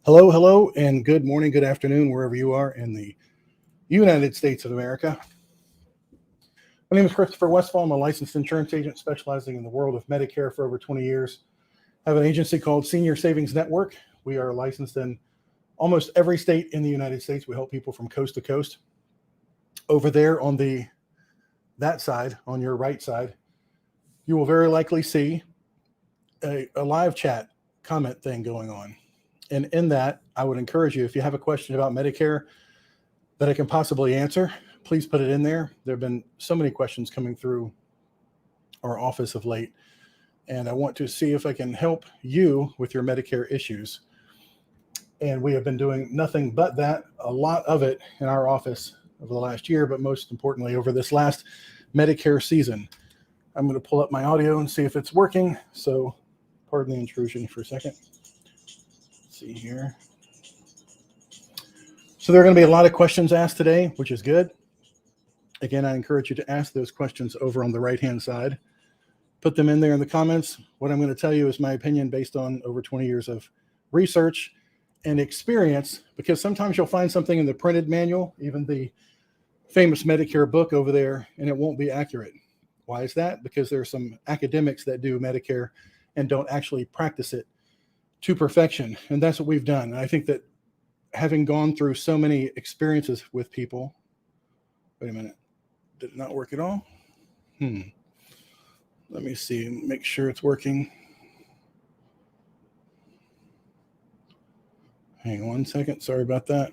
Hello, hello, and good morning, good afternoon, wherever you are in the United States of America. My name is Christopher Westfall. I'm a licensed insurance agent specializing in the world of Medicare for over 20 years. I have an agency called Senior Savings Network. We are licensed in almost every state in the United States. We help people from coast to coast. Over there on that side, on your right side, you will very likely see a live chat comment thing going on. And in that, I would encourage you, if you have a question about Medicare that I can possibly answer, please put it in there. There have been so many questions coming through our office of late, and I want to see if I can help you with your Medicare issues. And we have been doing nothing but that, a lot of it in our office over the last year, but most importantly, over this last Medicare season. I'm going to pull up my audio and see if it's working. So pardon the intrusion for a second. See here. So there are going to be a lot of questions asked today, which is good. Again, I encourage you to ask those questions over on the right-hand side. Put them in there in the comments. What I'm going to tell you is my opinion based on over 20 years of research and experience, because sometimes you'll find something in the printed manual, even the famous Medicare book over there, and it won't be accurate. Why is that? Because there are some academics that do Medicare and don't actually practice it to perfection. And that's what we've done. And I think that having gone through so many experiences with people, wait a minute, did it not work at all? Let me see, make sure it's working. Hang on 1 second, sorry about that.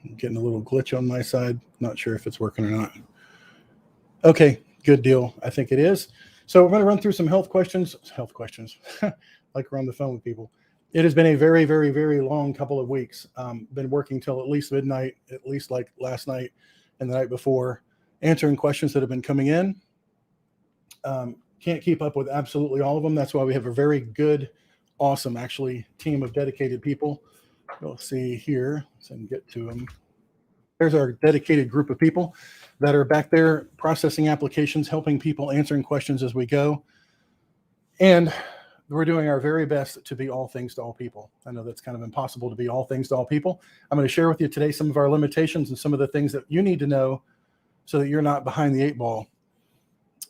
I'm getting a little glitch on my side. Not sure if it's working or not. Okay, good deal. I think it is. So we're going to run through some health questions, like we're on the phone with people. It has been a very, very, very long couple of weeks. Been working till at least midnight, at least like last night and the night before, answering questions that have been coming in. Can't keep up with absolutely all of them. That's why we have a very good, awesome, actually, team of dedicated people. You'll see here, so I can get to them. There's our dedicated group of people that are back there processing applications, helping people, answering questions as we go. And we're doing our very best to be all things to all people. I know that's kind of impossible to be all things to all people. I'm going to share with you today some of our limitations and some of the things that you need to know so that you're not behind the eight ball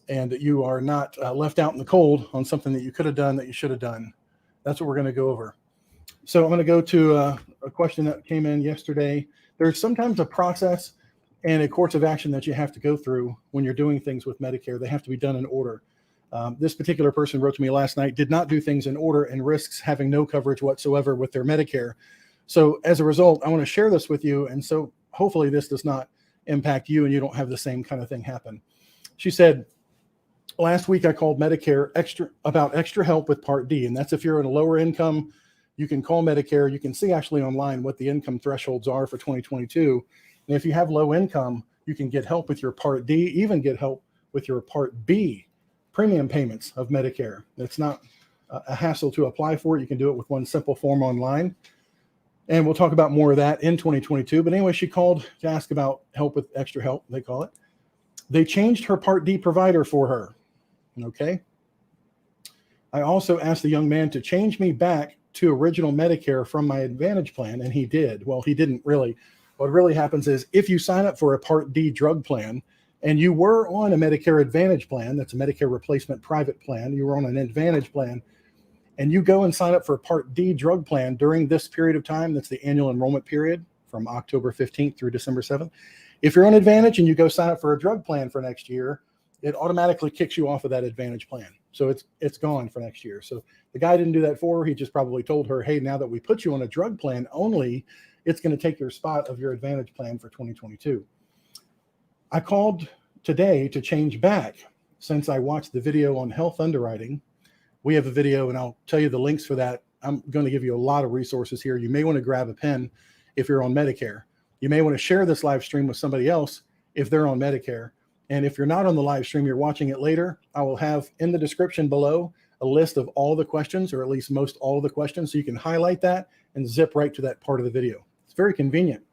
and that you are not left out in the cold on something that you could have done that you should have done. That's what we're going to go over. So I'm going to go to a question that came in yesterday. There's sometimes a process and a course of action that you have to go through when you're doing things with Medicare. They have to be done in order. This particular person wrote to me last night, did not do things in order and risks having no coverage whatsoever with their Medicare. So as a result, I want to share this with you. And so hopefully this does not impact you and you don't have the same kind of thing happen. She said, last week I called Medicare about extra help with Part D. And that's if you're in a lower income, you can call Medicare. You can see actually online what the income thresholds are for 2022. And if you have low income, you can get help with your Part D, even get help with your Part B premium payments of Medicare. It's not a hassle to apply for it. You can do it with one simple form online. And we'll talk about more of that in 2022. But anyway, she called to ask about help with extra help, they call it. They changed her Part D provider for her. Okay. I also asked the young man to change me back to original Medicare from my Advantage plan, and he did. Well, he didn't really. What really happens is if you sign up for a Part D drug plan and you were on a Medicare Advantage plan, that's a Medicare replacement private plan, you were on an Advantage plan, and you go and sign up for a Part D drug plan during this period of time, that's the annual enrollment period from October 15th through December 7th. If you're on Advantage and you go sign up for a drug plan for next year, it automatically kicks you off of that Advantage plan. So it's gone for next year. So the guy didn't do that for her. He just probably told her, hey, now that we put you on a drug plan only, it's going to take your spot of your Advantage plan for 2022. I called today to change back since I watched the video on health underwriting. We have a video and I'll tell you the links for that. I'm going to give you a lot of resources here. You may want to grab a pen if you're on Medicare. You may want to share this live stream with somebody else if they're on Medicare. And if you're not on the live stream, you're watching it later, I will have in the description below a list of all the questions, or at least most all of the questions. So you can highlight that and zip right to that part of the video. It's very convenient.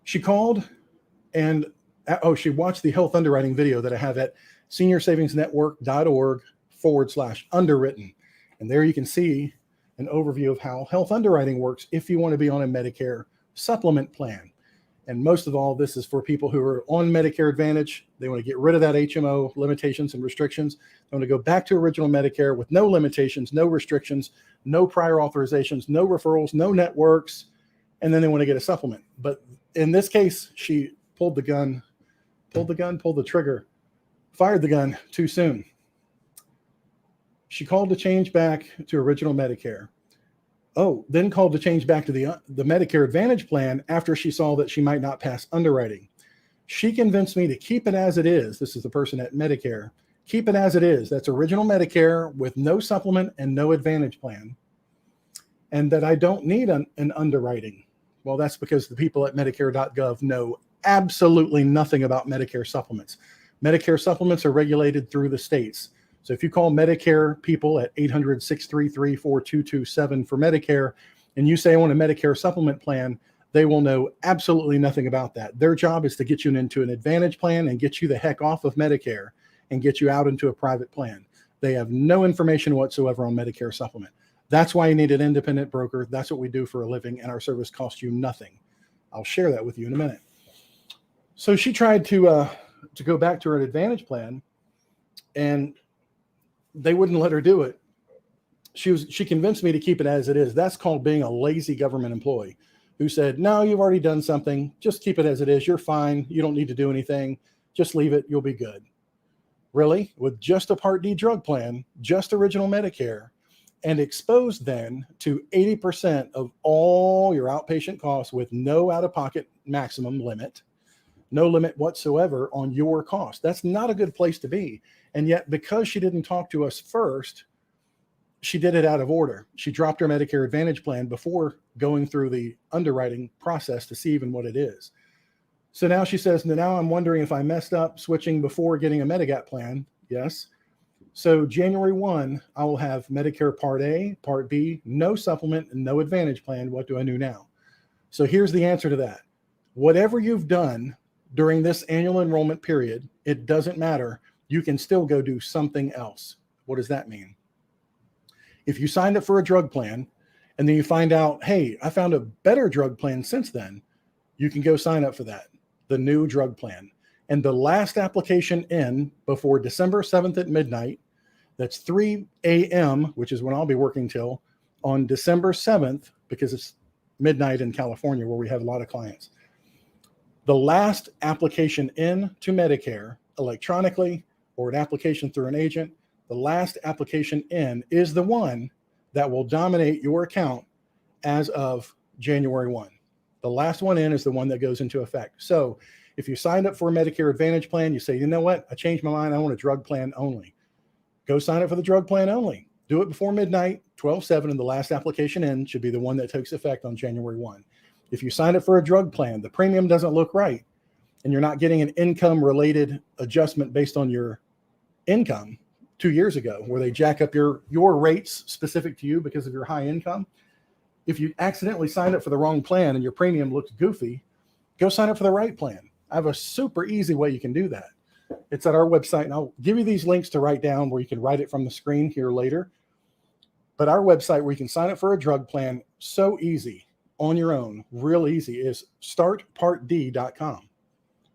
She called and, she watched the health underwriting video that I have at seniorsavingsnetwork.org/underwritten. And there you can see an overview of how health underwriting works if you want to be on a Medicare supplement plan. And most of all, this is for people who are on Medicare Advantage. They want to get rid of that HMO limitations and restrictions. They want to go back to original Medicare with no limitations, no restrictions, no prior authorizations, no referrals, no networks, and then they want to get a supplement. But in this case, she pulled the trigger, fired the gun too soon. She called to change back to original Medicare. Oh, then called to change back to the Medicare Advantage plan after she saw that she might not pass underwriting. She convinced me to keep it as it is. This is the person at Medicare. Keep it as it is. That's original Medicare with no supplement and no Advantage plan. And that I don't need an underwriting. Well, that's because the people at Medicare.gov know absolutely nothing about Medicare supplements. Medicare supplements are regulated through the states. So if you call Medicare people at 800-633-4227 for Medicare, and you say I want a Medicare supplement plan, they will know absolutely nothing about that. Their job is to get you into an Advantage plan and get you the heck off of Medicare and get you out into a private plan. They have no information whatsoever on Medicare supplement. That's why you need an independent broker. That's what we do for a living, and our service costs you nothing. I'll share that with you in a minute. So she tried to go back to her Advantage plan, and they wouldn't let her do it. She convinced me to keep it as it is. That's called being a lazy government employee who said, no, you've already done something. Just keep it as it is. You're fine. You don't need to do anything. Just leave it. You'll be good. Really? With just a Part D drug plan, just original Medicare, and exposed then to 80% of all your outpatient costs with no out-of-pocket maximum limit, no limit whatsoever on your cost. That's not a good place to be. And yet, because she didn't talk to us first, she did it out of order. She dropped her Medicare Advantage plan before going through the underwriting process to see even what it is. So now she says, now I'm wondering if I messed up switching before getting a Medigap plan. Yes. So January 1, I will have Medicare Part A, Part B, no supplement, and no Advantage plan. What do I do now? So here's the answer to that. Whatever you've done during this annual enrollment period, it doesn't matter. You can still go do something else. What does that mean? If you signed up for a drug plan and then you find out, hey, I found a better drug plan since then, you can go sign up for that, the new drug plan. And the last application in before December 7th at midnight, that's 3 a.m., which is when I'll be working till, on December 7th, because it's midnight in California where we have a lot of clients. The last application in to Medicare electronically or an application through an agent, the last application in is the one that will dominate your account as of January 1. The last one in is the one that goes into effect. So if you signed up for a Medicare Advantage plan, you say, you know what, I changed my mind. I want a drug plan only. Go sign up for the drug plan only. Do it before midnight, 12/7, and the last application in should be the one that takes effect on January 1. If you sign up for a drug plan, the premium doesn't look right, and you're not getting an income-related adjustment based on your income 2 years ago, where they jack up your rates specific to you because of your high income. If you accidentally signed up for the wrong plan and your premium looks goofy, go sign up for the right plan. I have a super easy way you can do that. It's at our website, and I'll give you these links to write down where you can write it from the screen here later. But our website where you can sign up for a drug plan, so easy on your own, real easy, is startpartd.com.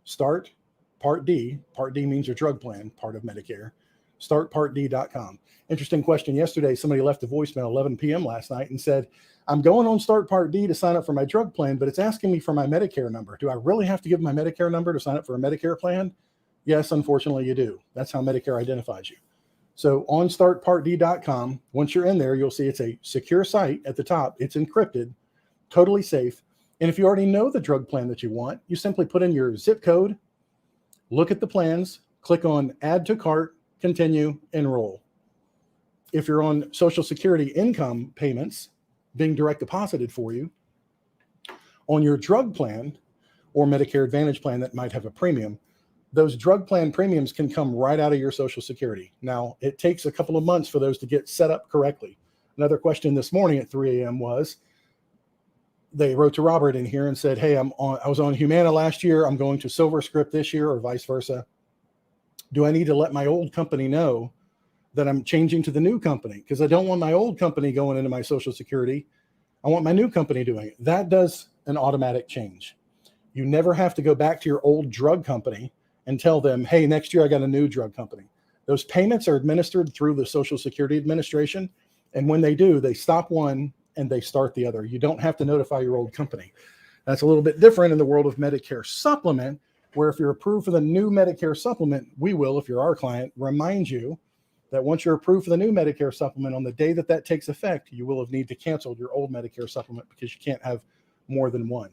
Start Part D. Part D means your drug plan, part of Medicare. Startpartd.com. Interesting question. Yesterday, somebody left a voicemail 11 p.m. last night and said, I'm going on Start Part D to sign up for my drug plan, but it's asking me for my Medicare number. Do I really have to give my Medicare number to sign up for a Medicare plan? Yes, unfortunately, you do. That's how Medicare identifies you. So on startpartd.com, once you're in there, you'll see it's a secure site at the top. It's encrypted, totally safe. And if you already know the drug plan that you want, you simply put in your zip code, look at the plans, click on Add to Cart, Continue, Enroll. If you're on Social Security income payments being direct deposited for you, on your drug plan or Medicare Advantage plan that might have a premium, those drug plan premiums can come right out of your Social Security. Now, it takes a couple of months for those to get set up correctly. Another question this morning at 3 a.m. was, they wrote to Robert in here and said, hey, I was on Humana last year. I'm going to SilverScript this year, or vice versa. Do I need to let my old company know that I'm changing to the new company because I don't want my old company going into my Social Security. I want my new company doing it. That does an automatic change. You never have to go back to your old drug company and tell them, hey, next year I got a new drug company. Those payments are administered through the Social Security Administration. And when they do, they stop one and they start the other. You don't have to notify your old company. That's a little bit different in the world of Medicare Supplement, where if you're approved for the new Medicare Supplement, we will, if you're our client, remind you that once you're approved for the new Medicare Supplement, on the day that that takes effect, you will have need to cancel your old Medicare Supplement because you can't have more than one.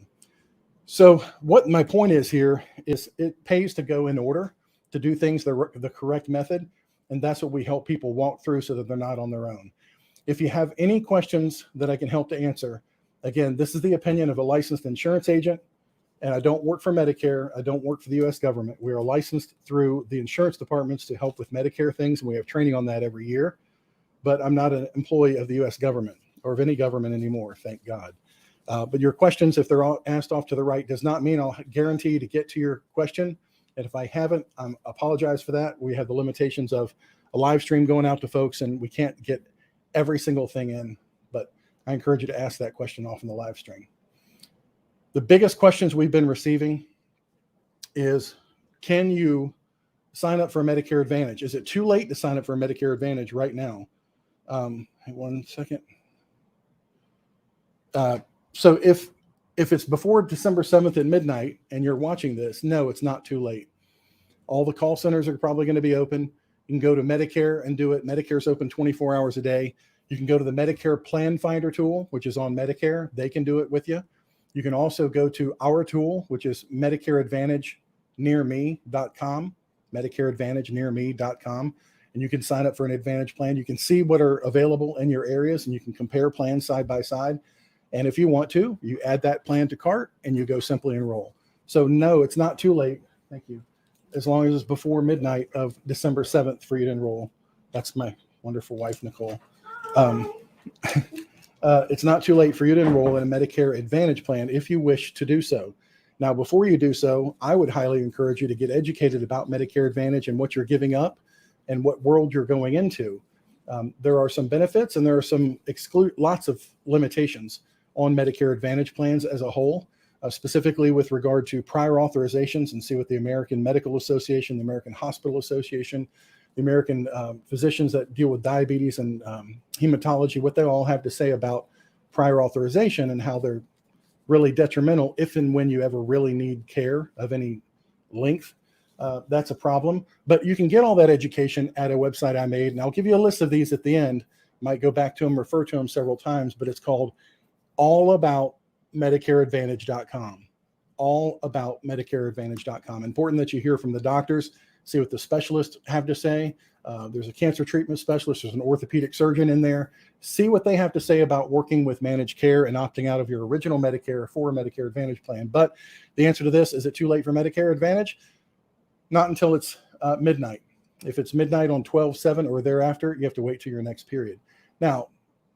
So what my point is here is it pays to go in order, to do things the correct method. And that's what we help people walk through so that they're not on their own. If you have any questions that I can help to answer, again, this is the opinion of a licensed insurance agent, and I don't work for Medicare. I don't work for the U.S. government. We are licensed through the insurance departments to help with Medicare things, and we have training on that every year. But I'm not an employee of the U.S. government or of any government anymore, thank God. But your questions, if they're all asked off to the right, does not mean I'll guarantee to get to your question. And if I haven't, I apologize for that. We have the limitations of a live stream going out to folks, and we can't get every single thing in. But I encourage you to ask that question off in the live stream. The biggest questions we've been receiving is, can you sign up for a Medicare Advantage? Is it too late to sign up for a Medicare Advantage right now? One second. So if it's before December 7th at midnight and you're watching this, no, it's not too late. All the call centers are probably going to be open. You can go to Medicare and do it. Medicare's open 24 hours a day. You can go to the Medicare Plan Finder tool, which is on Medicare. They can do it with you. You can also go to our tool, which is Medicare Advantage nearme.com, Medicare Advantage nearme.com. And you can sign up for an Advantage plan. You can see what are available in your areas, and you can compare plans side by side. And if you want to, you add that plan to cart and you go simply enroll. So no, it's not too late. Thank you. As long as it's before midnight of December 7th for you to enroll. That's my wonderful wife, Nicole. It's not too late for you to enroll in a Medicare Advantage plan if you wish to do so. Now, before you do so, I would highly encourage you to get educated about Medicare Advantage and what you're giving up and what world you're going into. There are some benefits and there are some lots of limitations on Medicare Advantage plans as a whole, specifically with regard to prior authorizations, and see what the American Medical Association, the American Hospital Association, the American physicians that deal with diabetes and hematology, what they all have to say about prior authorization and how they're really detrimental if and when you ever really need care of any length. That's a problem. But you can get all that education at a website I made, and I'll give you a list of these at the end. Might go back to them, refer to them several times, but it's called allaboutmedicareadvantage.com. Allaboutmedicareadvantage.com. Important that you hear from the doctors, see what the specialists have to say. There's a cancer treatment specialist, there's an orthopedic surgeon in there. See what they have to say about working with managed care and opting out of your original Medicare for a Medicare Advantage plan. But the answer to this, is it too late for Medicare Advantage? Not until it's midnight. If it's midnight on 12/7 or thereafter, you have to wait till your next period. Now,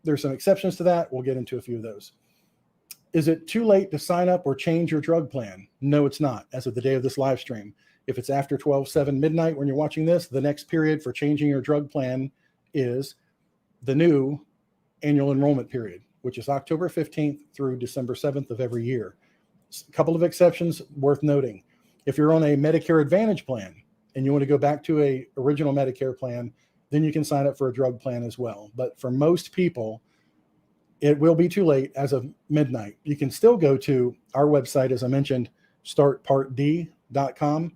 there's some exceptions to that. We'll get into a few of those. Is it too late to sign up or change your drug plan? No, it's not, as of the day of this live stream. If it's after 12/7 midnight when you're watching this, the next period for changing your drug plan is the new annual enrollment period, which is October 15th through December 7th of every year. A couple of exceptions worth noting. If you're on a Medicare Advantage plan and you want to go back to a original Medicare plan, then you can sign up for a drug plan as well. But for most people, it will be too late as of midnight. You can still go to our website, as I mentioned, startpartd.com.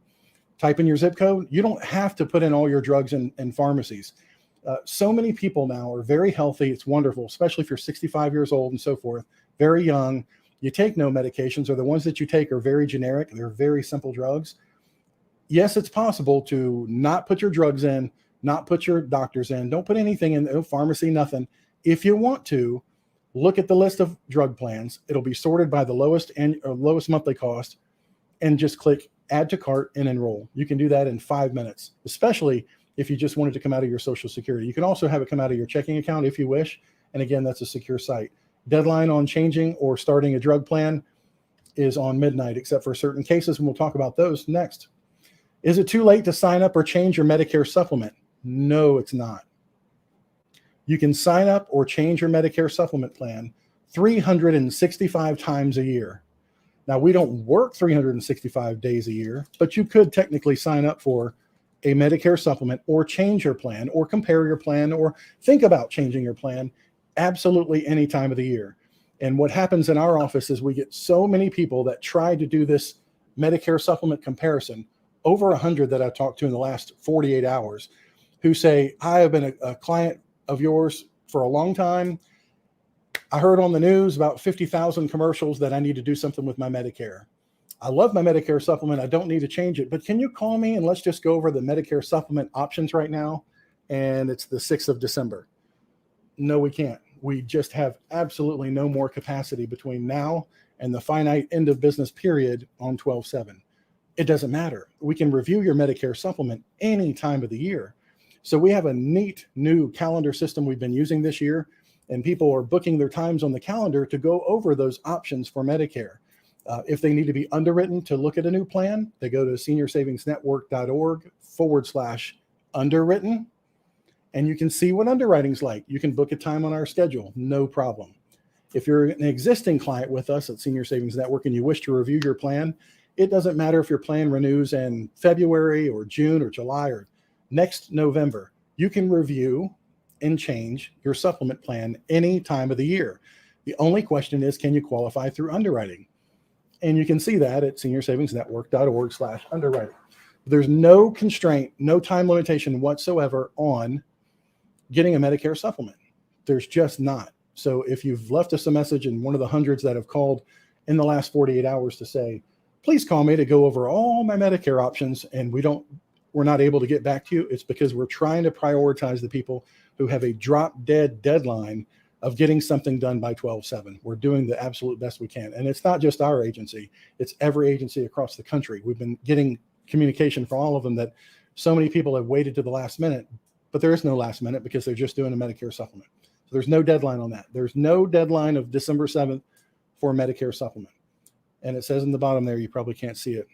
Type in your zip code. You don't have to put in all your drugs in pharmacies. So many people now are very healthy. It's wonderful, especially if you're 65 years old and so forth, very young. You take no medications, or the ones that you take are very generic. They're very simple drugs. Yes, it's possible to not put your drugs in, not put your doctors in. Don't put anything in, no pharmacy, nothing. If you want to, look at the list of drug plans. It'll be sorted by the lowest monthly cost, and just click add to cart and enroll. You can do that in 5 minutes, especially if you just wanted to come out of your Social Security. You can also have it come out of your checking account if you wish. And again, that's a secure site. Deadline on changing or starting a drug plan is on midnight, except for certain cases, and we'll talk about those next. Is it too late to sign up or change your Medicare supplement? No, it's not. You can sign up or change your Medicare supplement plan 365 times a year. Now, we don't work 365 days a year, but you could technically sign up for a Medicare supplement or change your plan or compare your plan or think about changing your plan absolutely any time of the year. And what happens in our office is we get so many people that try to do this Medicare supplement comparison, over 100 that I've talked to in the last 48 hours, who say, I have been a client of yours for a long time. I heard on the news about 50,000 commercials that I need to do something with my Medicare. I love my Medicare supplement. I don't need to change it, but can you call me and let's just go over the Medicare supplement options right now? And it's the 6th of December. No, we can't. We just have absolutely no more capacity between now and the finite end of business period on 12/7. It doesn't matter. We can review your Medicare supplement any time of the year. So we have a neat new calendar system we've been using this year, and people are booking their times on the calendar to go over those options for Medicare. If they need to be underwritten to look at a new plan, they go to seniorsavingsnetwork.org/underwritten, and you can see what underwriting's like. You can book a time on our schedule, no problem. If you're an existing client with us at Senior Savings Network and you wish to review your plan, it doesn't matter if your plan renews in February or June or July or next November. You can review and change your supplement plan any time of the year. The only question is, can you qualify through underwriting? And you can see that at seniorsavingsnetwork.org/underwriting. There's no constraint, no time limitation whatsoever on getting a Medicare supplement. There's just not. So if you've left us a message in one of the hundreds that have called in the last 48 hours to say, please call me to go over all my Medicare options, and we're not able to get back to you, it's because we're trying to prioritize the people who have a drop dead deadline of getting something done by 12/7. We're doing the absolute best we can. And it's not just our agency, it's every agency across the country. We've been getting communication from all of them that so many people have waited to the last minute, but there is no last minute because they're just doing a Medicare supplement. So there's no deadline on that. There's no deadline of December 7th for a Medicare supplement. And it says in the bottom there, you probably can't see it.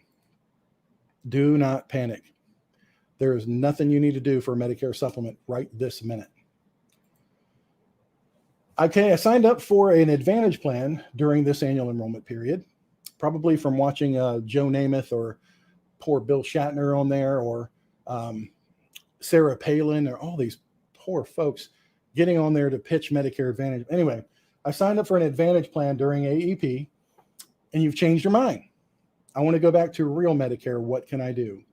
Do not panic. There is nothing you need to do for a Medicare supplement right this minute. Okay, I signed up for an Advantage plan during this annual enrollment period, probably from watching Joe Namath or poor Bill Shatner on there, or Sarah Palin, or all these poor folks getting on there to pitch Medicare Advantage. Anyway, I signed up for an Advantage plan during AEP, and you've changed your mind. I want to go back to real Medicare. What can I do?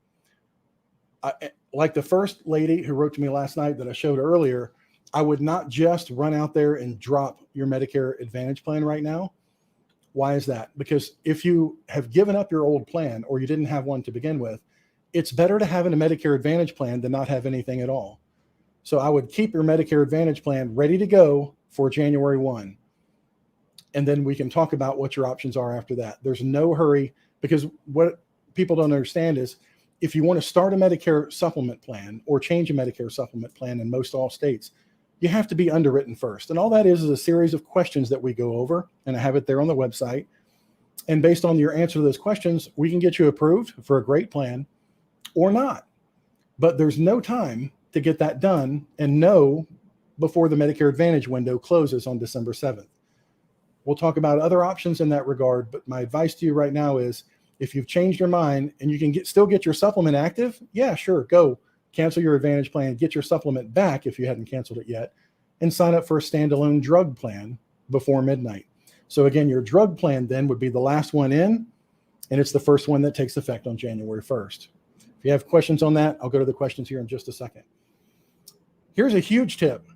Like the first lady who wrote to me last night that I showed earlier, I would not just run out there and drop your Medicare Advantage plan right now. Why is that? Because if you have given up your old plan or you didn't have one to begin with, it's better to have a Medicare Advantage plan than not have anything at all. So I would keep your Medicare Advantage plan ready to go for January 1. And then we can talk about what your options are after that. There's no hurry, because what people don't understand is if you want to start a Medicare supplement plan or change a Medicare supplement plan in most all states, you have to be underwritten first. And all that is a series of questions that we go over, and I have it there on the website. And based on your answer to those questions, we can get you approved for a great plan or not. But there's no time to get that done and know before the Medicare Advantage window closes on December 7th. We'll talk about other options in that regard, but my advice to you right now is if you've changed your mind and you can still get your supplement active, yeah, sure, go cancel your Advantage plan, get your supplement back if you hadn't canceled it yet, and sign up for a standalone drug plan before midnight. So again, your drug plan then would be the last one in, and it's the first one that takes effect on January 1st. If you have questions on that, I'll go to the questions here in just a second. Here's a huge tip,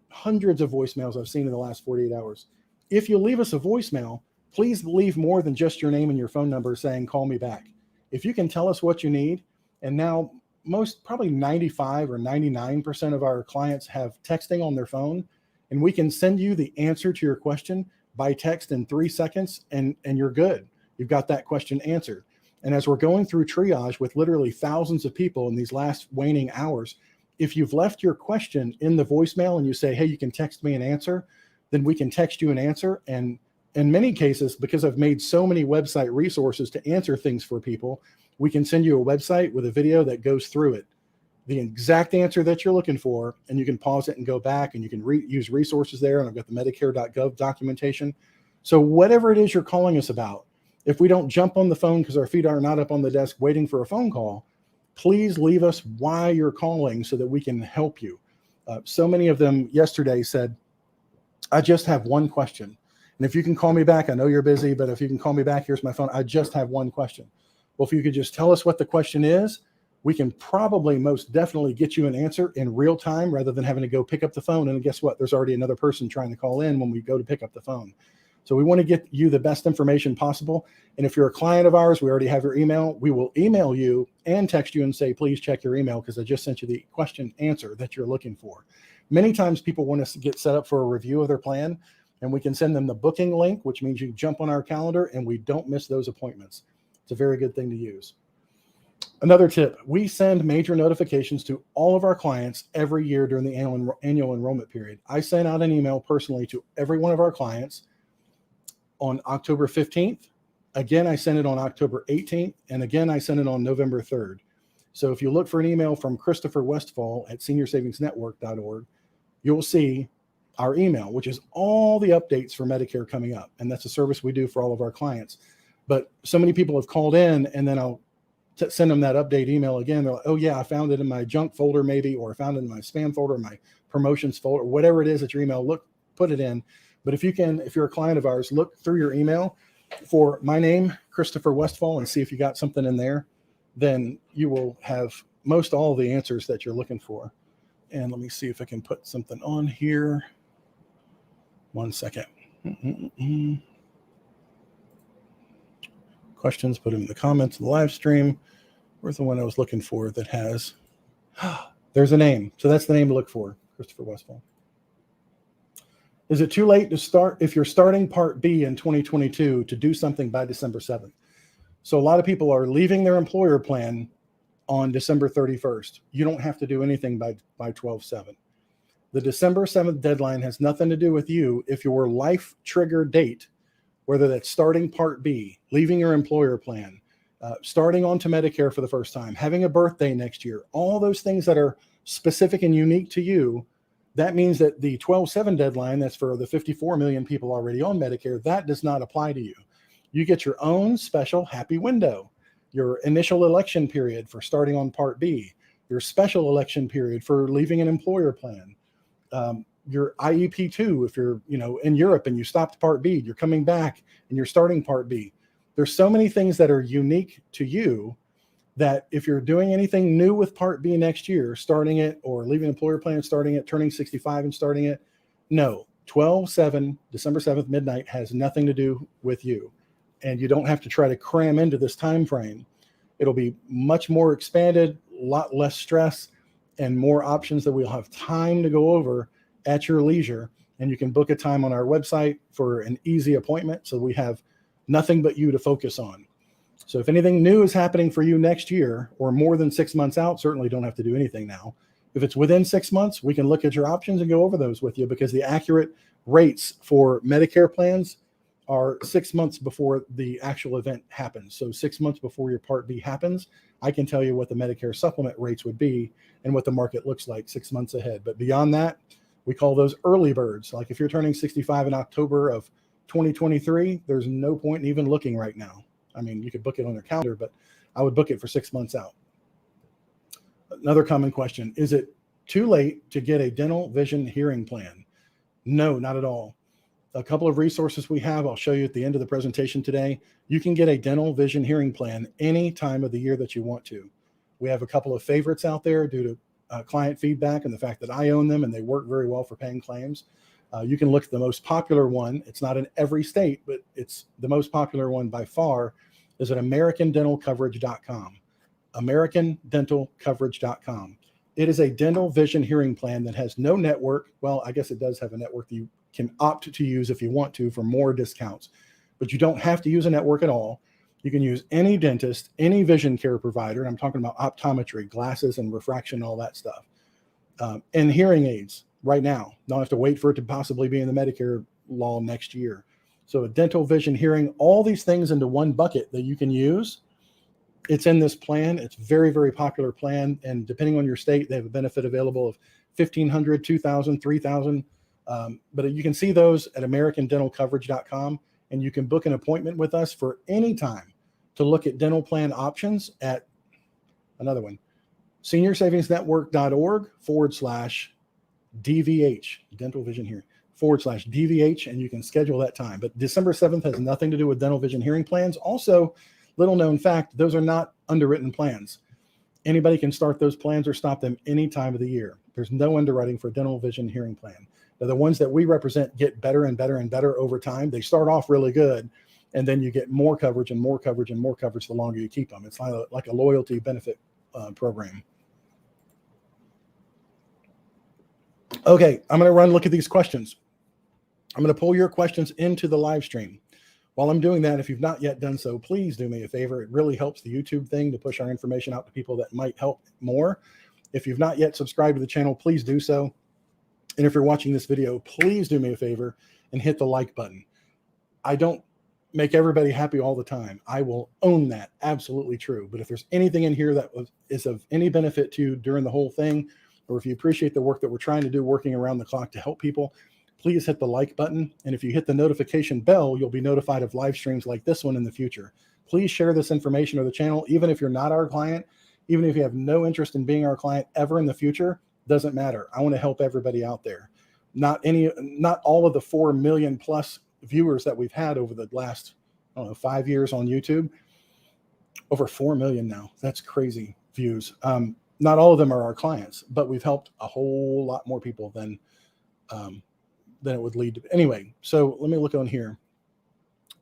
hundreds of voicemails I've seen in the last 48 hours. If you leave us a voicemail, please leave more than just your name and your phone number saying, call me back. If you can tell us what you need, and now probably 95 or 99% of our clients have texting on their phone, and we can send you the answer to your question by text in 3 seconds, and you're good. You've got that question answered. And as we're going through triage with literally thousands of people in these last waning hours, if you've left your question in the voicemail and you say, hey, you can text me an answer, then we can text you an answer. And in many cases, because I've made so many website resources to answer things for people, we can send you a website with a video that goes through it. the exact answer that you're looking for, and you can pause it and go back, and you can use resources there. And I've got the Medicare.gov documentation. So whatever it is you're calling us about, if we don't jump on the phone because our feet are not up on the desk waiting for a phone call, please leave us why you're calling so that we can help you. So many of them yesterday said, I just have one question. And if you can call me back, I know you're busy, but if you can call me back, here's my phone. I just have one question. Well, if you could just tell us what the question is, we can probably most definitely get you an answer in real time rather than having to go pick up the phone. And guess what? There's already another person trying to call in when we go to pick up the phone. So we want to get you the best information possible. And if you're a client of ours, we already have your email. We will email you and text you and say, please check your email because I just sent you the question answer that you're looking for. Many times people want us to get set up for a review of their plan, and we can send them the booking link, which means you jump on our calendar and we don't miss those appointments. It's a very good thing to use. Another tip, we send major notifications to all of our clients every year during the annual enrollment period. I sent out an email personally to every one of our clients on October 15th. Again, I sent it on October 18th. And again, I sent it on November 3rd. So if you look for an email from Christopher Westfall at seniorsavingsnetwork.org, you'll see our email, which is all the updates for Medicare coming up. And that's a service we do for all of our clients. But so many people have called in, and then I'll send them that update email again. They're like, oh yeah, I found it in my junk folder maybe, or I found it in my spam folder, my promotions folder, whatever it is that your email, put it in. But if you're a client of ours, look through your email for my name, Christopher Westfall, and see if you got something in there, then you will have most all the answers that you're looking for. And let me see if I can put something on here. 1 second. Questions, put them in the comments of the live stream. Where's the one I was looking for that has, there's a name. So that's the name to look for, Christopher Westfall. Is it too late to start, if you're starting Part B in 2022, to do something by December 7th? So a lot of people are leaving their employer plan on December 31st. You don't have to do anything by 12/7. The December 7th deadline has nothing to do with you. If your life trigger date, whether that's starting Part B, leaving your employer plan, starting onto Medicare for the first time, having a birthday next year, all those things that are specific and unique to you, that means that the 12/7 deadline, that's for the 54 million people already on Medicare, that does not apply to you. You get your own special happy window, your initial election period for starting on Part B, your special election period for leaving an employer plan, your IEP2, if you're in Europe and you stopped Part B, you're coming back and you're starting Part B. There's so many things that are unique to you that if you're doing anything new with Part B next year, starting it or leaving employer plan, starting it, turning 65 and starting it, no, 12/7, December 7th, midnight has nothing to do with you. And you don't have to try to cram into this time frame. It'll be much more expanded, a lot less stress, and more options that we'll have time to go over at your leisure. And you can book a time on our website for an easy appointment. So we have nothing but you to focus on. So if anything new is happening for you next year or more than 6 months out, certainly don't have to do anything now. If it's within 6 months, we can look at your options and go over those with you, because the accurate rates for Medicare plans are 6 months before the actual event happens. So 6 months before your Part B happens, I can tell you what the Medicare supplement rates would be and what the market looks like 6 months ahead. But beyond that, we call those early birds. Like if you're turning 65 in October of 2023, there's no point in even looking right now. I mean, you could book it on your calendar, but I would book it for 6 months out. Another common question, is it too late to get a dental, vision, hearing plan? No, not at all. A couple of resources we have, I'll show you at the end of the presentation today. You can get a dental, vision, hearing plan any time of the year that you want to. We have a couple of favorites out there due to client feedback and the fact that I own them and they work very well for paying claims. You can look at the most popular one. It's not in every state, but it's the most popular one by far is at AmericanDentalCoverage.com. AmericanDentalCoverage.com. It is a dental, vision, hearing plan that has no network. Well, I guess it does have a network that you can opt to use if you want to for more discounts, but you don't have to use a network at all. You can use any dentist, any vision care provider. And I'm talking about optometry, glasses and refraction, all that stuff. And hearing aids right now. Don't have to wait for it to possibly be in the Medicare law next year. So a dental, vision, hearing, all these things into one bucket that you can use It's in this plan. It's very, very popular plan. And depending on your state, they have a benefit available of $1,500, $2,000, $3,000. But you can see those at AmericanDentalCoverage.com, and you can book an appointment with us for any time to look at dental plan options at another one, SeniorSavingsNetwork.org/DVH, dental vision hearing /DVH, and you can schedule that time. But December 7th has nothing to do with dental vision hearing plans. Also, little known fact, those are not underwritten plans. Anybody can start those plans or stop them any time of the year. There's no underwriting for dental vision hearing plan. Now, the ones that we represent get better and better and better over time. They start off really good, and then you get more coverage and more coverage and more coverage the longer you keep them. It's like a loyalty benefit program. Okay, I'm going to look at these questions. I'm going to pull your questions into the live stream. While I'm doing that, if you've not yet done so, please do me a favor. It really helps the YouTube thing to push our information out to people that might help more. If you've not yet subscribed to the channel, please do so. And if you're watching this video, please do me a favor and hit the like button. I don't make everybody happy all the time. I will own that. Absolutely true. But if there's anything in here that is of any benefit to you during the whole thing, or if you appreciate the work that we're trying to do working around the clock to help people, please hit the like button. And if you hit the notification bell, you'll be notified of live streams like this one in the future. Please share this information to the channel, even if you're not our client, even if you have no interest in being our client ever in the future, doesn't matter. I want to help everybody out there. Not all of the 4 million plus viewers that we've had over the last, 5 years on YouTube. Over 4 million now. That's crazy views. Not all of them are our clients, but we've helped a whole lot more people than it would lead to. Anyway, so let me look on here.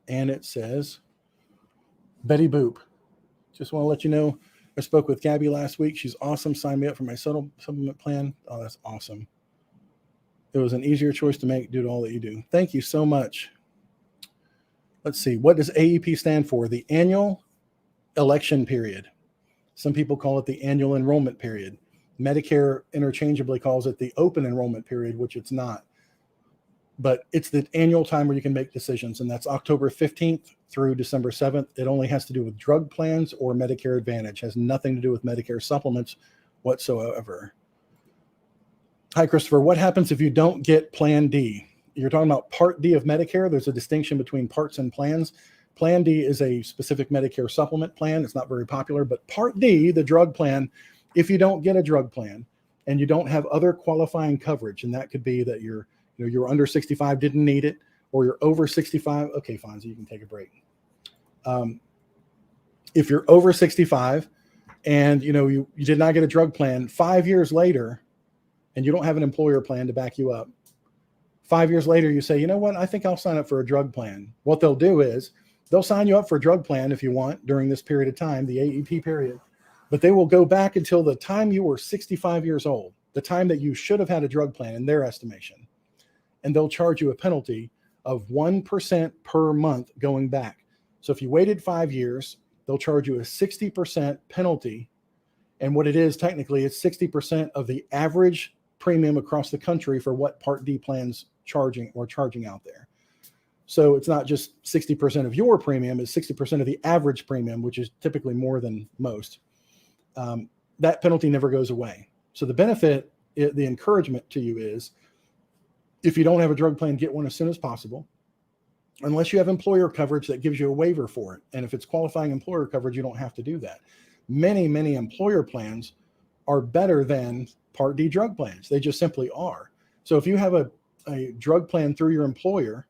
And it says, Betty Boop. Just want to let you know, I spoke with Gabby last week. She's awesome. Signed me up for my supplement plan. Oh, that's awesome. It was an easier choice to make due to all that you do. Thank you so much. Let's see. What does AEP stand for? The annual election period. Some people call it the annual enrollment period. Medicare interchangeably calls it the open enrollment period, which it's not. But it's the annual time where you can make decisions, and that's October 15th through December 7th. It only has to do with drug plans or Medicare Advantage. It has nothing to do with Medicare supplements whatsoever. Hi, Christopher. What happens if you don't get Plan D? You're talking about Part D of Medicare. There's a distinction between parts and plans. Plan D is a specific Medicare supplement plan. It's not very popular, but Part D, the drug plan, if you don't get a drug plan and you don't have other qualifying coverage, and that could be that you're under 65, didn't need it, or you're over 65. Okay, fine. So you can take a break. If you're over 65 and you did not get a drug plan 5 years later, and you don't have an employer plan to back you up, 5 years later, you say, you know what? I think I'll sign up for a drug plan. What they'll do is they'll sign you up for a drug plan if you want during this period of time, the AEP period, but they will go back until the time you were 65 years old, the time that you should have had a drug plan in their estimation. And they'll charge you a penalty of 1% per month going back. So if you waited 5 years, they'll charge you a 60% penalty. And what it is technically, it's 60% of the average premium across the country for what Part D plans charging out there. So it's not just 60% of your premium, it's 60% of the average premium, which is typically more than most. That penalty never goes away. So the benefit, the encouragement to you is, if you don't have a drug plan, get one as soon as possible, unless you have employer coverage that gives you a waiver for it. And if it's qualifying employer coverage, you don't have to do that. Many, many employer plans are better than Part D drug plans. They just simply are. So if you have a drug plan through your employer,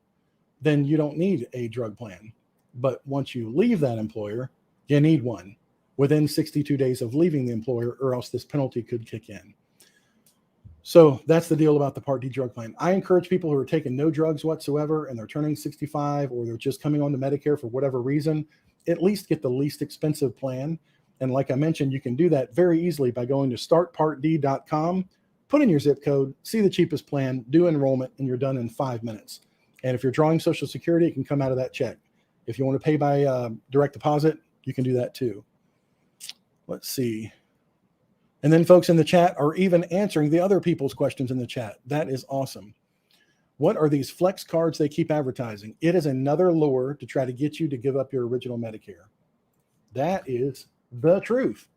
then you don't need a drug plan. But once you leave that employer, you need one within 62 days of leaving the employer, or else this penalty could kick in. So that's the deal about the Part D drug plan. I encourage people who are taking no drugs whatsoever and they're turning 65, or they're just coming on to Medicare for whatever reason, at least get the least expensive plan. And like I mentioned, you can do that very easily by going to startpartd.com, put in your zip code, see the cheapest plan, do enrollment, and you're done in 5 minutes. And if you're drawing Social Security, it can come out of that check. If you want to pay by direct deposit, you can do that too. Let's see. And then folks in the chat are even answering the other people's questions in the chat. That is awesome. What are these flex cards they keep advertising? It is another lure to try to get you to give up your original Medicare. That is the truth.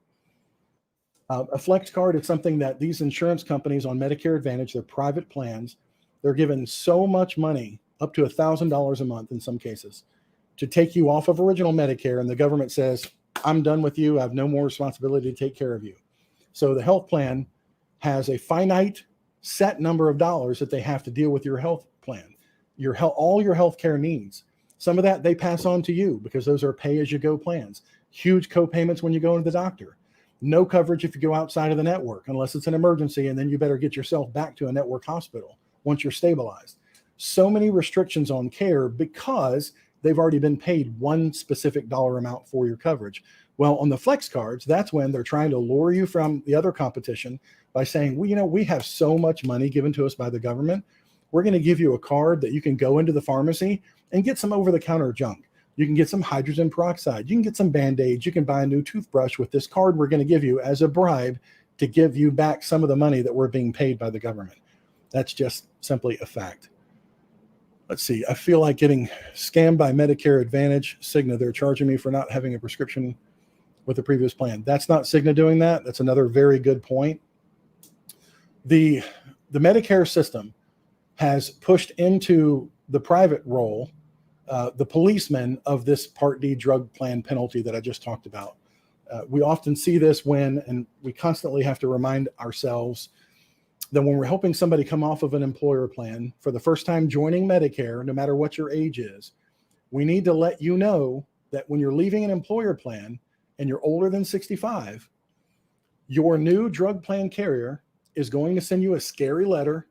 A flex card is something that these insurance companies on Medicare Advantage, their private plans, they're given so much money, up to $1,000 a month in some cases, to take you off of original Medicare. And the government says, I'm done with you. I have no more responsibility to take care of you. So the health plan has a finite set number of dollars that they have to deal with your health plan, all your health care needs. Some of that they pass on to you because those are pay-as-you-go plans. Huge co-payments when you go to the doctor. No coverage if you go outside of the network unless it's an emergency, and then you better get yourself back to a network hospital once you're stabilized. So many restrictions on care because they've already been paid one specific dollar amount for your coverage. Well, on the flex cards, that's when they're trying to lure you from the other competition by saying, well, we have so much money given to us by the government. We're going to give you a card that you can go into the pharmacy and get some over-the-counter junk. You can get some hydrogen peroxide. You can get some Band-Aids. You can buy a new toothbrush with this card we're going to give you as a bribe to give you back some of the money that we're being paid by the government. That's just simply a fact. Let's see. I feel like getting scammed by Medicare Advantage. Cigna, they're charging me for not having a prescription with the previous plan. That's not Cigna doing that. That's another very good point. The Medicare system has pushed into the private role the policeman of this Part D drug plan penalty that I just talked about. We often see this and we constantly have to remind ourselves that when we're helping somebody come off of an employer plan for the first time joining Medicare, no matter what your age is, we need to let you know that when you're leaving an employer plan and you're older than 65, your new drug plan carrier is going to send you a scary letter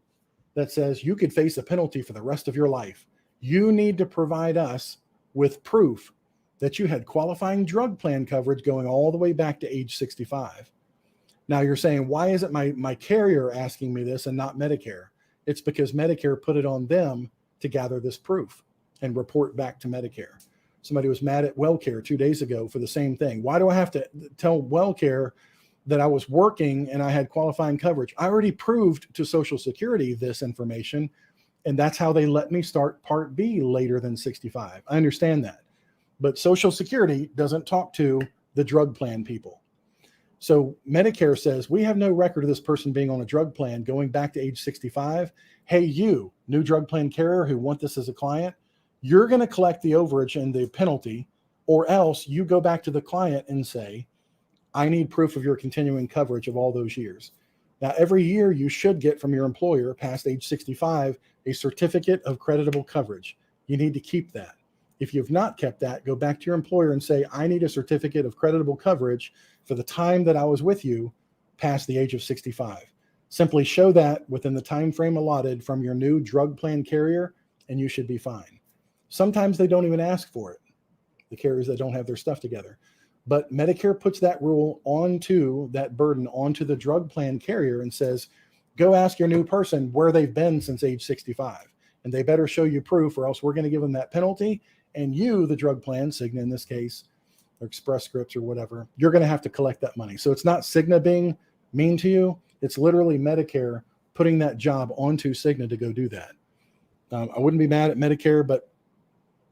that says you could face a penalty for the rest of your life. You need to provide us with proof that you had qualifying drug plan coverage going all the way back to age 65. Now you're saying, why is it my carrier asking me this and not Medicare? It's because Medicare put it on them to gather this proof and report back to Medicare. Somebody was mad at WellCare 2 days ago for the same thing. Why do I have to tell WellCare that I was working and I had qualifying coverage? I already proved to Social Security this information, and that's how they let me start Part B later than 65. I understand that. But Social Security doesn't talk to the drug plan people. So Medicare says, we have no record of this person being on a drug plan going back to age 65. Hey, you, new drug plan carrier who want this as a client, you're going to collect the overage and the penalty, or else you go back to the client and say, I need proof of your continuing coverage of all those years. Now, every year you should get from your employer past age 65 a certificate of creditable coverage. You need to keep that. If you've not kept that, go back to your employer and say, I need a certificate of creditable coverage for the time that I was with you past the age of 65. Simply show that within the time frame allotted from your new drug plan carrier, and you should be fine. Sometimes they don't even ask for it, the carriers that don't have their stuff together. But Medicare puts that rule that burden onto the drug plan carrier and says, go ask your new person where they've been since age 65. And they better show you proof, or else we're going to give them that penalty. And you, the drug plan, Cigna in this case, or Express Scripts or whatever, you're going to have to collect that money. So it's not Cigna being mean to you. It's literally Medicare putting that job onto Cigna to go do that. I wouldn't be mad at Medicare, but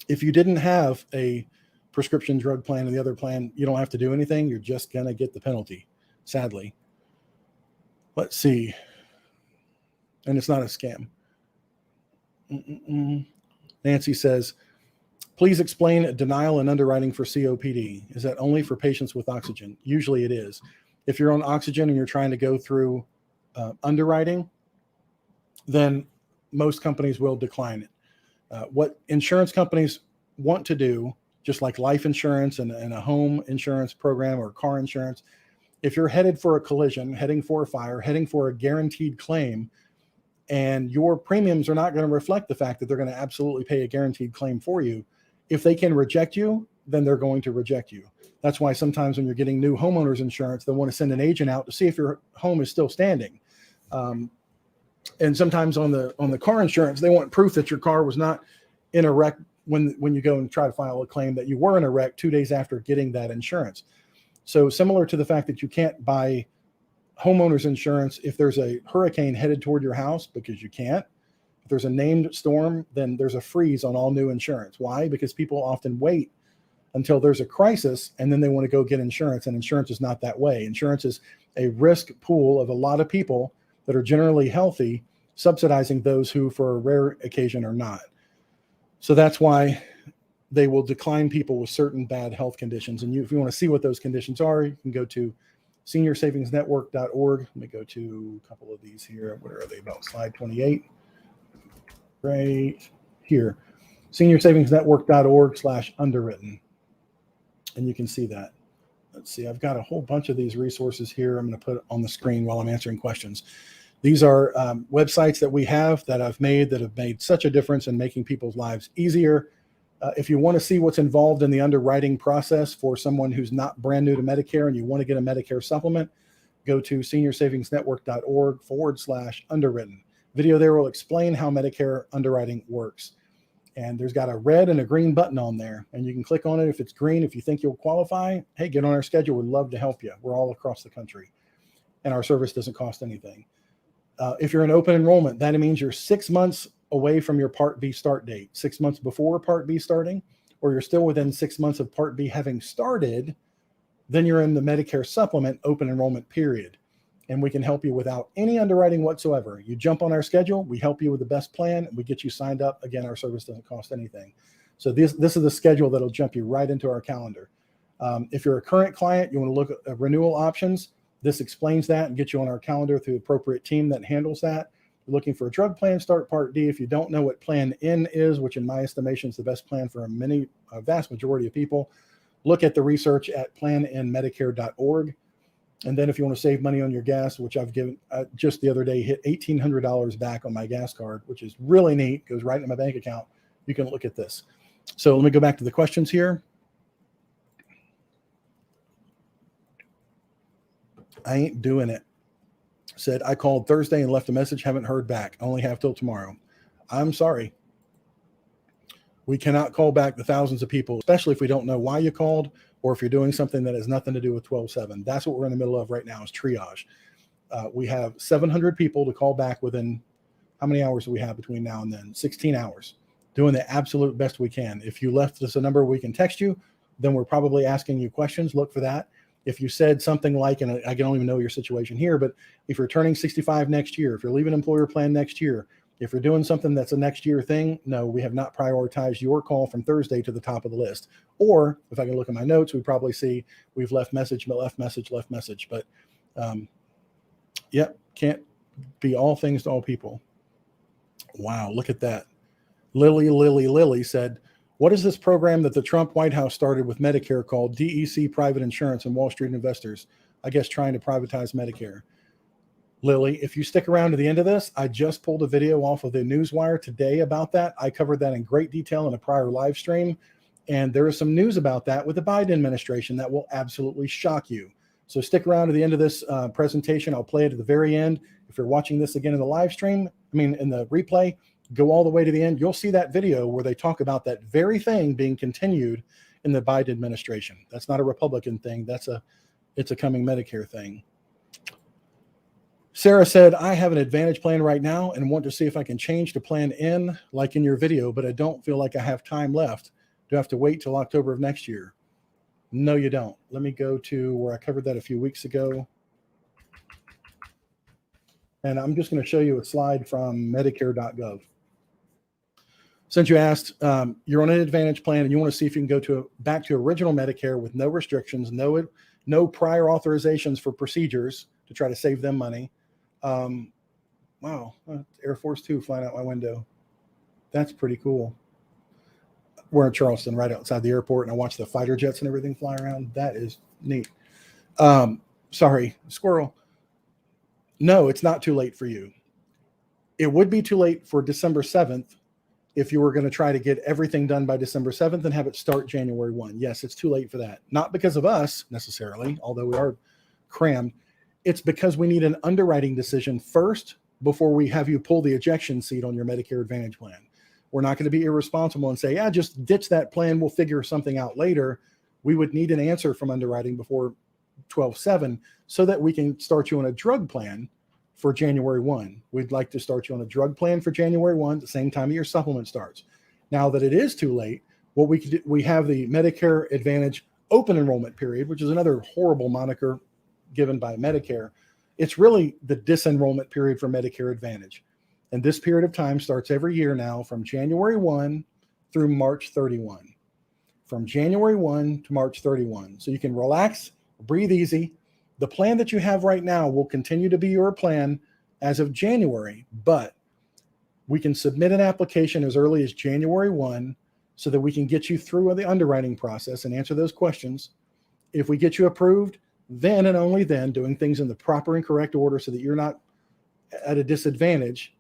if you didn't have a prescription drug plan and the other plan, you don't have to do anything. You're just going to get the penalty, sadly. Let's see. And it's not a scam. Nancy says, please explain denial and underwriting for COPD. Is that only for patients with oxygen? Usually it is. If you're on oxygen and you're trying to go through underwriting, then most companies will decline it. What insurance companies want to do, just like life insurance and a home insurance program or car insurance, if you're headed for a collision, heading for a fire, heading for a guaranteed claim, and your premiums are not going to reflect the fact that they're going to absolutely pay a guaranteed claim for you, if they can reject you, then they're going to reject you. That's why sometimes when you're getting new homeowners insurance, they want to send an agent out to see if your home is still standing. And sometimes on the car insurance, they want proof that your car was not in a wreck when you go and try to file a claim that you were in a wreck 2 days after getting that insurance. So similar to the fact that you can't buy homeowners insurance if there's a hurricane headed toward your house, because you can't. If there's a named storm, then there's a freeze on all new insurance. Why? Because people often wait until there's a crisis, and then they want to go get insurance. And insurance is not that way. Insurance is a risk pool of a lot of people that are generally healthy, subsidizing those who, for a rare occasion, are not. So that's why they will decline people with certain bad health conditions. And if you want to see what those conditions are, you can go to seniorsavingsnetwork.org. Let me go to a couple of these here. Where are they? About slide 28. Right here. seniorsavingsnetwork.org/underwritten. And you can see that. Let's see. I've got a whole bunch of these resources here. I'm going to put on the screen while I'm answering questions. These are websites that we have that I've made that have made such a difference in making people's lives easier. If you want to see what's involved in the underwriting process for someone who's not brand new to Medicare and you want to get a Medicare supplement, go to seniorsavingsnetwork.org/underwritten. Video there will explain how Medicare underwriting works. And there's got a red and a green button on there, and you can click on it. If it's green, if you think you'll qualify, hey, get on our schedule. We'd love to help you. We're all across the country, and our service doesn't cost anything. If you're in open enrollment, that means you're 6 months away from your Part B start date, 6 months before Part B starting, or you're still within 6 months of Part B having started, then you're in the Medicare Supplement open enrollment period. And we can help you without any underwriting whatsoever. You jump on our schedule, we help you with the best plan, and we get you signed up. Again, our service doesn't cost anything. So this is the schedule that'll jump you right into our calendar. If you're a current client, you want to look at renewal options. This explains that and gets you on our calendar through the appropriate team that handles that. You're looking for a drug plan, start Part D. If you don't know what Plan N is, which in my estimation is the best plan for a vast majority of people, look at the research at plannmedicare.org. And then if you want to save money on your gas, which I've given just the other day, hit $1,800 back on my gas card, which is really neat, goes right into my bank account. You can look at this. So let me go back to the questions here. I ain't doing it. Said, I called Thursday and left a message, haven't heard back. Only have till tomorrow. I'm sorry. We cannot call back the thousands of people, especially if we don't know why you called or if you're doing something that has nothing to do with 12/7. That's what we're in the middle of right now is triage. We have 700 people to call back within, how many hours do we have between now and then? 16 hours. Doing the absolute best we can. If you left us a number we can text you, then we're probably asking you questions. Look for that. If you said something like, and I don't even know your situation here, but if you're turning 65 next year, if you're leaving employer plan next year, if you're doing something that's a next year thing, no, we have not prioritized your call from Thursday to the top of the list. Or if I can look at my notes, we probably see we've left message. But yep, can't be all things to all people. Wow, look at that. Lily said, what is this program that the Trump White House started with Medicare called DEC Private Insurance and Wall Street Investors? I guess trying to privatize Medicare. Lily, if you stick around to the end of this, I just pulled a video off of the Newswire today about that. I covered that in great detail in a prior live stream. And there is some news about that with the Biden administration that will absolutely shock you. So stick around to the end of this presentation. I'll play it at the very end. If you're watching this again in the live stream, in the replay, go all the way to the end. You'll see that video where they talk about that very thing being continued in the Biden administration. That's not a Republican thing. It's a coming Medicare thing. Sarah said, I have an Advantage plan right now and want to see if I can change to Plan N like in your video, but I don't feel like I have time left. Do I have to wait till October of next year? No, you don't. Let me go to where I covered that a few weeks ago. And I'm just going to show you a slide from Medicare.gov. Since you asked, you're on an Advantage plan and you want to see if you can go back to original Medicare with no restrictions, no prior authorizations for procedures to try to save them money. Wow, Air Force Two flying out my window. That's pretty cool. We're in Charleston, right outside the airport, and I watch the fighter jets and everything fly around. That is neat. Sorry, squirrel. No, it's not too late for you. It would be too late for December 7th if you were going to try to get everything done by December 7th and have it start January 1. Yes, it's too late for that. Not because of us necessarily, although we are crammed. It's because we need an underwriting decision first before we have you pull the ejection seat on your Medicare Advantage plan. We're not going to be irresponsible and say, yeah, just ditch that plan. We'll figure something out later. We would need an answer from underwriting before 12/7 so that we can start you on a drug plan for January 1. We'd like to start you on a drug plan for January 1, the same time your supplement starts. Now that it is too late, what we could do, we have the Medicare Advantage open enrollment period, which is another horrible moniker given by Medicare. It's really the disenrollment period for Medicare Advantage. And this period of time starts every year now from January 1 through March 31. From January 1 to March 31. So you can relax, breathe easy. The plan that you have right now will continue to be your plan as of January, but we can submit an application as early as January 1 so that we can get you through the underwriting process and answer those questions. If we get you approved, then and only then, doing things in the proper and correct order so that you're not at a disadvantage,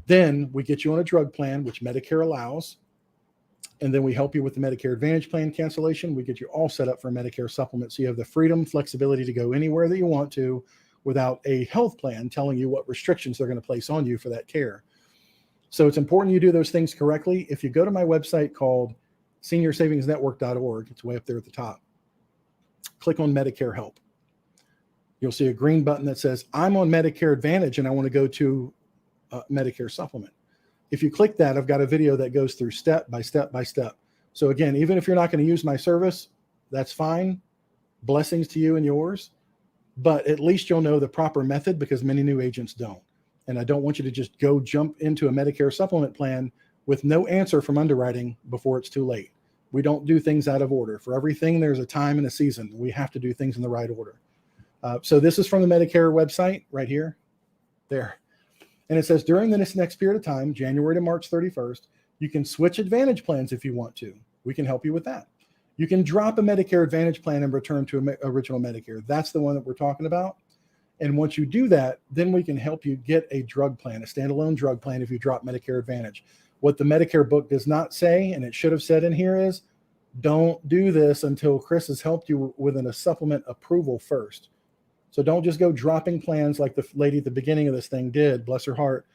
then we get you on a drug plan, which Medicare allows. And then we help you with the Medicare Advantage plan cancellation. We get you all set up for Medicare Supplements. So you have the freedom, flexibility to go anywhere that you want to without a health plan telling you what restrictions they're going to place on you for that care. So it's important you do those things correctly. If you go to my website called seniorsavingsnetwork.org, it's way up there at the top, click on Medicare Help. You'll see a green button that says, I'm on Medicare Advantage and I want to go to Medicare Supplement. If you click that, I've got a video that goes through step by step by step. So again, even if you're not going to use my service, that's fine. Blessings to you and yours. But at least you'll know the proper method because many new agents don't. And I don't want you to just go jump into a Medicare Supplement plan with no answer from underwriting before it's too late. We don't do things out of order. For everything, there's a time and a season. We have to do things in the right order. So this is from the Medicare website right here, there. And it says during this next period of time, January to March 31st, you can switch Advantage plans if you want to. We can help you with that. You can drop a Medicare Advantage plan and return to original Medicare. That's the one that we're talking about. And once you do that, then we can help you get a drug plan, a standalone drug plan if you drop Medicare Advantage. What the Medicare book does not say, and it should have said in here, is don't do this until Chris has helped you with a supplement approval first. So don't just go dropping plans like the lady at the beginning of this thing did, bless her heart.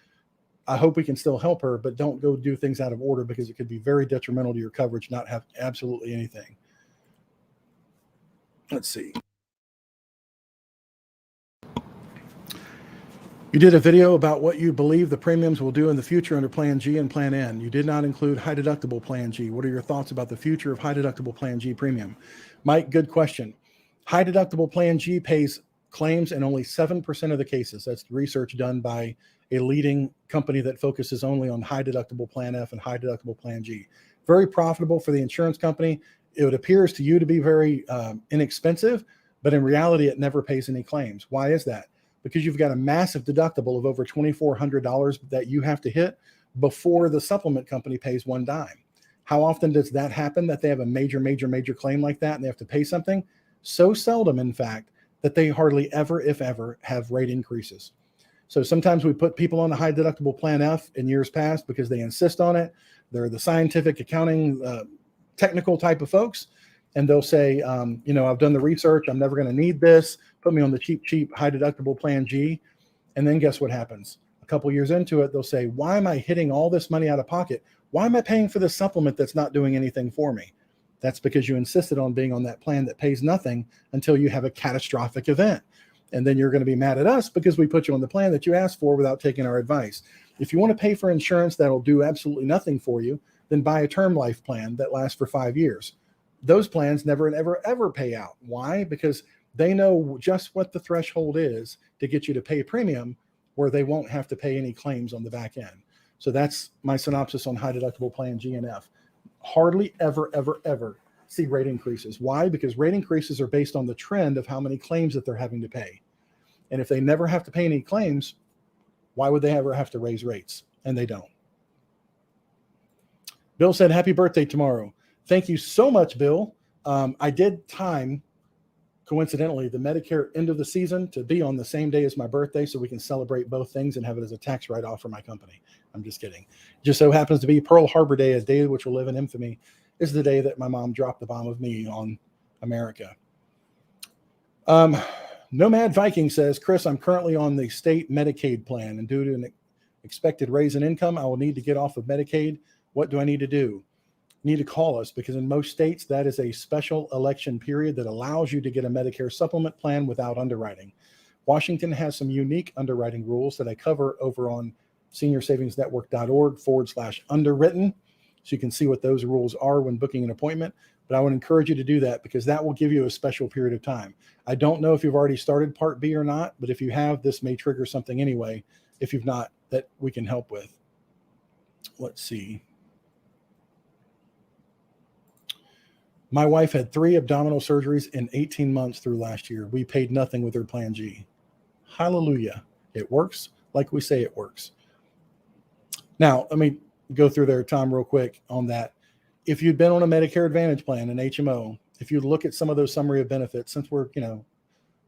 I hope we can still help her, but don't go do things out of order because it could be very detrimental to your coverage, not have absolutely anything. Let's see. You did a video about what you believe the premiums will do in the future under Plan G and Plan N. You did not include high deductible Plan G. What are your thoughts about the future of high deductible Plan G premium? Mike, good question. High deductible Plan G pays claims in only 7% of the cases. That's research done by a leading company that focuses only on high deductible Plan F and high deductible Plan G. Very profitable for the insurance company. It appears to you to be very inexpensive, but in reality, it never pays any claims. Why is that? Because you've got a massive deductible of over $2,400 that you have to hit before the supplement company pays one dime. How often does that happen, that they have a major claim like that and they have to pay something? So seldom, in fact, that they hardly ever, if ever, have rate increases. So sometimes we put people on the high deductible Plan F in years past because they insist on it. They're the scientific accounting, technical type of folks. And they'll say, I've done the research. I'm never going to need this. Put me on the cheap, high deductible Plan G. And then guess what happens? A couple years into it, they'll say, why am I hitting all this money out of pocket? Why am I paying for this supplement that's not doing anything for me? That's because you insisted on being on that plan that pays nothing until you have a catastrophic event. And then you're going to be mad at us because we put you on the plan that you asked for without taking our advice. If you want to pay for insurance that'll do absolutely nothing for you, then buy a term life plan that lasts for 5 years. Those plans never and ever pay out. Why? Because they know just what the threshold is to get you to pay premium where they won't have to pay any claims on the back end. So that's my synopsis on high deductible Plan G and F. Hardly ever see rate increases. Why? Because rate increases are based on the trend of how many claims that they're having to pay. And if they never have to pay any claims, why would they ever have to raise rates? And they don't. Bill said, happy birthday tomorrow. Thank you so much, Bill. I did time, coincidentally, the Medicare end of the season to be on the same day as my birthday so we can celebrate both things and have it as a tax write-off for my company. I'm just kidding. Just so happens to be Pearl Harbor Day, a day which will live in infamy, is the day that my mom dropped the bomb of me on America. Nomad Viking says, Chris, I'm currently on the state Medicaid plan, and due to an expected raise in income, I will need to get off of Medicaid. What do I need to do? You need to call us because in most states, that is a special election period that allows you to get a Medicare supplement plan without underwriting. Washington has some unique underwriting rules that I cover over on seniorsavingsnetwork.org/underwritten. so you can see what those rules are when booking an appointment. But I would encourage you to do that because that will give you a special period of time. I don't know if you've already started Part B or not, but if you have, this may trigger something anyway. If you've not, that we can help with. Let's see. My wife had 3 abdominal surgeries in 18 months through last year. We paid nothing with her Plan G. Hallelujah. It works like we say it works. Now, let me go through there, Tom, real quick on that. If you'd been on a Medicare Advantage plan, an HMO, if you look at some of those summary of benefits, since we're,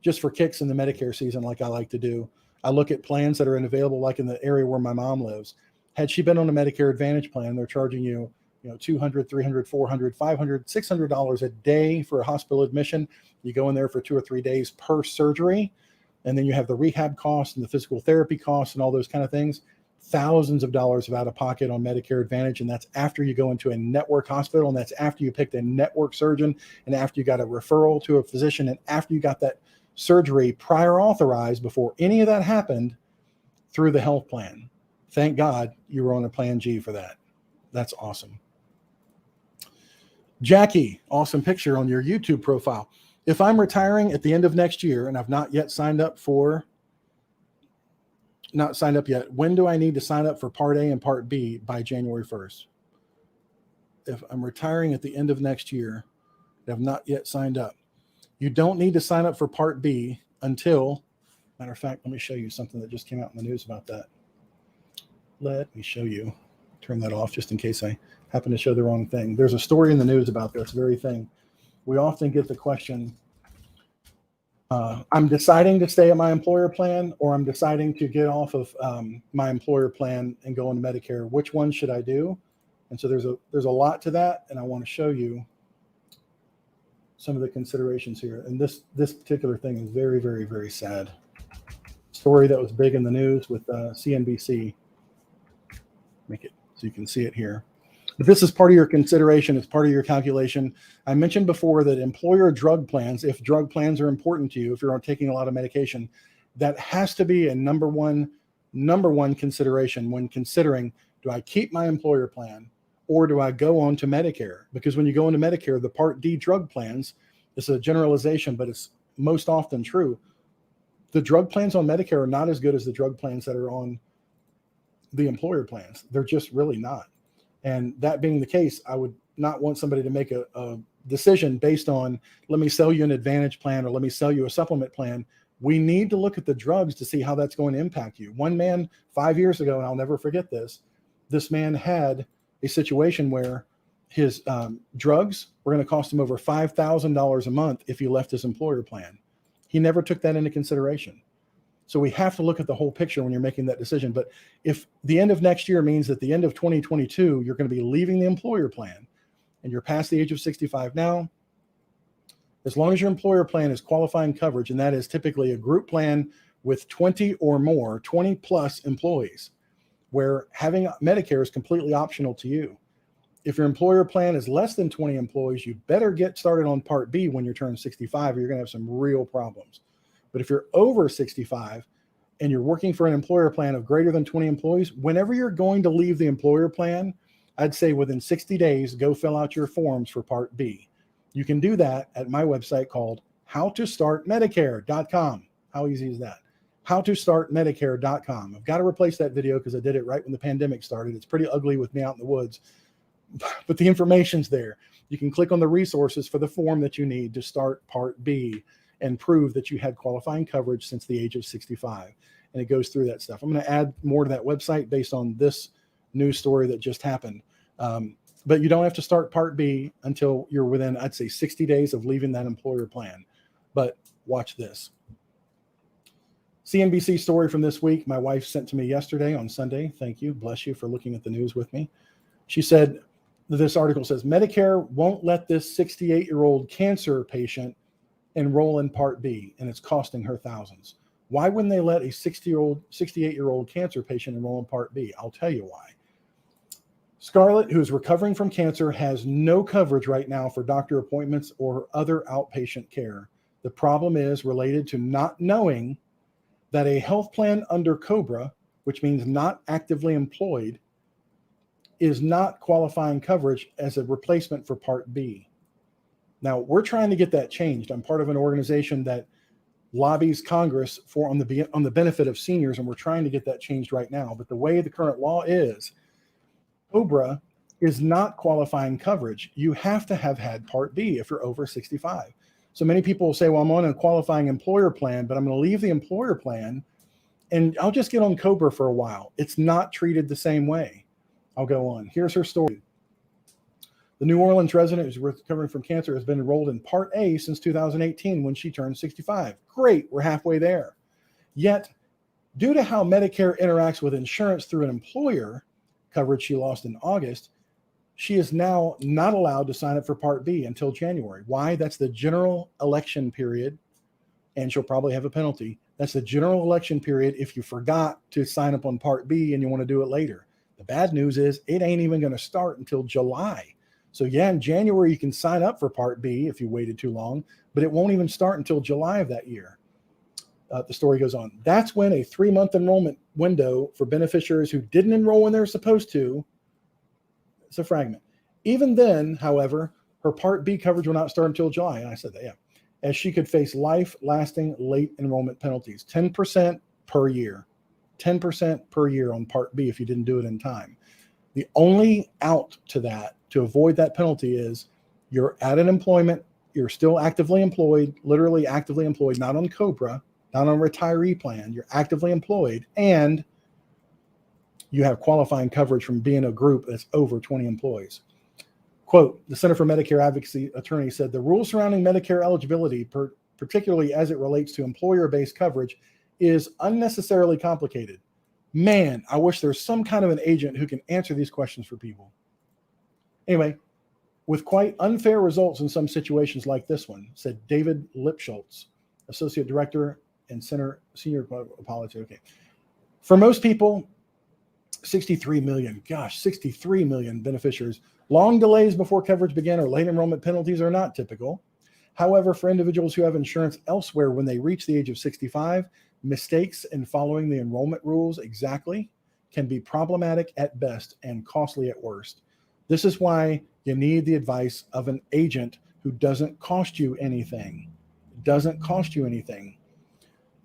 just for kicks in the Medicare season, like I like to do, I look at plans that are available, like in the area where my mom lives. Had she been on a Medicare Advantage plan, they're charging you, $200, $300, $400, $500, $600 a day for a hospital admission. You go in there for 2 or 3 days per surgery, and then you have the rehab costs and the physical therapy costs and all those kind of things. Thousands of dollars of out of pocket on Medicare Advantage, and that's after you go into a network hospital, and that's after you picked a network surgeon, and after you got a referral to a physician, and after you got that surgery prior authorized before any of that happened through the health plan. Thank God you were on a Plan G for that. That's awesome. Jackie, awesome picture on your YouTube profile. If I'm retiring at the end of next year and I've not signed up yet, when do I need to sign up for Part A and Part B by January 1st? If I'm retiring at the end of next year and I've not yet signed up, you don't need to sign up for Part B until, matter of fact, let me show you something that just came out in the news about that. Let me show you. Turn that off just in case I happen to show the wrong thing. There's a story in the news about this very thing. We often get the question, I'm deciding to stay at my employer plan, or I'm deciding to get off of my employer plan and go into Medicare. Which one should I do? And so there's a lot to that, and I want to show you some of the considerations here. And this particular thing is very, very, very sad. Story that was big in the news with CNBC. Make it so you can see it here. But this is part of your consideration. It's part of your calculation. I mentioned before that employer drug plans, if drug plans are important to you, if you're taking a lot of medication, that has to be a number one consideration when considering, do I keep my employer plan or do I go on to Medicare? Because when you go into Medicare, the Part D drug plans, it's a generalization, but it's most often true. The drug plans on Medicare are not as good as the drug plans that are on the employer plans. They're just really not. And that being the case, I would not want somebody to make a decision based on, let me sell you an Advantage plan or let me sell you a supplement plan. We need to look at the drugs to see how that's going to impact you. One man 5 years ago, and I'll never forget this man had a situation where his drugs were going to cost him over $5,000 a month if he left his employer plan. He never took that into consideration. So we have to look at the whole picture when you're making that decision. But if the end of next year means that the end of 2022, you're going to be leaving the employer plan and you're past the age of 65 now, as long as your employer plan is qualifying coverage, and that is typically a group plan with 20 or more, 20 plus employees, where having Medicare is completely optional to you. If your employer plan is less than 20 employees, you better get started on Part B when you turn 65, or you're going to have some real problems. But if you're over 65 and you're working for an employer plan of greater than 20 employees, whenever you're going to leave the employer plan, I'd say within 60 days, go fill out your forms for Part B. You can do that at my website called howtostartmedicare.com. How easy is that? howtostartmedicare.com. I've got to replace that video because I did it right when the pandemic started. It's pretty ugly with me out in the woods, but the information's there. You can click on the resources for the form that you need to start Part B and prove that you had qualifying coverage since the age of 65. And it goes through that stuff. I'm going to add more to that website based on this news story that just happened. But you don't have to start Part B until you're within, I'd say, 60 days of leaving that employer plan. But watch this. CNBC story from this week. My wife sent to me yesterday on Sunday. Thank you. Bless you for looking at the news with me. She said, this article says, Medicare won't let this 68-year-old cancer patient enroll in Part B, and it's costing her thousands. Why wouldn't they let a 68-year-old cancer patient enroll in Part B? I'll tell you why. Scarlett, who is recovering from cancer, has no coverage right now for doctor appointments or other outpatient care. The problem is related to not knowing that a health plan under COBRA, which means not actively employed, is not qualifying coverage as a replacement for Part B. Now, we're trying to get that changed. I'm part of an organization that lobbies Congress for on the benefit of seniors, and we're trying to get that changed right now. But the way the current law is, COBRA is not qualifying coverage. You have to have had Part B if you're over 65. So many people will say, well, I'm on a qualifying employer plan, but I'm going to leave the employer plan and I'll just get on COBRA for a while. It's not treated the same way. I'll go on. Here's her story. The New Orleans resident who's recovering from cancer has been enrolled in Part A since 2018 when she turned 65. Great, we're halfway there. Yet, due to how Medicare interacts with insurance through an employer, coverage she lost in August, she is now not allowed to sign up for Part B until January. Why? That's the general election period, and she'll probably have a penalty. That's the general election period if you forgot to sign up on Part B and you want to do it later. The bad news is it ain't even going to start until July. So yeah, in January, you can sign up for Part B if you waited too long, but it won't even start until July of that year. The story goes on. That's when a 3-month enrollment window for beneficiaries who didn't enroll when they're supposed to, it's a fragment. Even then, however, her Part B coverage will not start until July. And I said that, yeah. As she could face life-lasting late enrollment penalties, 10% per year. 10% per year on Part B if you didn't do it in time. The only out to that, to avoid that penalty, is you're at an employment, you're still actively employed, literally actively employed, not on COBRA, not on a retiree plan, you're actively employed, and you have qualifying coverage from being a group that's over 20 employees. Quote, the Center for Medicare Advocacy attorney said, the rules surrounding Medicare eligibility, particularly as it relates to employer-based coverage, is unnecessarily complicated. Man, I wish there's some kind of an agent who can answer these questions for people. Anyway, with quite unfair results in some situations like this one, said David Lipschultz, Associate Director and Senior Apology. Okay. For most people, 63 million beneficiaries. Long delays before coverage began or late enrollment penalties are not typical. However, for individuals who have insurance elsewhere when they reach the age of 65, mistakes in following the enrollment rules exactly can be problematic at best and costly at worst. This is why you need the advice of an agent who doesn't cost you anything. Doesn't cost you anything.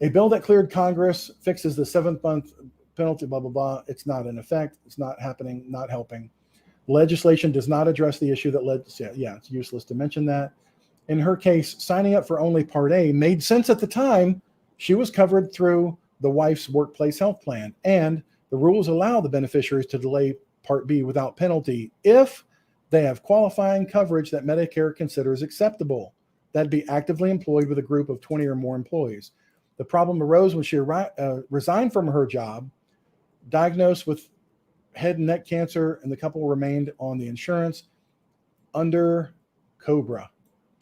A bill that cleared Congress fixes the 7-month penalty, blah, blah, blah. It's not in effect. It's not happening, not helping. Legislation does not address the issue that led to, yeah, it's useless to mention that. In her case, signing up for only Part A made sense at the time. She was covered through the wife's workplace health plan, and the rules allow the beneficiaries to delay Part B without penalty if they have qualifying coverage that Medicare considers acceptable. That'd be actively employed with a group of 20 or more employees. The problem arose when she resigned from her job, diagnosed with head and neck cancer, and the couple remained on the insurance under COBRA.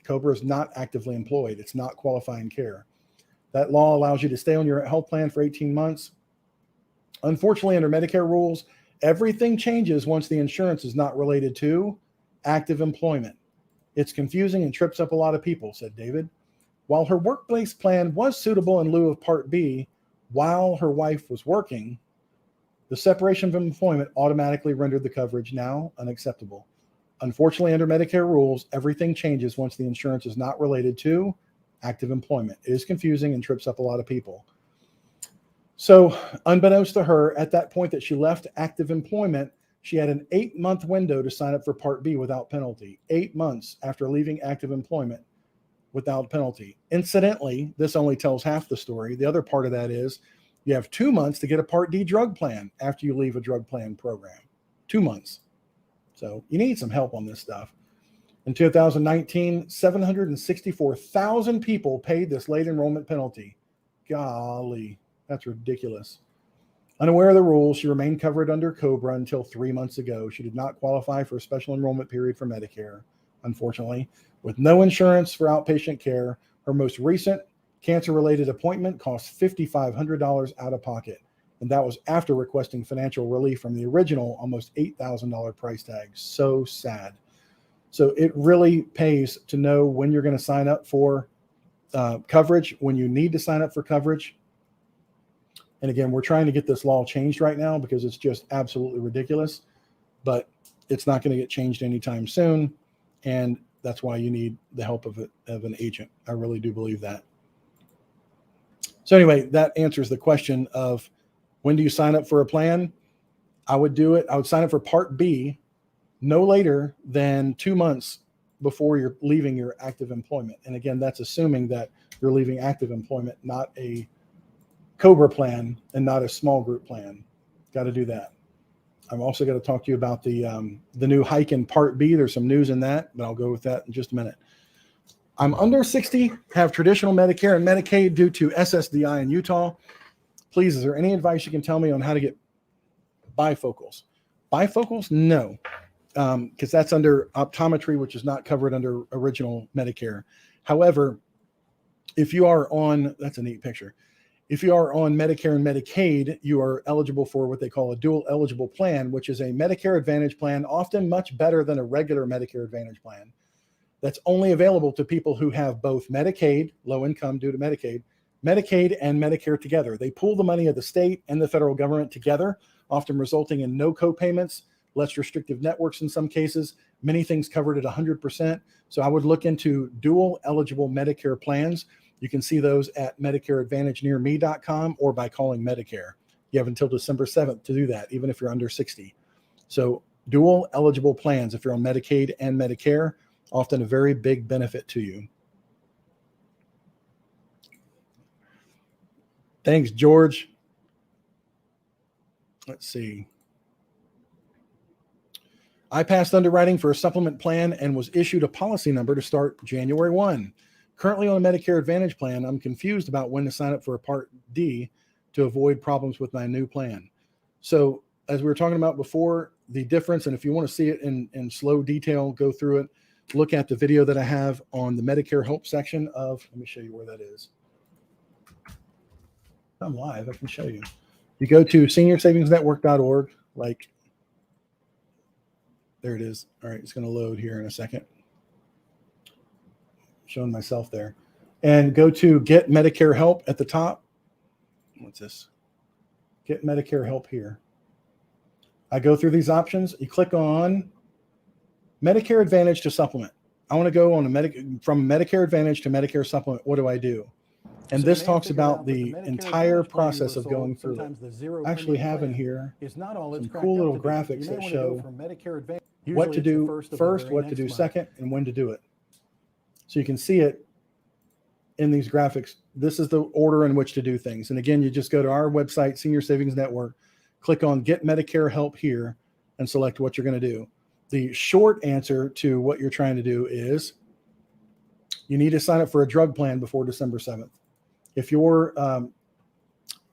COBRA is not actively employed. It's not qualifying care. That law allows you to stay on your health plan for 18 months. Unfortunately, under Medicare rules, everything changes once the insurance is not related to active employment. It's confusing and trips up a lot of people, said David. While her workplace plan was suitable in lieu of Part B while her wife was working, the separation from employment automatically rendered the coverage now unacceptable. Unfortunately, under Medicare rules, everything changes once the insurance is not related to active employment. It is confusing and trips up a lot of people. So, unbeknownst to her, at that point that she left active employment, she had an 8-month window to sign up for Part B without penalty. 8 months after leaving active employment without penalty. Incidentally, this only tells half the story. The other part of that is you have 2 months to get a Part D drug plan after you leave a drug plan program. 2 months. So you need some help on this stuff. In 2019, 764,000 people paid this late enrollment penalty. Golly, that's ridiculous. Unaware of the rules, she remained covered under COBRA until 3 months ago. She did not qualify for a special enrollment period for Medicare, unfortunately. With no insurance for outpatient care, her most recent cancer-related appointment cost $5,500 out of pocket. And that was after requesting financial relief from the original almost $8,000 price tag. So sad. So it really pays to know when you're going to sign up for coverage, when you need to sign up for coverage. And again, we're trying to get this law changed right now because it's just absolutely ridiculous. but it's not going to get changed anytime soon. And that's why you need the help of an agent. I really do believe that. So anyway, that answers the question of when do you sign up for a plan? I would sign up for Part B no later than 2 months before you're leaving your active employment. And again, that's assuming that you're leaving active employment, not a COBRA plan and not a small group plan. Got to do that. I'm also going to talk to you about the new hike in Part B. There's some news in that, but I'll go with that in just a minute. I'm under 60, have traditional Medicare and Medicaid due to SSDI in Utah. Please, is there any advice you can tell me on how to get bifocals? Bifocals? No, because that's under optometry, which is not covered under original Medicare. However, if you are on, that's a neat picture. If you are on Medicare and Medicaid, you are eligible for what they call a dual eligible plan, which is a Medicare Advantage plan, often much better than a regular Medicare Advantage plan. That's only available to people who have both Medicaid, low income due to Medicaid, Medicaid and Medicare together. They pool the money of the state and the federal government together, often resulting in no co-payments, less restrictive networks in some cases, many things covered at 100%. So I would look into dual eligible Medicare plans. You can see those at MedicareAdvantageNearMe.com or by calling Medicare. You have until December 7th to do that, even if you're under 60. So dual eligible plans, if you're on Medicaid and Medicare, often a very big benefit to you. Thanks, George. Let's see. I passed underwriting for a supplement plan and was issued a policy number to start January 1. Currently on a Medicare Advantage plan, I'm confused about when to sign up for a Part D to avoid problems with my new plan. So as we were talking about before, the difference, and if you want to see it in slow detail, go through it, look at the video that I have on the Medicare help section of, let me show you where that is. I'm live, I can show you. You go to seniorsavingsnetwork.org, like, there it is. All right, it's going to load here in a second. Showing myself there. And go to Get Medicare Help at the top. What's this? Get Medicare Help here. I go through these options. You click on Medicare Advantage to Supplement. I want to go on from Medicare Advantage to Medicare Supplement. What do I do? And so this talks about the entire process of going through it. I actually have in here some cool little graphics that show what to do first, what to do second, and when to do it. So you can see it in these graphics. This is the order in which to do things. And again, you just go to our website, Senior Savings Network, click on Get Medicare Help here, and select what you're going to do. The short answer to what you're trying to do is you need to sign up for a drug plan before December 7th. If your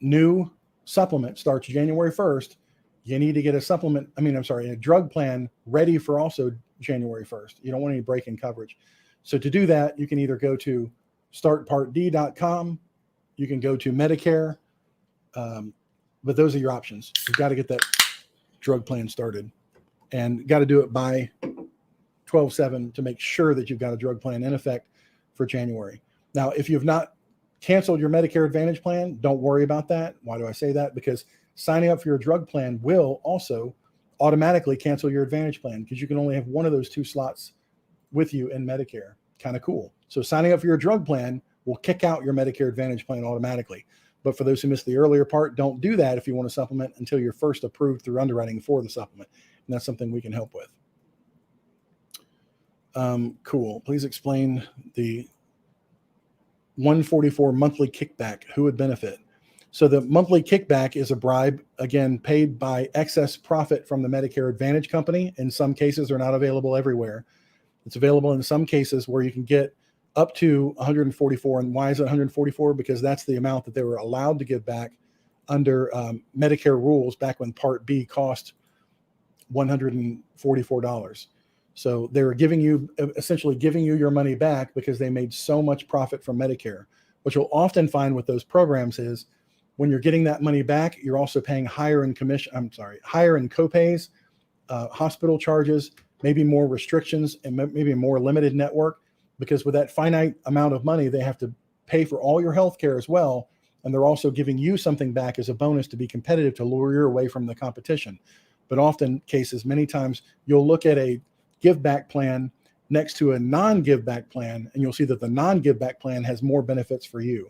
new supplement starts January 1st, you need to get a drug plan ready for also January 1st. You don't want any break in coverage. So to do that, you can either go to startpartd.com, you can go to Medicare, but those are your options. You've got to get that drug plan started and got to do it by 12/7 to make sure that you've got a drug plan in effect for January. Now, if you've not canceled your Medicare Advantage plan, don't worry about that. Why do I say that? Because signing up for your drug plan will also automatically cancel your Advantage plan because you can only have one of those two slots with you in Medicare. Kind of cool. So signing up for your drug plan will kick out your Medicare Advantage plan automatically. But for those who missed the earlier part, don't do that if you want to supplement until you're first approved through underwriting for the supplement. And that's something we can help with. Cool. Please explain the 144 monthly kickback. Who would benefit? So the monthly kickback is a bribe, again, paid by excess profit from the Medicare Advantage company. In some cases, they're not available everywhere. It's available in some cases where you can get up to 144. And why is it 144? Because that's the amount that they were allowed to give back under Medicare rules back when Part B cost $144. So they were essentially giving you your money back because they made so much profit from Medicare. What you'll often find with those programs is when you're getting that money back, you're also paying higher in copays, hospital charges, maybe more restrictions, and maybe a more limited network, because with that finite amount of money, they have to pay for all your health care as well. And they're also giving you something back as a bonus to be competitive, to lure you away from the competition. but often cases, many times you'll look at a give back plan next to a non-give back plan, and you'll see that the non-give back plan has more benefits for you.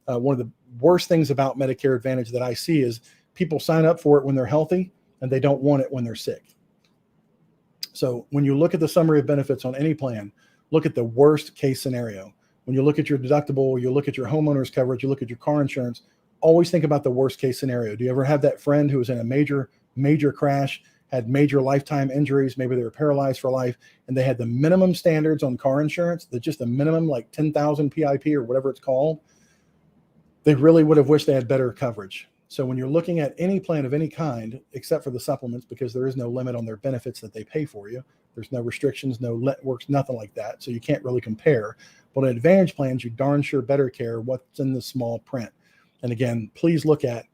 One of the worst things about Medicare Advantage that I see is people sign up for it when they're healthy and they don't want it when they're sick. So when you look at the summary of benefits on any plan, look at the worst case scenario. When you look at your deductible, you look at your homeowner's coverage, you look at your car insurance, always think about the worst case scenario. Do you ever have that friend who was in a major crash, had major lifetime injuries, maybe they were paralyzed for life, and they had the minimum standards on car insurance, just the minimum, like 10,000 PIP or whatever it's called? They really would have wished they had better coverage. So when you're looking at any plan of any kind, except for the supplements, because there is no limit on their benefits that they pay for you, there's no restrictions, no networks, nothing like that. So you can't really compare. But in Advantage plans, you darn sure better care what's in the small print. And again, please look at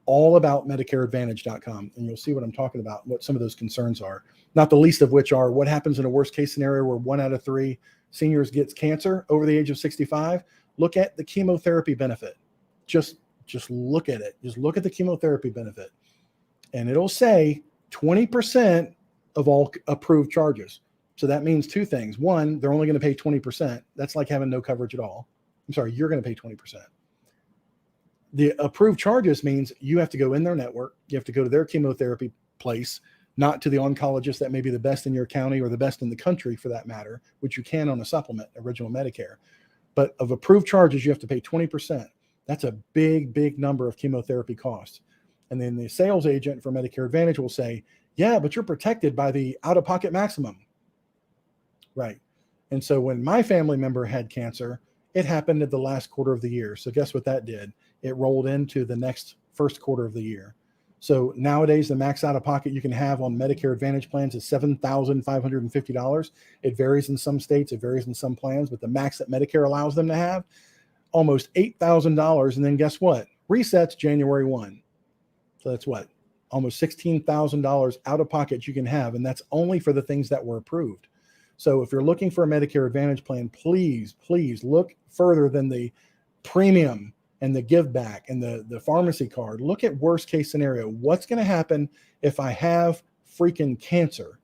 allaboutmedicareadvantage.com, and you'll see what I'm talking about, what some of those concerns are. Not the least of which are what happens in a worst case scenario where 1 out of 3 seniors gets cancer over the age of 65. Look at the chemotherapy benefit. Just look at it. Just look at the chemotherapy benefit. And it'll say 20% of all approved charges. So that means 2 things. 1, they're only going to pay 20%. That's like having no coverage at all. I'm sorry, you're going to pay 20%. The approved charges means you have to go in their network. You have to go to their chemotherapy place, not to the oncologist that may be the best in your county or the best in the country for that matter, which you can on a supplement, original Medicare. But of approved charges, you have to pay 20%. That's a big, big number of chemotherapy costs. And then the sales agent for Medicare Advantage will say, yeah, but you're protected by the out-of-pocket maximum. Right. And so when my family member had cancer, it happened at the last quarter of the year. So guess what that did? It rolled into the next first quarter of the year. So nowadays, the max out-of-pocket you can have on Medicare Advantage plans is $7,550. It varies in some states, it varies in some plans, but the max that Medicare allows them to have, almost $8,000. And then guess what? Resets January 1. So that's what? Almost $16,000 out of pocket you can have. And that's only for the things that were approved. So if you're looking for a Medicare Advantage plan, please, please look further than the premium and the give back and the pharmacy card. Look at worst case scenario. What's going to happen if I have freaking cancer?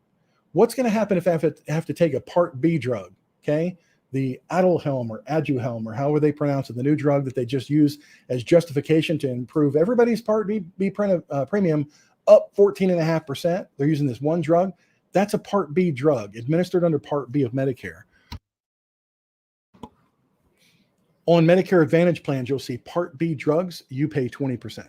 What's going to happen if I have to take a Part B drug? Okay. The Aduhelm or Aduhelm or however they pronounce it, the new drug that they just use as justification to improve everybody's Part B premium up 14.5%. They're using this one drug. That's a Part B drug administered under Part B of Medicare. On Medicare Advantage plans, you'll see Part B drugs, you pay 20%.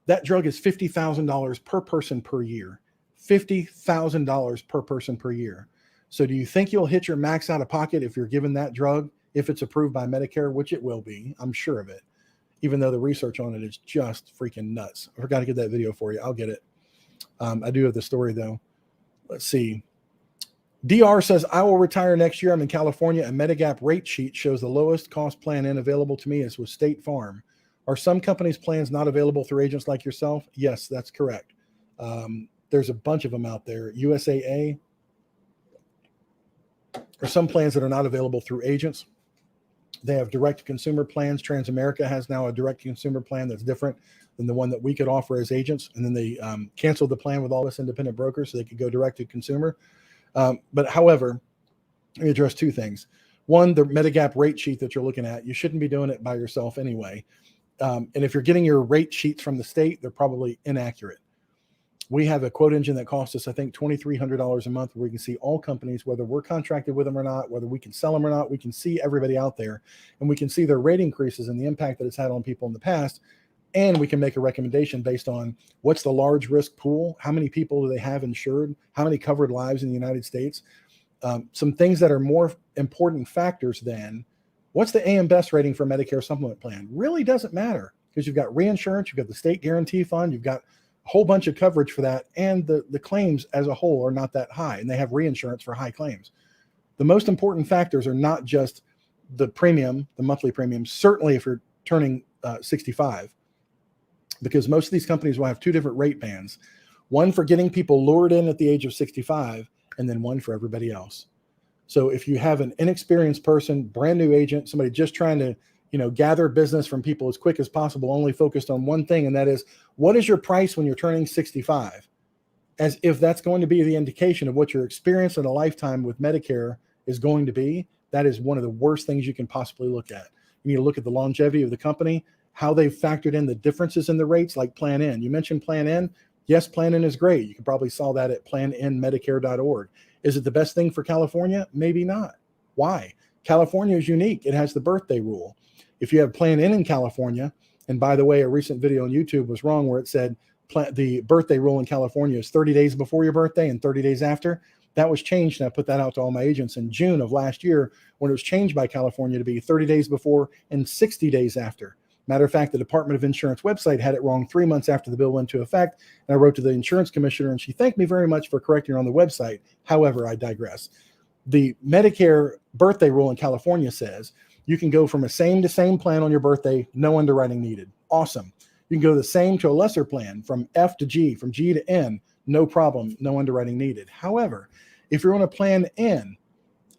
That drug is $50,000 per person per year. $50,000 per person per year. So do you think you'll hit your max out of pocket if you're given that drug, if it's approved by Medicare, which it will be, I'm sure of it, even though the research on it is just freaking nuts. I forgot to get that video for you. I'll get it. I do have the story though. Let's see. DR says, I will retire next year. I'm in California. A Medigap rate sheet shows the lowest cost plan in available to me is with State Farm. Are some companies' plans not available through agents like yourself? Yes, that's correct. There's a bunch of them out there. USAA. There's some plans that are not available through agents. They have direct-to-consumer plans. Transamerica has now a direct-to-consumer plan that's different than the one that we could offer as agents. And then they canceled the plan with all us independent brokers so they could go direct-to-consumer. But however, let me address 2 things. One, the Medigap rate sheet that you're looking at, you shouldn't be doing it by yourself anyway. And if you're getting your rate sheets from the state, they're probably inaccurate. We have a quote engine that costs us, I think, $2,300 a month, where we can see all companies, whether we're contracted with them or not, whether we can sell them or not. We can see everybody out there, and we can see their rate increases and the impact that it's had on people in the past. And we can make a recommendation based on what's the large risk pool, how many people do they have insured, how many covered lives in the United States. Some things that are more important factors than what's the AM Best rating for Medicare Supplement plan. Really doesn't matter, because you've got reinsurance, you've got the state guarantee fund, you've got a whole bunch of coverage for that, and the claims as a whole are not that high, and they have reinsurance for high claims. The most important factors are not just the premium, the monthly premium, certainly if you're turning 65, because most of these companies will have 2 different rate bands, one for getting people lured in at the age of 65, and then one for everybody else. So if you have an inexperienced person, brand new agent, somebody just trying to gather business from people as quick as possible, only focused on one thing, and that is, what is your price when you're turning 65? As if that's going to be the indication of what your experience in a lifetime with Medicare is going to be. That is one of the worst things you can possibly look at. You need to look at the longevity of the company, how they've factored in the differences in the rates, like Plan N. You mentioned Plan N. Yes, Plan N is great. You can probably saw that at plannmedicare.org. Is it the best thing for California? Maybe not. Why? California is unique. It has the birthday rule. If you have Plan N in California, and by the way, a recent video on YouTube was wrong where it said the birthday rule in California is 30 days before your birthday and 30 days after. That was changed, and I put that out to all my agents in June of last year, when it was changed by California to be 30 days before and 60 days after. Matter of fact, the Department of Insurance website had it wrong 3 months after the bill went into effect, and I wrote to the insurance commissioner, and she thanked me very much for correcting her on the website. However, I digress. The Medicare birthday rule in California says you can go from a same to same plan on your birthday, no underwriting needed. Awesome. You can go the same to a lesser plan, from F to G, from G to N, no problem, no underwriting needed. However, if you're on a Plan N,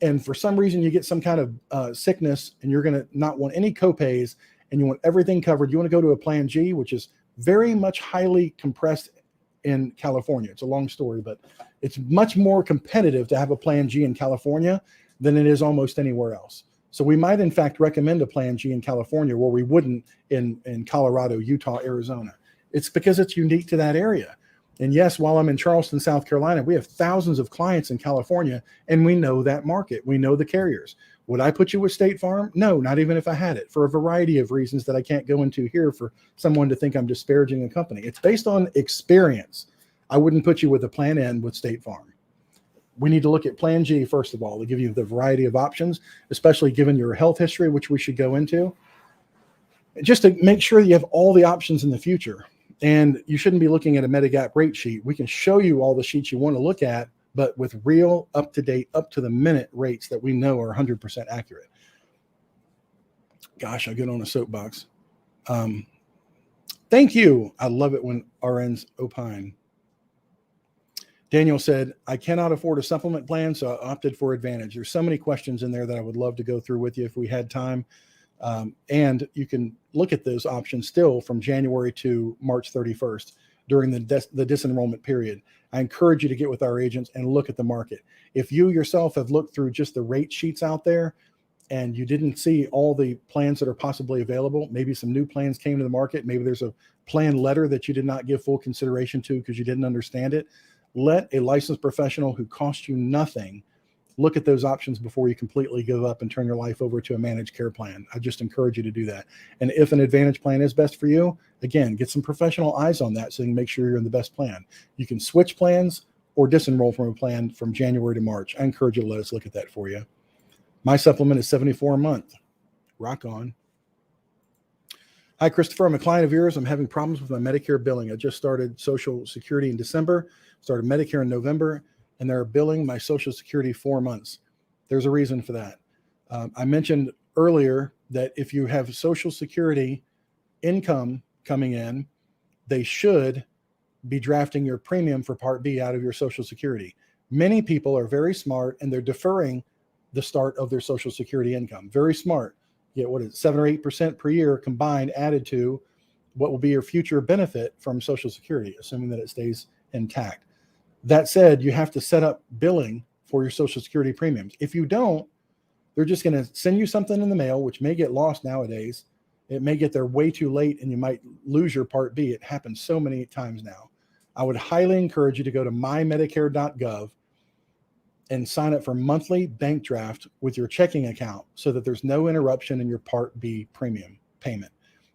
and for some reason you get some kind of sickness, and you're going to not want any copays, and you want everything covered, you want to go to a Plan G, which is very much highly compressed in California. It's a long story, but it's much more competitive to have a Plan G in California than it is almost anywhere else. So we might, in fact, recommend a Plan G in California where we wouldn't in Colorado, Utah, Arizona. It's because it's unique to that area. And yes, while I'm in Charleston, South Carolina, we have thousands of clients in California, and we know that market. We know the carriers. Would I put you with State Farm? No, not even if I had it, for a variety of reasons that I can't go into here for someone to think I'm disparaging a company. It's based on experience. I wouldn't put you with a Plan N with State Farm. We need to look at Plan G, first of all, to give you the variety of options, especially given your health history, which we should go into, just to make sure that you have all the options in the future. And you shouldn't be looking at a Medigap rate sheet. We can show you all the sheets you want to look at, but with real, up-to-date, up-to-the-minute rates that we know are 100% accurate. Gosh, I get on a soapbox. Thank you. I love it when RNs opine. Daniel said, I cannot afford a supplement plan, so I opted for Advantage. There's so many questions in there that I would love to go through with you if we had time. And you can look at those options still from January to March 31st during the disenrollment period. I encourage you to get with our agents and look at the market. If you yourself have looked through just the rate sheets out there and you didn't see all the plans that are possibly available, maybe some new plans came to the market, maybe there's a plan letter that you did not give full consideration to because you didn't understand it, let a licensed professional who costs you nothing look at those options before you completely give up and turn your life over to a managed care plan. I just encourage you to do that. And if an Advantage plan is best for you, again, get some professional eyes on that so you can make sure you're in the best plan. You can switch plans or disenroll from a plan from January to March. I encourage you to let us look at that for you. My supplement is $74 a month. Rock on. Hi, Christopher. I'm a client of yours. I'm having problems with my Medicare billing. I just started Social Security in December, started Medicare in November, and they're billing my Social Security 4 months. There's a reason for that. I mentioned earlier that if you have Social Security income coming in, they should be drafting your premium for Part B out of your Social Security. Many people are very smart, and they're deferring the start of their Social Security income. Very smart. You get, what is it, 7 or 8% per year combined added to what will be your future benefit from Social Security, assuming that it stays intact. That said, you have to set up billing for your Social Security premiums. If you don't, they're just going to send you something in the mail, which may get lost nowadays. It may get there way too late, and you might lose your Part B. It happens so many times now. I would highly encourage you to go to mymedicare.gov and sign up for monthly bank draft with your checking account so that there's no interruption in your Part B premium payment.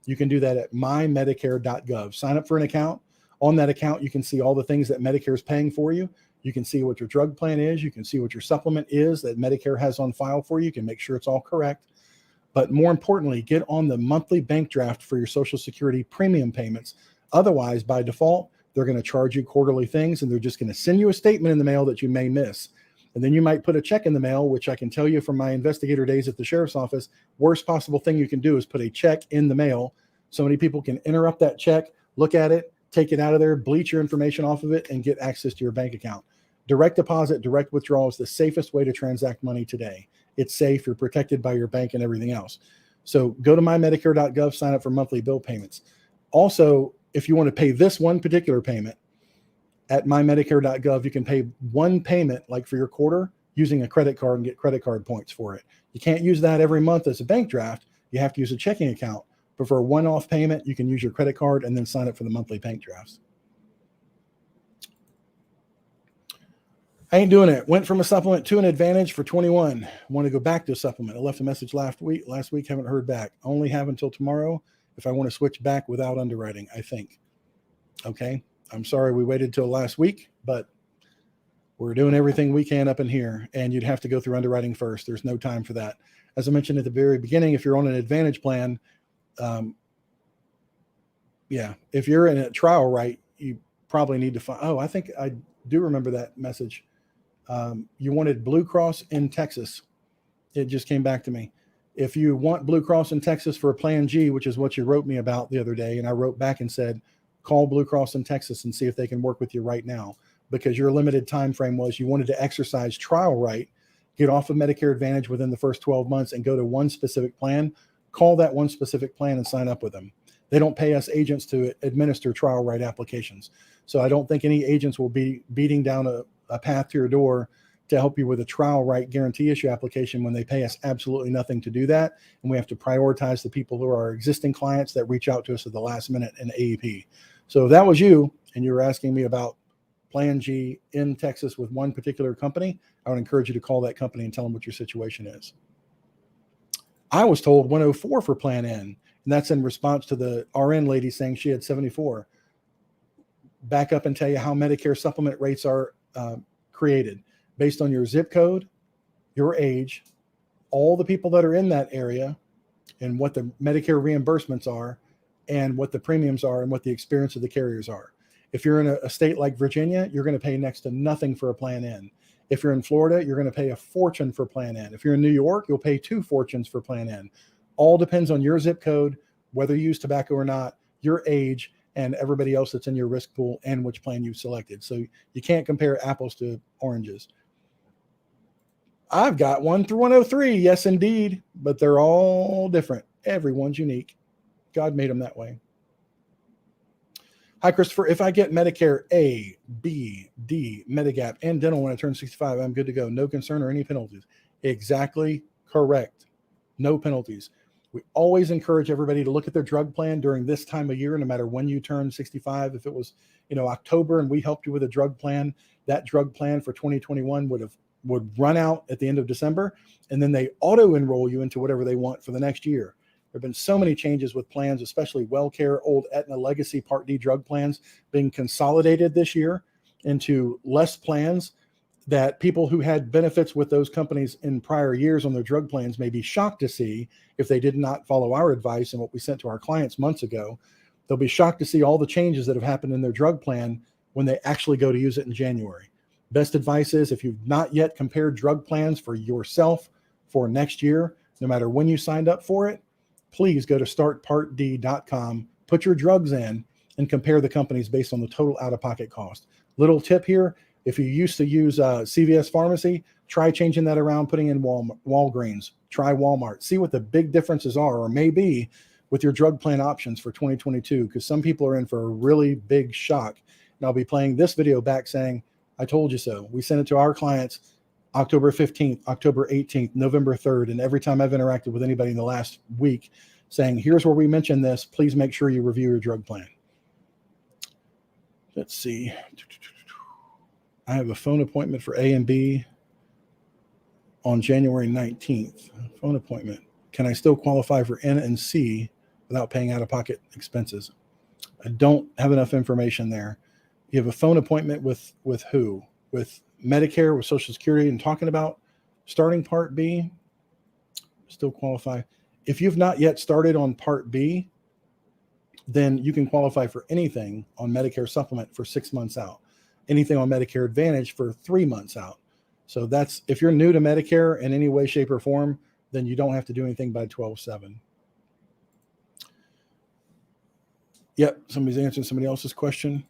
You can do that at mymedicare.gov. Sign up for an account. On that account, you can see all the things that Medicare is paying for you. You can see what your drug plan is. You can see what your supplement is that Medicare has on file for you. You can make sure it's all correct. But more importantly, get on the monthly bank draft for your Social Security premium payments. Otherwise, by default, they're going to charge you quarterly things, and they're just going to send you a statement in the mail that you may miss. And then you might put a check in the mail, which I can tell you from my investigator days at the sheriff's office, worst possible thing you can do is put a check in the mail. So many people can interrupt that check, look at it, take it out of there, bleach your information off of it, and get access to your bank account. Direct deposit, direct withdrawal is the safest way to transact money today. It's safe. You're protected by your bank and everything else. So go to mymedicare.gov, sign up for monthly bill payments. Also, if you want to pay this one particular payment at mymedicare.gov, you can pay one payment, like for your quarter, using a credit card and get credit card points for it. You can't use that every month as a bank draft. You have to use a checking account. But for a one-off payment, you can use your credit card and then sign up for the monthly bank drafts. I ain't doing it. Went from a supplement to an advantage for 21. Want to go back to a supplement. I left a message last week, haven't heard back. Only have until tomorrow if I want to switch back without underwriting, I think. Okay. I'm sorry we waited till last week, but we're doing everything we can up in here, and you'd have to go through underwriting first. There's no time for that. As I mentioned at the very beginning, if you're on an advantage plan, if you're in a trial right, you probably need to find, I think I do remember that message. You wanted Blue Cross in Texas. It just came back to me. If you want Blue Cross in Texas for a Plan G, which is what you wrote me about the other day, and I wrote back and said, call Blue Cross in Texas and see if they can work with you right now, because your limited time frame was you wanted to exercise trial right, get off of Medicare Advantage within the first 12 months and go to one specific plan. Call that one specific plan and sign up with them. They don't pay us agents to administer trial right applications. So I don't think any agents will be beating down a path to your door to help you with a trial right guarantee issue application when they pay us absolutely nothing to do that. And we have to prioritize the people who are our existing clients that reach out to us at the last minute in AEP. So if that was you and you were asking me about Plan G in Texas with one particular company, I would encourage you to call that company and tell them what your situation is. I was told 104 for Plan N, and that's in response to the RN lady saying she had 74. Back up and tell you how Medicare supplement rates are created based on your zip code, your age, all the people that are in that area, and what the Medicare reimbursements are, and what the premiums are, and what the experience of the carriers are. If you're in a state like Virginia, you're going to pay next to nothing for a Plan N. If you're in Florida, you're going to pay a fortune for Plan N. If you're in New York, you'll pay 2 fortunes for Plan N. All depends on your zip code, whether you use tobacco or not, your age, and everybody else that's in your risk pool and which plan you've selected. So you can't compare apples to oranges. I've got 1 through 103. Yes, indeed. But they're all different. Everyone's unique. God made them that way. Hi, Christopher. If I get Medicare A, B, D, Medigap, and dental when I turn 65, I'm good to go. No concern or any penalties. Exactly correct. No penalties. We always encourage everybody to look at their drug plan during this time of year, no matter when you turn 65. If it was, October and we helped you with a drug plan, that drug plan for 2021 would run out at the end of December, and then they auto enroll you into whatever they want for the next year. There have been so many changes with plans, especially WellCare, old Aetna Legacy Part D drug plans being consolidated this year into less plans, that people who had benefits with those companies in prior years on their drug plans may be shocked to see, if they did not follow our advice and what we sent to our clients months ago, they'll be shocked to see all the changes that have happened in their drug plan when they actually go to use it in January. Best advice is, if you've not yet compared drug plans for yourself for next year, no matter when you signed up for it, please go to startpartd.com, put your drugs in, and compare the companies based on the total out-of-pocket cost. Little tip here, if you used to use CVS Pharmacy, try changing that around, putting in Walgreens, try Walmart, see what the big differences are or may be with your drug plan options for 2022, because some people are in for a really big shock. And I'll be playing this video back saying, I told you so. We sent it to our clients October 15th, October 18th, November 3rd, and every time I've interacted with anybody in the last week saying, here's where we mentioned this, please make sure you review your drug plan. Let's see. I have a phone appointment for A and B on January 19th. Phone appointment. Can I still qualify for N and C without paying out-of-pocket expenses? I don't have enough information there. You have a phone appointment with who? With Medicare, with Social Security, and talking about starting Part B? Still qualify. If you've not yet started on Part B, then you can qualify for anything on Medicare Supplement for 6 months out. Anything on Medicare Advantage for 3 months out. So that's, if you're new to Medicare in any way, shape, or form, then you don't have to do anything by 12/7. Yep, somebody's answering somebody else's question.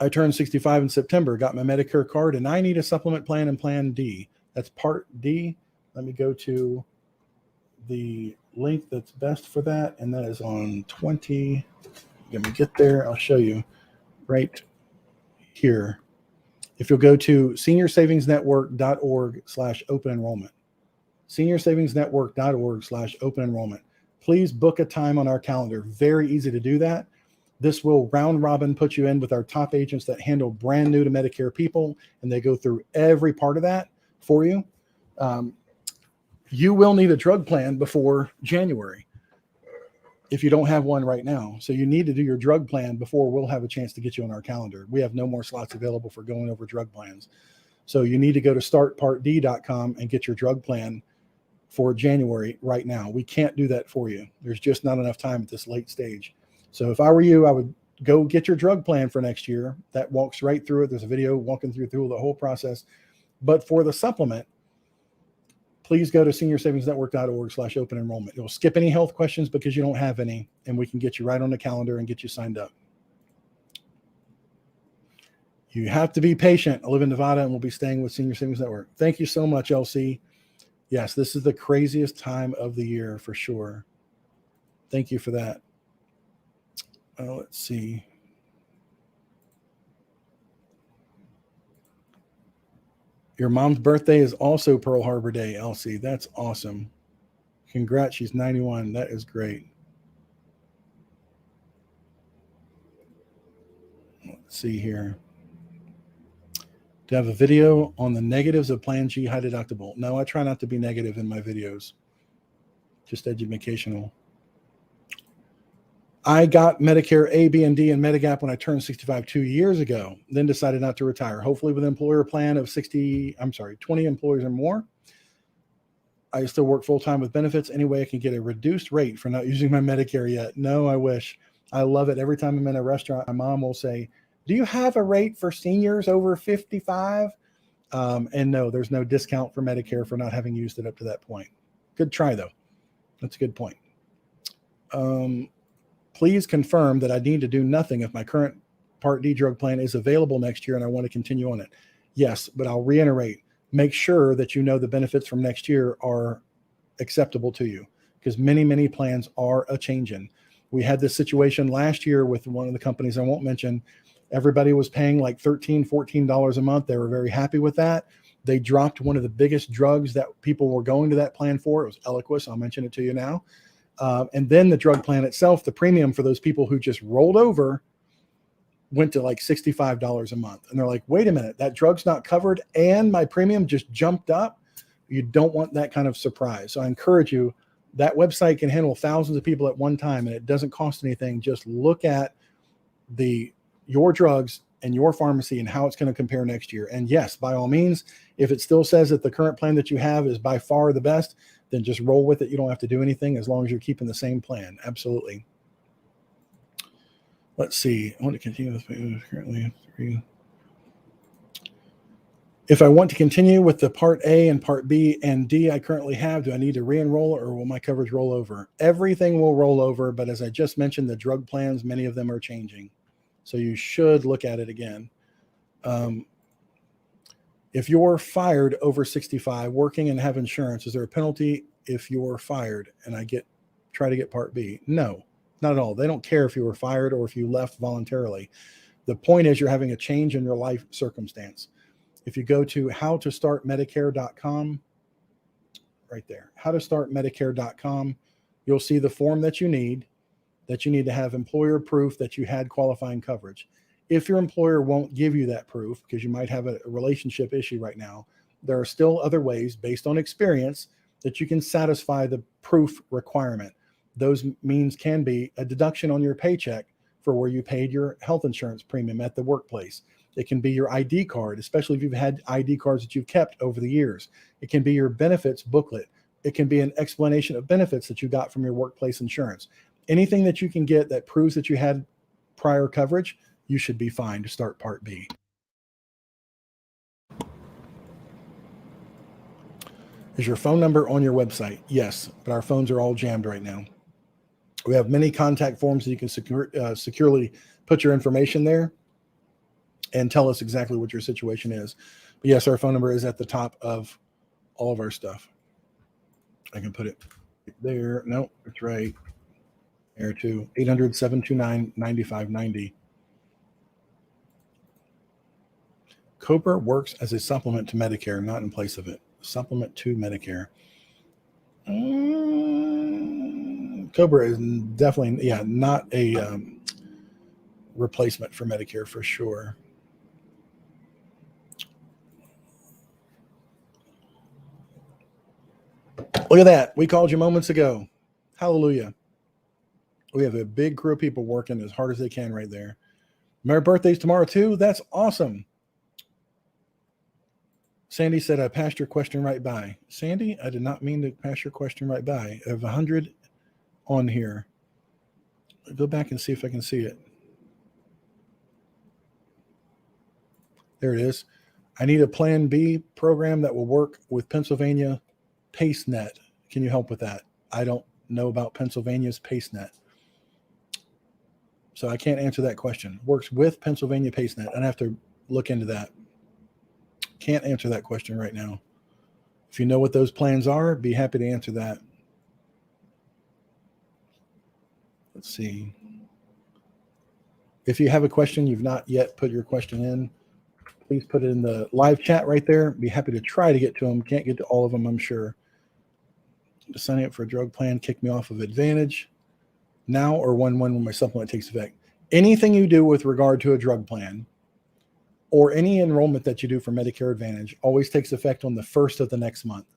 I turned 65 in September, got my Medicare card, and I need a supplement plan and Plan D. That's Part D. Let me go to the link that's best for that, and that is on 20. Let me get there. I'll show you right here. If you'll go to seniorsavingsnetwork.org/open enrollment, seniorsavingsnetwork.org/open enrollment, please book a time on our calendar. Very easy to do that. This will round robin put you in with our top agents that handle brand new to Medicare people, and they go through every part of that for you. You will need a drug plan before January if you don't have one right now. So you need to do your drug plan before we'll have a chance to get you on our calendar. We have no more slots available for going over drug plans. So you need to go to startpartd.com and get your drug plan for January right now. We can't do that for you. There's just not enough time at this late stage. So if I were you, I would go get your drug plan for next year. That walks right through it. There's a video walking through the whole process. But for the supplement, please go to seniorsavingsnetwork.org/open enrollment. It'll skip any health questions because you don't have any, and we can get you right on the calendar and get you signed up. You have to be patient. I live in Nevada and we'll be staying with Senior Savings Network. Thank you so much, LC. Yes, this is the craziest time of the year for sure. Thank you for that. Let's see. Your mom's birthday is also Pearl Harbor Day, Elsie. That's awesome. Congrats, she's 91. That is great. Let's see here. Do I have a video on the negatives of Plan G high deductible? No, I try not to be negative in my videos. Just educational. I got Medicare A, B, and D and Medigap when I turned 65 2 years ago, then decided not to retire. Hopefully with an employer plan of 20 employees or more. I still work full-time with benefits. Anyway, I can get a reduced rate for not using my Medicare yet. No, I wish. I love it. Every time I'm in a restaurant, my mom will say, do you have a rate for seniors over 55? And no, there's no discount for Medicare for not having used it up to that point. Good try, though. That's a good point. Please confirm that I need to do nothing if my current Part D drug plan is available next year and I want to continue on it. Yes, but I'll reiterate, make sure that you know the benefits from next year are acceptable to you, because many, many plans are a changing. We had this situation last year with one of the companies I won't mention. Everybody was paying like $13, $14 a month. They were very happy with that. They dropped one of the biggest drugs that people were going to that plan for. It was Eliquis. I'll mention it to you now. And then the drug plan itself, the premium for those people who just rolled over went to like $65 a month. And they're like, wait a minute, that drug's not covered and my premium just jumped up. You don't want that kind of surprise. So I encourage you, that website can handle thousands of people at one time and it doesn't cost anything. Just look at your drugs and your pharmacy and how it's going to compare next year. And yes, by all means, if it still says that the current plan that you have is by far the best, then just roll with it. You don't have to do anything as long as you're keeping the same plan. Absolutely. Let's see. I want to continue with currently 3. If I want to continue with the Part A and Part B and D I currently have, do I need to re-enroll or will my coverage roll over? Everything will roll over, but as I just mentioned, the drug plans, many of them are changing. So you should look at it again. If you're fired over 65, working and have insurance, is there a penalty if you're fired and I try to get Part B? No, not at all. They don't care if you were fired or if you left voluntarily. The point is you're having a change in your life circumstance. If you go to howtostartmedicare.com, right there, howtostartmedicare.com, you'll see the form that you need to have employer proof that you had qualifying coverage. If your employer won't give you that proof, because you might have a relationship issue right now, there are still other ways based on experience that you can satisfy the proof requirement. Those means can be a deduction on your paycheck for where you paid your health insurance premium at the workplace. It can be your ID card, especially if you've had ID cards that you've kept over the years. It can be your benefits booklet. It can be an explanation of benefits that you got from your workplace insurance. Anything that you can get that proves that you had prior coverage, you should be fine to start Part B. Is your phone number on your website? Yes, but our phones are all jammed right now. We have many contact forms that you can securely put your information there and tell us exactly what your situation is. But yes, our phone number is at the top of all of our stuff. I can put it There. No, it's right there too. 800-729-9590. COBRA works as a supplement to Medicare, not in place of it. Supplement to Medicare. COBRA is definitely, not a replacement for Medicare for sure. Look at that. We called you moments ago. Hallelujah. We have a big crew of people working as hard as they can right there. My birthday's tomorrow too. That's awesome. Sandy said, I passed your question right by. Sandy, I did not mean to pass your question right by. I have 100 on here. I'll go back and see if I can see it. There it is. I need a Plan B program that will work with Pennsylvania PaceNet. Can you help with that? I don't know about Pennsylvania's PaceNet. So I can't answer that question. Works with Pennsylvania PaceNet. I'd have to look into that. Can't answer that question right now. If you know what those plans are, be happy to answer that. Let's see. If you have a question, you've not yet put your question in, please put it in the live chat right there. Be happy to try to get to them. Can't get to all of them, I'm sure. Just signing up for a drug plan, kick me off of Advantage now or when my supplement takes effect. Anything you do with regard to a drug plan or any enrollment that you do for Medicare Advantage always takes effect on the first of the next month.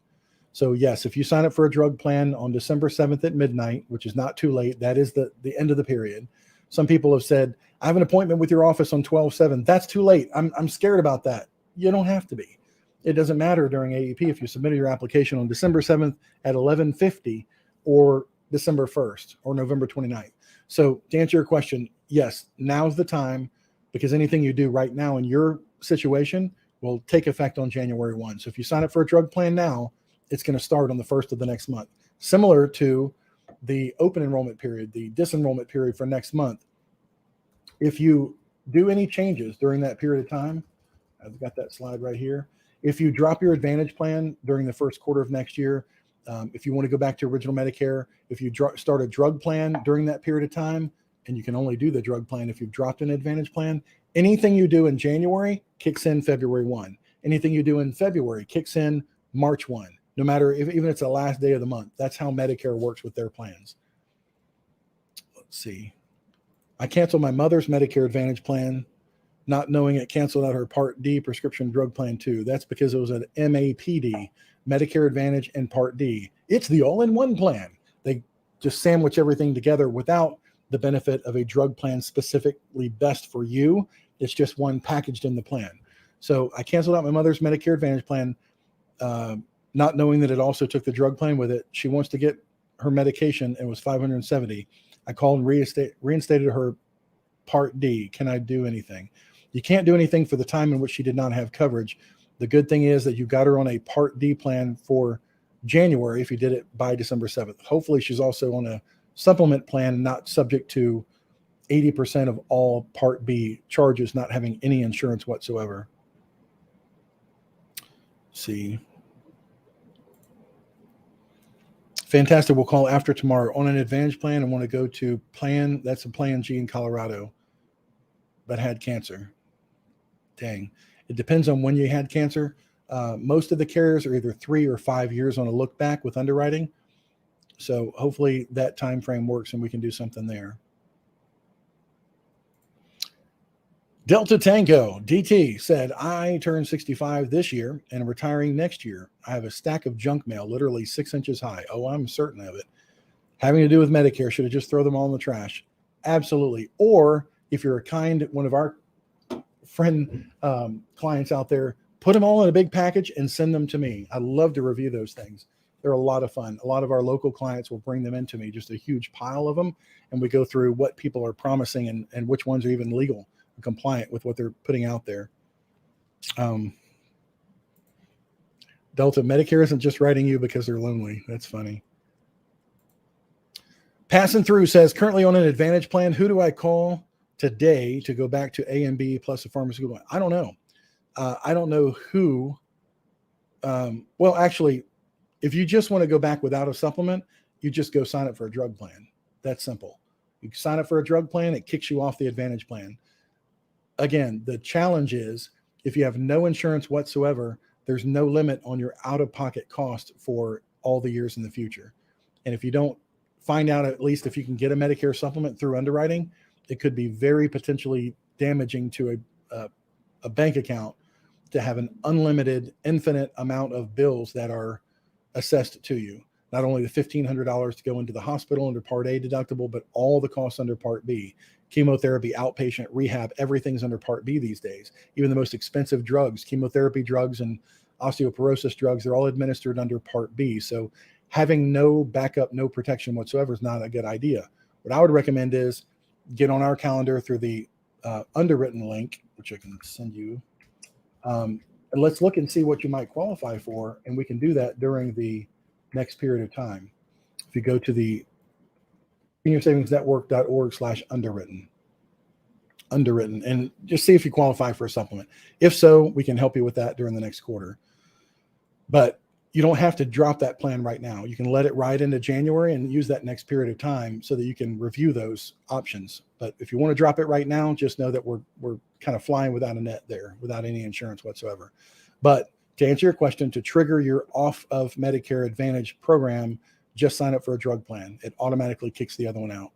So yes, if you sign up for a drug plan on December 7th at midnight, which is not too late, that is the end of the period. Some people have said, I have an appointment with your office on 12/7. That's too late. I'm scared about that. You don't have to be. It doesn't matter during AEP if you submitted your application on December 7th at 11:50 or December 1st or November 29th. So to answer your question, yes, now's the time, because anything you do right now in your situation will take effect on January 1. So if you sign up for a drug plan now, it's going to start on the first of the next month. Similar to the open enrollment period, the disenrollment period for next month. If you do any changes during that period of time, I've got that slide right here. If you drop your Advantage plan during the first quarter of next year, if you want to go back to original Medicare, if you start a drug plan during that period of time, and you can only do the drug plan if you've dropped an Advantage plan, anything you do in January kicks in February 1. Anything you do in February kicks in March 1, no matter if even it's the last day of the month. That's how Medicare works with their plans. Let's see. I canceled my mother's Medicare Advantage plan, not knowing it canceled out her Part D prescription drug plan too. That's because it was an MAPD, Medicare Advantage and Part D. It's the all-in-one plan. They just sandwich everything together without the benefit of a drug plan specifically best for you. It's just one packaged in the plan. So I canceled out my mother's Medicare Advantage plan, not knowing that it also took the drug plan with it. She wants to get her medication. It was $570. I called and reinstated her Part D. Can I do anything? You can't do anything for the time in which she did not have coverage. The good thing is that you got her on a Part D plan for January if you did it by December 7th. Hopefully she's also on a supplement plan, not subject to 80% of all Part B charges, not having any insurance whatsoever. Let's see. Fantastic. We'll call after tomorrow on an Advantage plan and want to go to plan. That's a Plan G in Colorado, but had cancer. Dang. It depends on when you had cancer. Most of the carriers are either 3 or 5 years on a look back with underwriting. So hopefully that time frame works and we can do something there. Delta Tango DT said, I turned 65 this year and am retiring next year. I have a stack of junk mail, literally 6 inches high. Oh, I'm certain of it. Having to do with Medicare, should have just throw them all in the trash. Absolutely. Or if you're a kind, one of our friend clients out there, put them all in a big package and send them to me. I love to review those things. They're a lot of fun. A lot of our local clients will bring them into me, just a huge pile of them. And we go through what people are promising and which ones are even legal and compliant with what they're putting out there. Delta, Medicare isn't just writing you because they're lonely. That's funny. Passing Through says, currently on an Advantage plan, who do I call today to go back to A and B plus the pharmaceutical? I don't know. I don't know who. Well, actually, if you just want to go back without a supplement, you just go sign up for a drug plan. That's simple. You sign up for a drug plan, it kicks you off the Advantage plan. Again, the challenge is if you have no insurance whatsoever, there's no limit on your out-of-pocket cost for all the years in the future. And if you don't find out, at least if you can get a Medicare supplement through underwriting, it could be very potentially damaging to a bank account to have an unlimited, infinite amount of bills that are assessed to you. Not only the $1,500 to go into the hospital under Part A deductible, but all the costs under Part B. Chemotherapy, outpatient, rehab, everything's under Part B these days. Even the most expensive drugs, chemotherapy drugs and osteoporosis drugs, they're all administered under Part B. So having no backup, no protection whatsoever is not a good idea. What I would recommend is get on our calendar through the underwritten link, which I can send you. And let's look and see what you might qualify for. And we can do that during the next period of time. If you go to the seniorsavingsnetwork.org/underwritten, and just see if you qualify for a supplement. If so, we can help you with that during the next quarter. But you don't have to drop that plan right now. You can let it ride into January and use that next period of time so that you can review those options. But if you want to drop it right now, just know that we're kind of flying without a net there, without any insurance whatsoever. But to answer your question, to trigger your off of Medicare Advantage program, just sign up for a drug plan. It automatically kicks the other one out.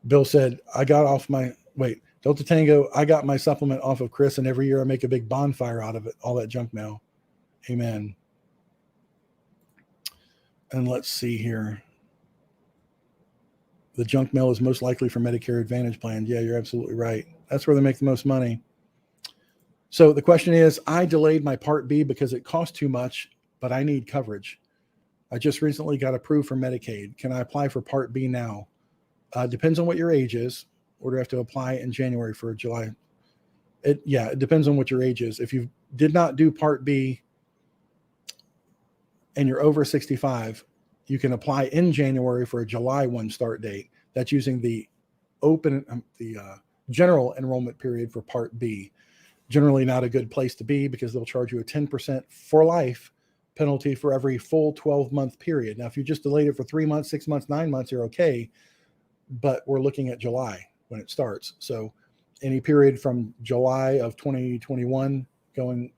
Bill said, Delta Tango, I got my supplement off of Chris, and every year I make a big bonfire out of it, all that junk mail. Amen. And let's see here. The junk mail is most likely for Medicare Advantage plans. Yeah, you're absolutely right. That's where they make the most money. So the question is, I delayed my Part B because it cost too much, but I need coverage. I just recently got approved for Medicaid. Can I apply for Part B now? Depends on what your age is. Or do I have to apply in January for July? It depends on what your age is. If you did not do Part B and you're over 65, you can apply in January for a July 1 start date. That's using the general enrollment period for Part B. Generally not a good place to be because they'll charge you a 10% for life penalty for every full 12-month period. Now, if you just delayed it for 3 months, 6 months, 9 months, you're okay. But we're looking at July when it starts. So any period from July of 2021 going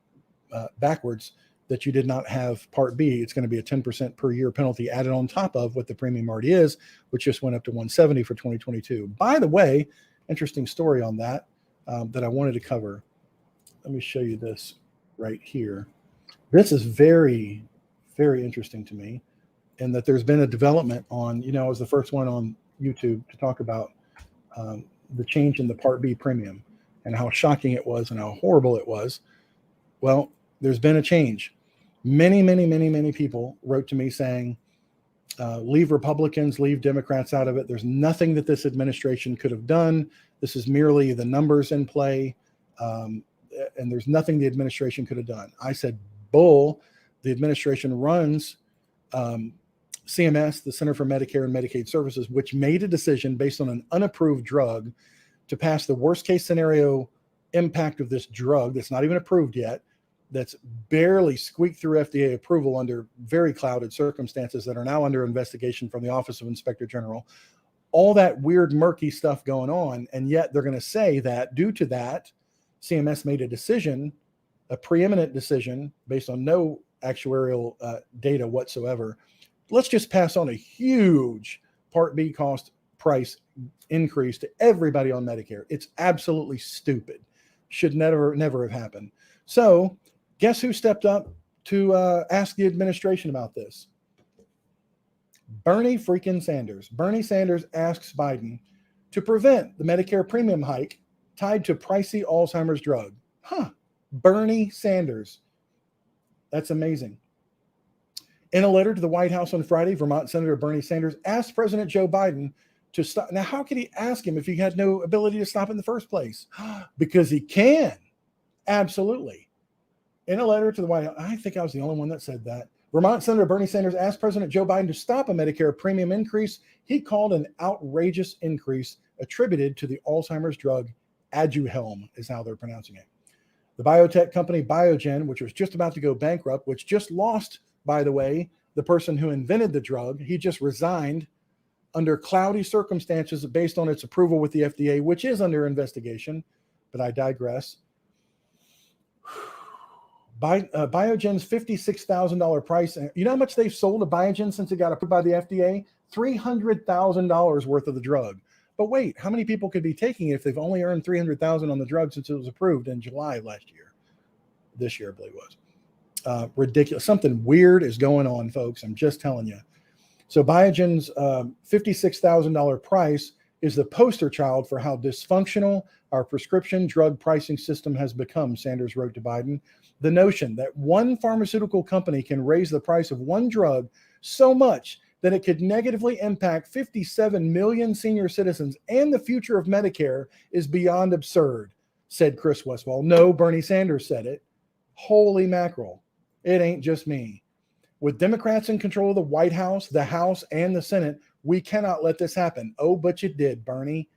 backwards that you did not have Part B, it's going to be a 10% per year penalty added on top of what the premium already is, which just went up to $170 for 2022. By the way, interesting story on that that I wanted to cover. Let me show you this right here. This is very, very interesting to me, and that there's been a development on, I was the first one on YouTube to talk about the change in the Part B premium and how shocking it was and how horrible it was. Well, there's been a change. Many, many, many, many people wrote to me saying, leave Republicans, leave Democrats out of it. There's nothing that this administration could have done. This is merely the numbers in play. And there's nothing the administration could have done. I said, bull. The administration runs CMS, the Center for Medicare and Medicaid Services, which made a decision based on an unapproved drug to pass the worst case scenario impact of this drug that's not even approved yet, that's barely squeaked through FDA approval under very clouded circumstances that are now under investigation from the Office of Inspector General. All that weird, murky stuff going on. And yet they're going to say that due to that, CMS made a decision, a preeminent decision based on no actuarial data whatsoever. Let's just pass on a huge Part B cost price increase to everybody on Medicare. It's absolutely stupid. Should never have happened. So guess who stepped up to ask the administration about this? Bernie freaking Sanders. Bernie Sanders asks Biden to prevent the Medicare premium hike tied to pricey Alzheimer's drug. Bernie Sanders. That's amazing. In a letter to the White House on Friday, Vermont Senator Bernie Sanders asked President Joe Biden to stop. Now, how could he ask him if he had no ability to stop in the first place? Because he can. Absolutely. In a letter to the White House, I think I was the only one that said that. Vermont Senator Bernie Sanders asked President Joe Biden to stop a Medicare premium increase he called an outrageous increase attributed to the Alzheimer's drug Aduhelm, is how they're pronouncing it. The biotech company Biogen, which was just about to go bankrupt, which just lost, by the way, the person who invented the drug. He just resigned under cloudy circumstances based on its approval with the FDA, which is under investigation, but I digress. Biogen's $56,000 price. You know how much they've sold to Biogen since it got approved by the FDA? $300,000 worth of the drug. But wait, how many people could be taking it if they've only earned $300,000 on the drug since it was approved in July last year? This year, I believe it was. Ridiculous. Something weird is going on, folks. I'm just telling you. So Biogen's $56,000 price is the poster child for how dysfunctional our prescription drug pricing system has become, Sanders wrote to Biden. The notion that one pharmaceutical company can raise the price of one drug so much that it could negatively impact 57 million senior citizens and the future of Medicare is beyond absurd, said Chris Westfall. No, Bernie Sanders said it. Holy mackerel. It ain't just me. With Democrats in control of the White House, the House, and the Senate, we cannot let this happen. Oh, but you did, Bernie.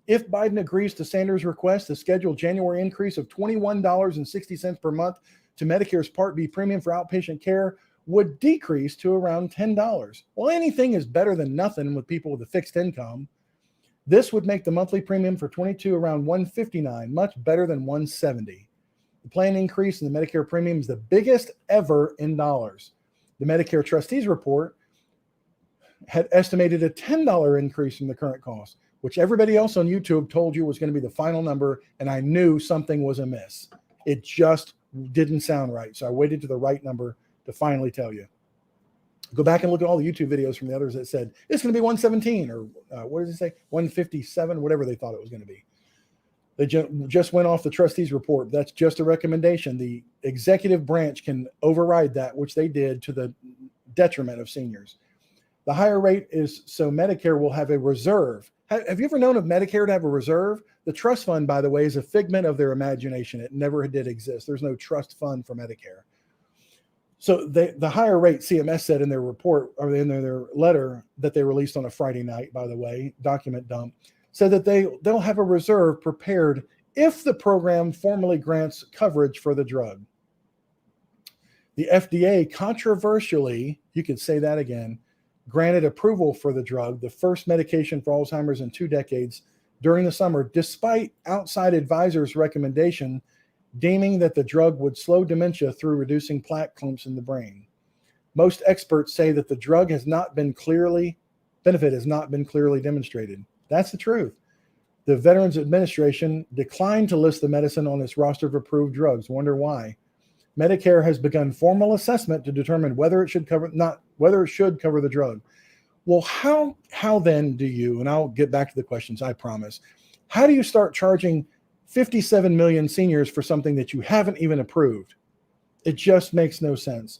If Biden agrees to Sanders' request, the scheduled January increase of $21.60 per month to Medicare's Part B premium for outpatient care would decrease to around $10. Well, anything is better than nothing with people with a fixed income. This would make the monthly premium for 22 around $159, much better than $170. The planned increase in the Medicare premium is the biggest ever in dollars. The Medicare Trustees Report had estimated a $10 increase in the current cost, which everybody else on YouTube told you was going to be the final number, and I knew something was amiss. It just didn't sound right, so I waited to the right number to finally tell you. Go back and look at all the YouTube videos from the others that said it's going to be 117 or what does it say? 157, whatever they thought it was going to be. They just went off the trustees report. That's just a recommendation. The executive branch can override that, which they did to the detriment of seniors. The higher rate is so Medicare will have a reserve. Have you ever known of Medicare to have a reserve? The trust fund, by the way, is a figment of their imagination. It never did exist. There's no trust fund for Medicare. So the higher rate, CMS said in their report, or in their letter that they released on a Friday night, by the way, document dump, said that they'll have a reserve prepared if the program formally grants coverage for the drug. The FDA controversially, you could say that again, granted approval for the drug, the first medication for Alzheimer's in 2 decades, during the summer, despite outside advisors' recommendation deeming that the drug would slow dementia through reducing plaque clumps in the brain. Most experts say that the drug benefit has not been clearly demonstrated. That's the truth. The Veterans Administration declined to list the medicine on its roster of approved drugs. Wonder why? Medicare has begun formal assessment to determine whether it should cover the drug. Well, how then do you, and I'll get back to the questions, I promise. How do you start charging 57 million seniors for something that you haven't even approved? It just makes no sense.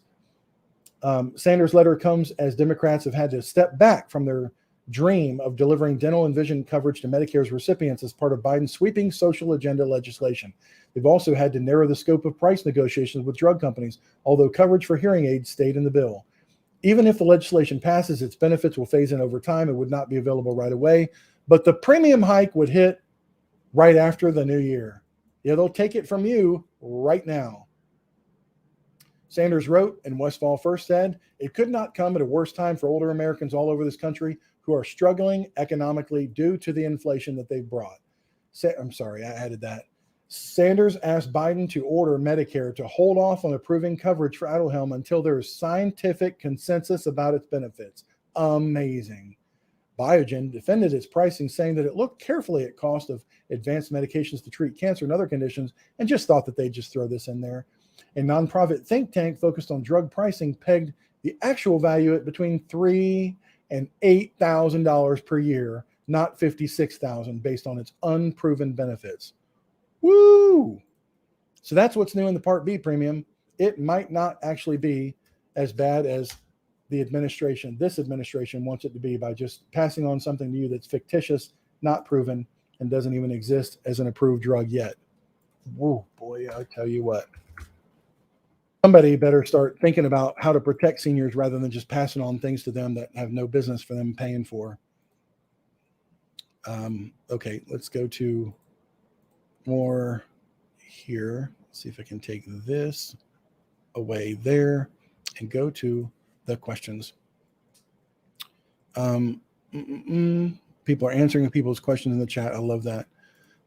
Sanders' letter comes as Democrats have had to step back from their dream of delivering dental and vision coverage to Medicare's recipients as part of Biden's sweeping social agenda legislation. They've also had to narrow the scope of price negotiations with drug companies, although coverage for hearing aids stayed in the bill. Even if the legislation passes, its benefits will phase in over time. It would not be available right away, but the premium hike would hit right after the new year. Yeah, they'll take it from you right now. Sanders wrote, and Westfall first said, it could not come at a worse time for older Americans all over this country who are struggling economically due to the inflation that they've brought. I'm sorry, I added that. Sanders asked Biden to order Medicare to hold off on approving coverage for Aduhelm until there is scientific consensus about its benefits. Amazing. Biogen defended its pricing, saying that it looked carefully at cost of advanced medications to treat cancer and other conditions and just thought that they'd just throw this in there. A nonprofit think tank focused on drug pricing pegged the actual value at between $3,000 and $8,000 per year, not $56,000, based on its unproven benefits. Woo! So that's what's new in the Part B premium. It might not actually be as bad as this administration wants it to be by just passing on something to you that's fictitious, not proven, and doesn't even exist as an approved drug yet. Whoa, boy, I tell you what. Somebody better start thinking about how to protect seniors rather than just passing on things to them that have no business for them paying for. Okay, let's go to more here. Let's see if I can take this away there and go to the questions. People are answering people's questions in the chat. I love that.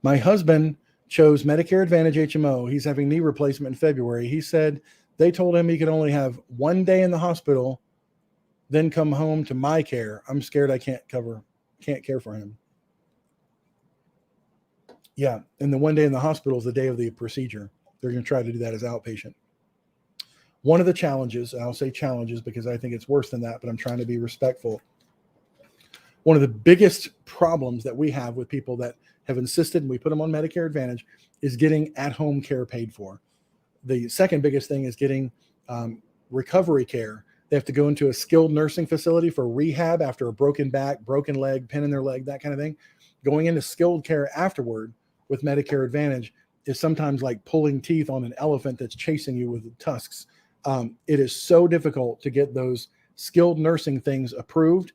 My husband chose Medicare Advantage HMO. He's having knee replacement in February. He said they told him he could only have 1 day in the hospital, then come home to my care. I'm scared I can't care for him. Yeah, and the 1 day in the hospital is the day of the procedure. They're going to try to do that as outpatient. One of the challenges, and I'll say challenges because I think it's worse than that, but I'm trying to be respectful. One of the biggest problems that we have with people that have insisted, and we put them on Medicare Advantage, is getting at-home care paid for. The second biggest thing is getting recovery care. They have to go into a skilled nursing facility for rehab after a broken back, broken leg, pin in their leg, that kind of thing. Going into skilled care afterward with Medicare Advantage is sometimes like pulling teeth on an elephant that's chasing you with tusks. It is so difficult to get those skilled nursing things approved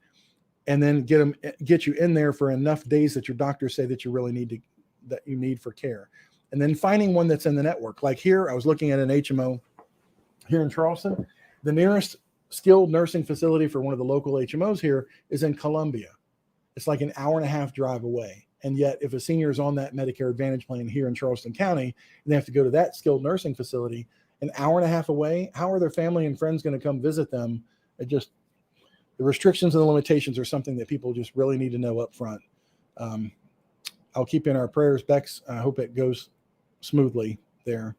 and then get you in there for enough days that your doctors say that you really need for care. And then finding one that's in the network. Like here, I was looking at an HMO here in Charleston. The nearest skilled nursing facility for one of the local HMOs here is in Columbia. It's like an 1.5-hour drive away. And yet if a senior is on that Medicare Advantage plan here in Charleston County, and they have to go to that skilled nursing facility an 1.5 hours away, how are their family and friends going to come visit them? The restrictions and the limitations are something that people just really need to know up front. I'll keep in our prayers, Bex. I hope it goes smoothly there.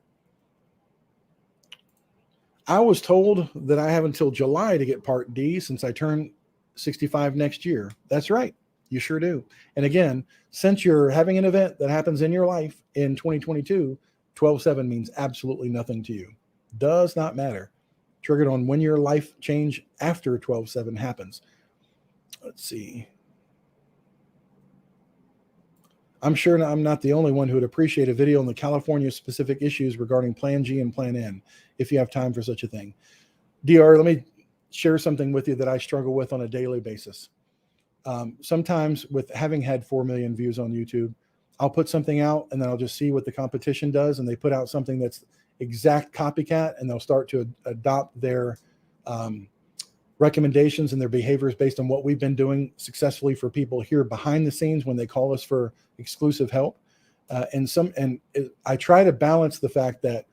I was told that I have until July to get Part D since I turn 65 next year. That's right. You sure do. And again, since you're having an event that happens in your life in 2022, 12/7 means absolutely nothing to you. Does not matter. Triggered on when your life change after 12/7 happens. Let's see. I'm sure I'm not the only one who would appreciate a video on the California specific issues regarding Plan G and Plan N, if you have time for such a thing. DR, let me share something with you that I struggle with on a daily basis. Sometimes with having had 4 million views on YouTube, I'll put something out and then I'll just see what the competition does, and they put out something that's exact copycat, and they'll start to adopt their recommendations and their behaviors based on what we've been doing successfully for people here behind the scenes when they call us for exclusive help. I try to balance the fact that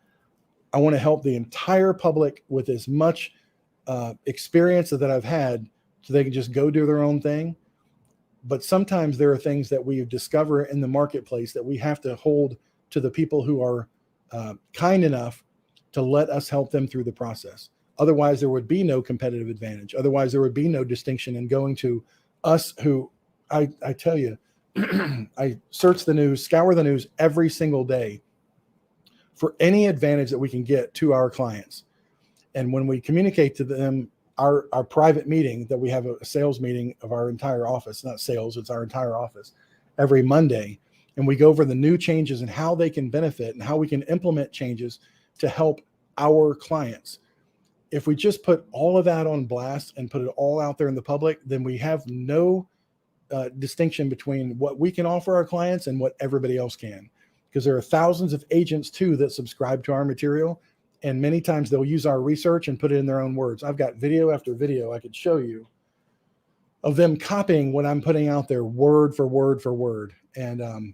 I want to help the entire public with as much experience that I've had so they can just go do their own thing. But sometimes there are things that we discover in the marketplace that we have to hold to the people who are kind enough to let us help them through the process. Otherwise, there would be no competitive advantage. Otherwise, there would be no distinction in going to us who, I tell you, I search the news, scour the news every single day for any advantage that we can get to our clients. And when we communicate to them our private meeting, that we have a sales meeting of our entire office, not sales, it's our entire office, every Monday. And we go over the new changes and how they can benefit and how we can implement changes to help our clients. If we just put all of that on blast and put it all out there in the public, then we have no distinction between what we can offer our clients and what everybody else can. Because there are thousands of agents too that subscribe to our material. And many times they'll use our research and put it in their own words. I've got video after video I could show you of them copying what I'm putting out there word for word for word. And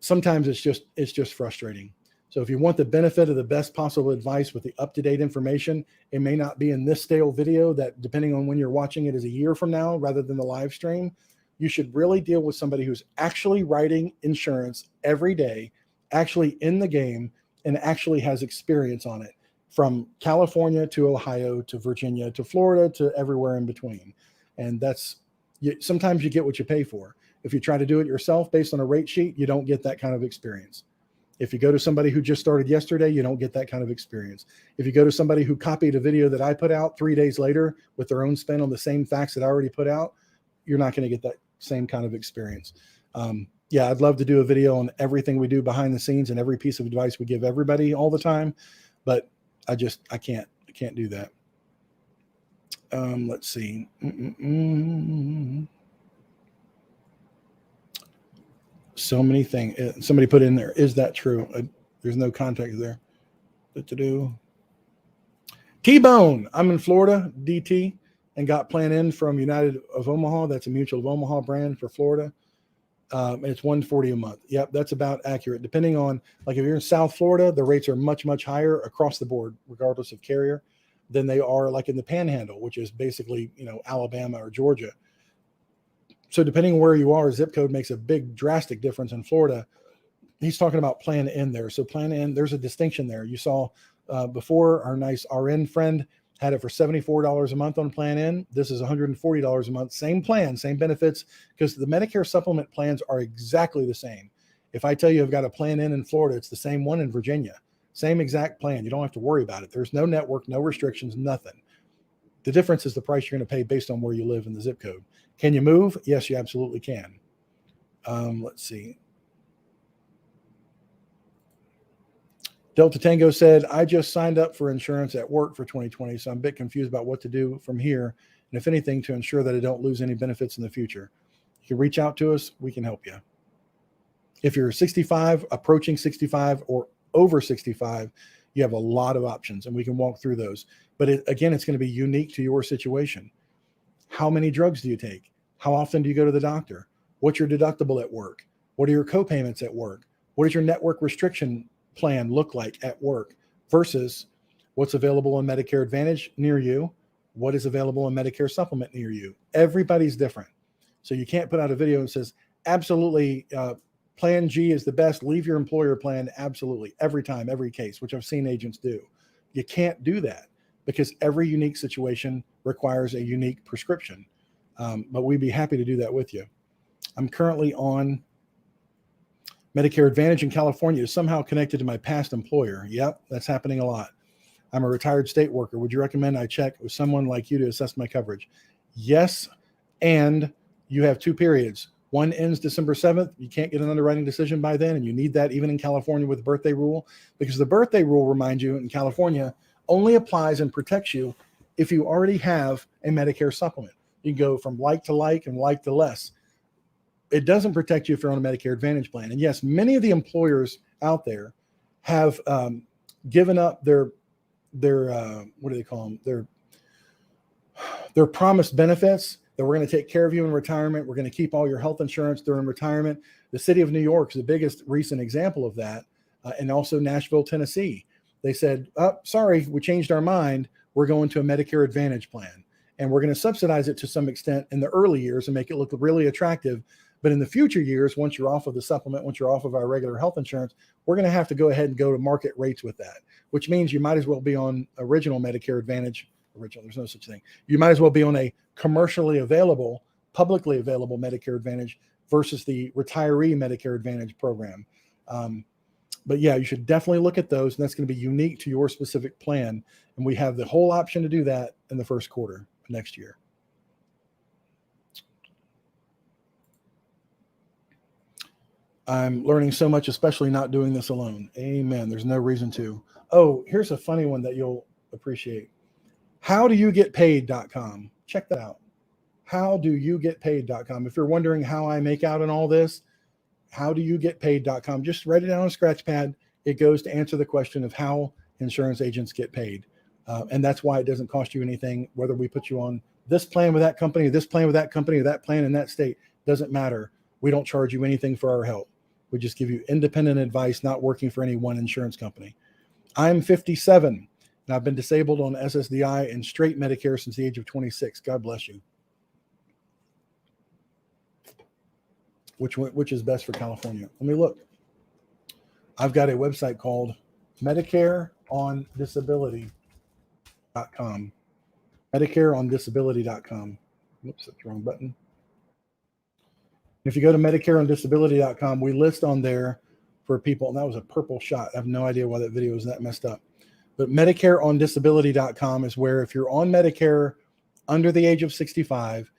sometimes it's just frustrating. So if you want the benefit of the best possible advice with the up-to-date information, it may not be in this stale video that, depending on when you're watching it, is a year from now rather than the live stream. You should really deal with somebody who's actually writing insurance every day, actually in the game, and actually has experience on it, from California to Ohio to Virginia to Florida to everywhere in between. And sometimes you get what you pay for. If you try to do it yourself based on a rate sheet, you don't get that kind of experience. If you go to somebody who just started yesterday, you don't get that kind of experience. If you go to somebody who copied a video that I put out 3 days later with their own spin on the same facts that I already put out, you're not going to get that same kind of experience. Yeah, I'd love to do a video on everything we do behind the scenes and every piece of advice we give everybody all the time, but I can't do that. Let's see. So many things. Somebody put in there, is that true? There's no context there. T-Bone. I'm in Florida, DT, and got Plan N from United of Omaha. That's a Mutual of Omaha brand for Florida. It's $140 a month. Yep, that's about accurate. Depending on, like if you're in South Florida, the rates are much, much higher across the board, regardless of carrier, than they are like in the Panhandle, which is basically, Alabama or Georgia. So depending on where you are, zip code makes a big drastic difference. In Florida, he's talking about Plan N there. So Plan N, there's a distinction there. You saw before, our nice RN friend had it for $74 a month on Plan N. This is $140 a month. Same plan, same benefits, because the Medicare supplement plans are exactly the same. If I tell you I've got a Plan N in Florida, it's the same one in Virginia. Same exact plan. You don't have to worry about it. There's no network, no restrictions, nothing. The difference is the price you're going to pay based on where you live in the zip code. Can you move? Yes, you absolutely can. Let's see. Delta Tango said, I just signed up for insurance at work for 2020, so I'm a bit confused about what to do from here, and if anything, to ensure that I don't lose any benefits in the future. You can reach out to us. We can help you. If you're 65, approaching 65, or over 65, you have a lot of options, and we can walk through those. But again, it's going to be unique to your situation. How many drugs do you take? How often do you go to the doctor? What's your deductible at work? What are your co-payments at work? What is your network restriction plan look like at work versus what's available in Medicare Advantage near you? What is available in Medicare Supplement near you? Everybody's different. So you can't put out a video that says, absolutely, Plan G is the best. Leave your employer plan. Absolutely. Every time, every case, which I've seen agents do. You can't do that because every unique situation requires a unique prescription. But we'd be happy to do that with you. I'm currently on Medicare Advantage in California is somehow connected to my past employer. Yep, that's happening a lot. I'm a retired state worker. Would you recommend I check with someone like you to assess my coverage? Yes, and you have 2 periods. One ends December 7th. You can't get an underwriting decision by then, and you need that even in California with the birthday rule, because the birthday rule, remind you, in California only applies and protects you if you already have a Medicare supplement. You go from like to like and like to less. It doesn't protect you if you're on a Medicare Advantage plan. And yes, many of the employers out there have given up their what do they call them? Their promised benefits that we're going to take care of you in retirement. We're going to keep all your health insurance during retirement. The city of New York is the biggest recent example of that. And also Nashville, Tennessee. They said, oh, sorry, we changed our mind. We're going to a Medicare Advantage plan. And we're going to subsidize it to some extent in the early years and make it look really attractive. But in the future years, once you're off of the supplement, once you're off of our regular health insurance, we're going to have to go ahead and go to market rates with that, which means you might as well be on original Medicare Advantage. Original, there's no such thing. You might as well be on a commercially available, publicly available Medicare Advantage versus the retiree Medicare Advantage program. But yeah, you should definitely look at those, and that's going to be unique to your specific plan. And we have the whole option to do that in the first quarter of next year. I'm learning so much, especially not doing this alone. Amen. There's no reason to. Oh, here's a funny one that you'll appreciate. HowDoYouGetPaid.com. Check that out. HowDoYouGetPaid.com. If you're wondering how I make out in all this, HowDoYouGetPaid.com. Just write it down on a scratch pad. It goes to answer the question of how insurance agents get paid. And that's why it doesn't cost you anything, whether we put you on this plan with that company, or this plan with that company, or that plan in that state. Doesn't matter. We don't charge you anything for our help. We just give you independent advice, not working for any one insurance company. I'm 57, and I've been disabled on SSDI and straight Medicare since the age of 26. God bless you. Which is best for California? Let me look. I've got a website called MedicareOnDisability.com. MedicareOnDisability.com. Oops, that's the wrong button. If you go to MedicareOnDisability.com, we list on there for people, and that was a purple shot. I have no idea why that video was that messed up. But MedicareOnDisability.com is where if you're on Medicare under the age of 65,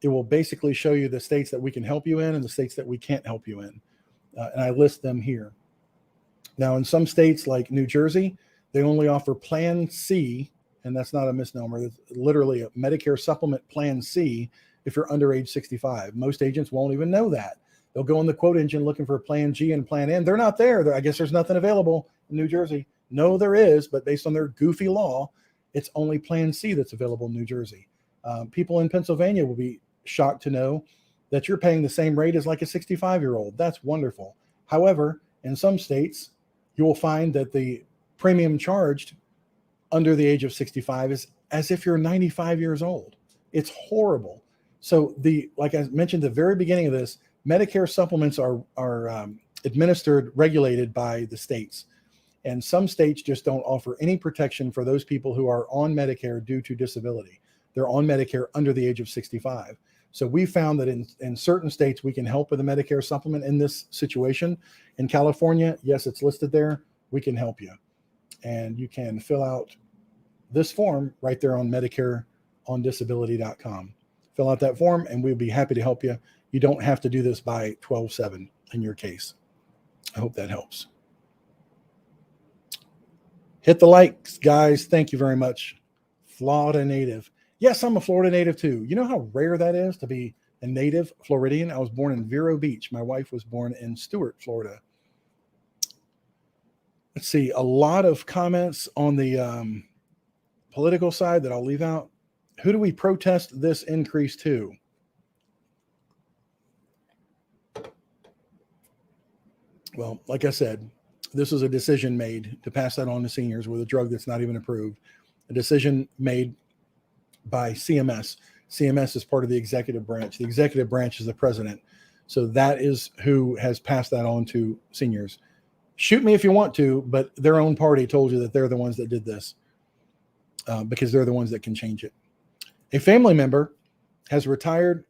it will basically show you the states that we can help you in and the states that we can't help you in. And I list them here. Now, in some states like New Jersey, they only offer Plan C, and that's not a misnomer. It's literally a Medicare Supplement Plan C if you're under age 65. Most agents won't even know that. They'll go in the quote engine looking for Plan G and Plan N. They're not there. I guess there's nothing available in New Jersey. No, there is, but based on their goofy law, it's only Plan C that's available in New Jersey. People in Pennsylvania will be shocked to know that you're paying the same rate as like a 65-year-old. That's wonderful. However, in some states, you will find that the premium charged under the age of 65 is as if you're 95 years old. It's horrible. So like I mentioned at the very beginning of this, Medicare supplements are administered, regulated by the states. And some states just don't offer any protection for those people who are on Medicare due to disability. They're on Medicare under the age of 65. So we found that in certain states, we can help with a Medicare supplement in this situation. In California, yes, it's listed there. We can help you. And you can fill out this form right there on MedicareOnDisability.com. Fill out that form and we'll be happy to help you. You don't have to do this by 12/7 in your case. I hope that helps. Hit the likes, guys. Thank you very much. Florida native. Yes, I'm a Florida native too. You know how rare that is to be a native Floridian? I was born in Vero Beach. My wife was born in Stuart, Florida. Let's see, a lot of comments on the political side that I'll leave out. Who do we protest this increase to? Well, like I said, this is a decision made to pass that on to seniors with a drug that's not even approved. A decision made by CMS. CMS is part of the executive branch. The executive branch is the president. So that is who has passed that on to seniors. Shoot me if you want to, but their own party told you that they're the ones that did this because they're the ones that can change it. A family member has retired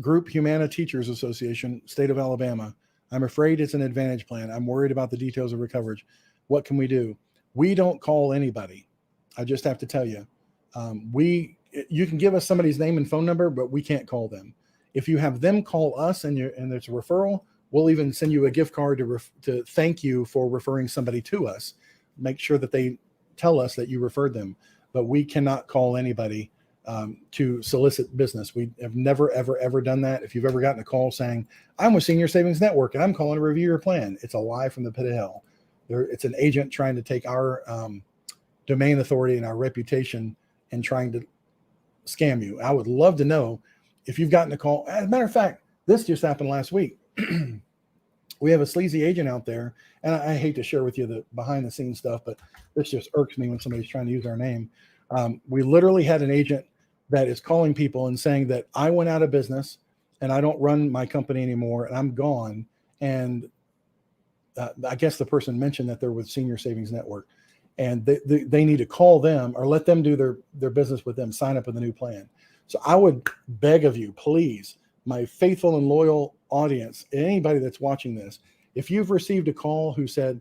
Group Humana Teachers Association, state of Alabama. I'm afraid it's an Advantage plan. I'm worried about the details of her coverage. What can we do? We don't call anybody. I just have to tell you. You can give us somebody's name and phone number, but we can't call them. If you have them call us and there's a referral, we'll even send you a gift card to thank you for referring somebody to us. Make sure that they tell us that you referred them. But we cannot call anybody to solicit business. We have never, ever, ever done that. If you've ever gotten a call saying, I'm with Senior Savings Network and I'm calling to review your plan, it's a lie from the pit of hell. It's an agent trying to take our domain authority and our reputation and trying to scam you. I would love to know if you've gotten a call. As a matter of fact, this just happened last week. We have a sleazy agent out there, and I hate to share with you the behind the scenes stuff, but this just irks me when somebody's trying to use our name. We literally had an agent that is calling people and saying that I went out of business and I don't run my company anymore and I'm gone. And I guess the person mentioned that they're with Senior Savings Network and they need to call them or let them do their business with them, sign up with a new plan. So I would beg of you, please, my faithful and loyal audience, anybody that's watching this, if you've received a call who said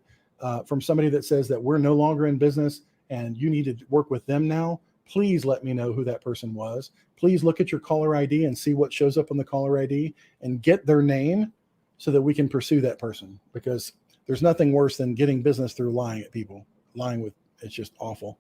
from somebody that says that we're no longer in business and you need to work with them now, please let me know who that person was. Please look at your caller ID and see what shows up on the caller ID and get their name so that we can pursue that person, because there's nothing worse than getting business through lying at people. It's just awful.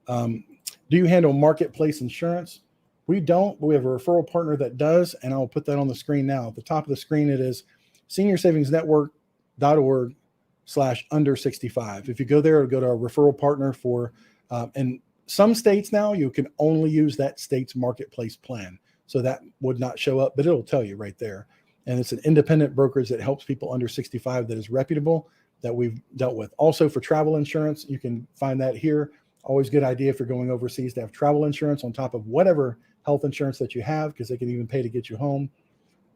Do you handle marketplace insurance? We don't, but we have a referral partner that does, and I'll put that on the screen now. At the top of the screen, it is seniorsavingsnetwork.org/under65. If you go there, it'll go to our referral partner for, and some states now, you can only use that state's marketplace plan. So that would not show up, but it'll tell you right there. And it's an independent brokerage that helps people under 65 that is reputable that we've dealt with. Also for travel insurance, you can find that here. Always good idea if you're going overseas to have travel insurance on top of whatever health insurance that you have, because they can even pay to get you home.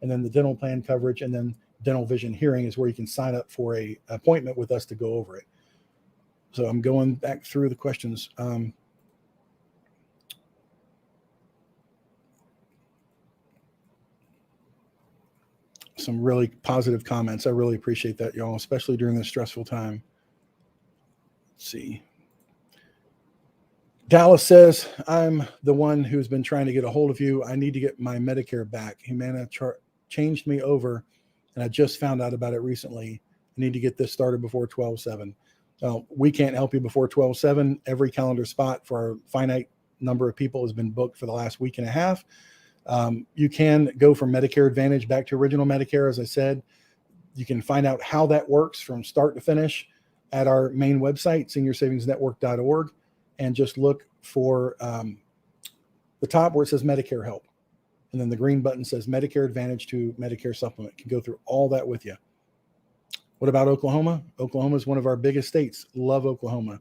And then the dental plan coverage, and then dental vision hearing is where you can sign up for a appointment with us to go over it. So I'm going back through the questions. Some really positive comments. I really appreciate that, y'all, especially during this stressful time. Let's see. Dallas says, I'm the one who's been trying to get a hold of you. I need to get my Medicare back. Humana changed me over, and I just found out about it recently. I need to get this started before 12/7. We can't help you before 12/7. Every calendar spot for our finite number of people has been booked for the last week and a half. You can go from Medicare Advantage back to original Medicare. As I said, you can find out how that works from start to finish at our main website, seniorsavingsnetwork.org, and just look for the top where it says Medicare Help. And then the green button says Medicare Advantage to Medicare Supplement. It can go through all that with you. What about Oklahoma? Oklahoma is one of our biggest states. Love Oklahoma.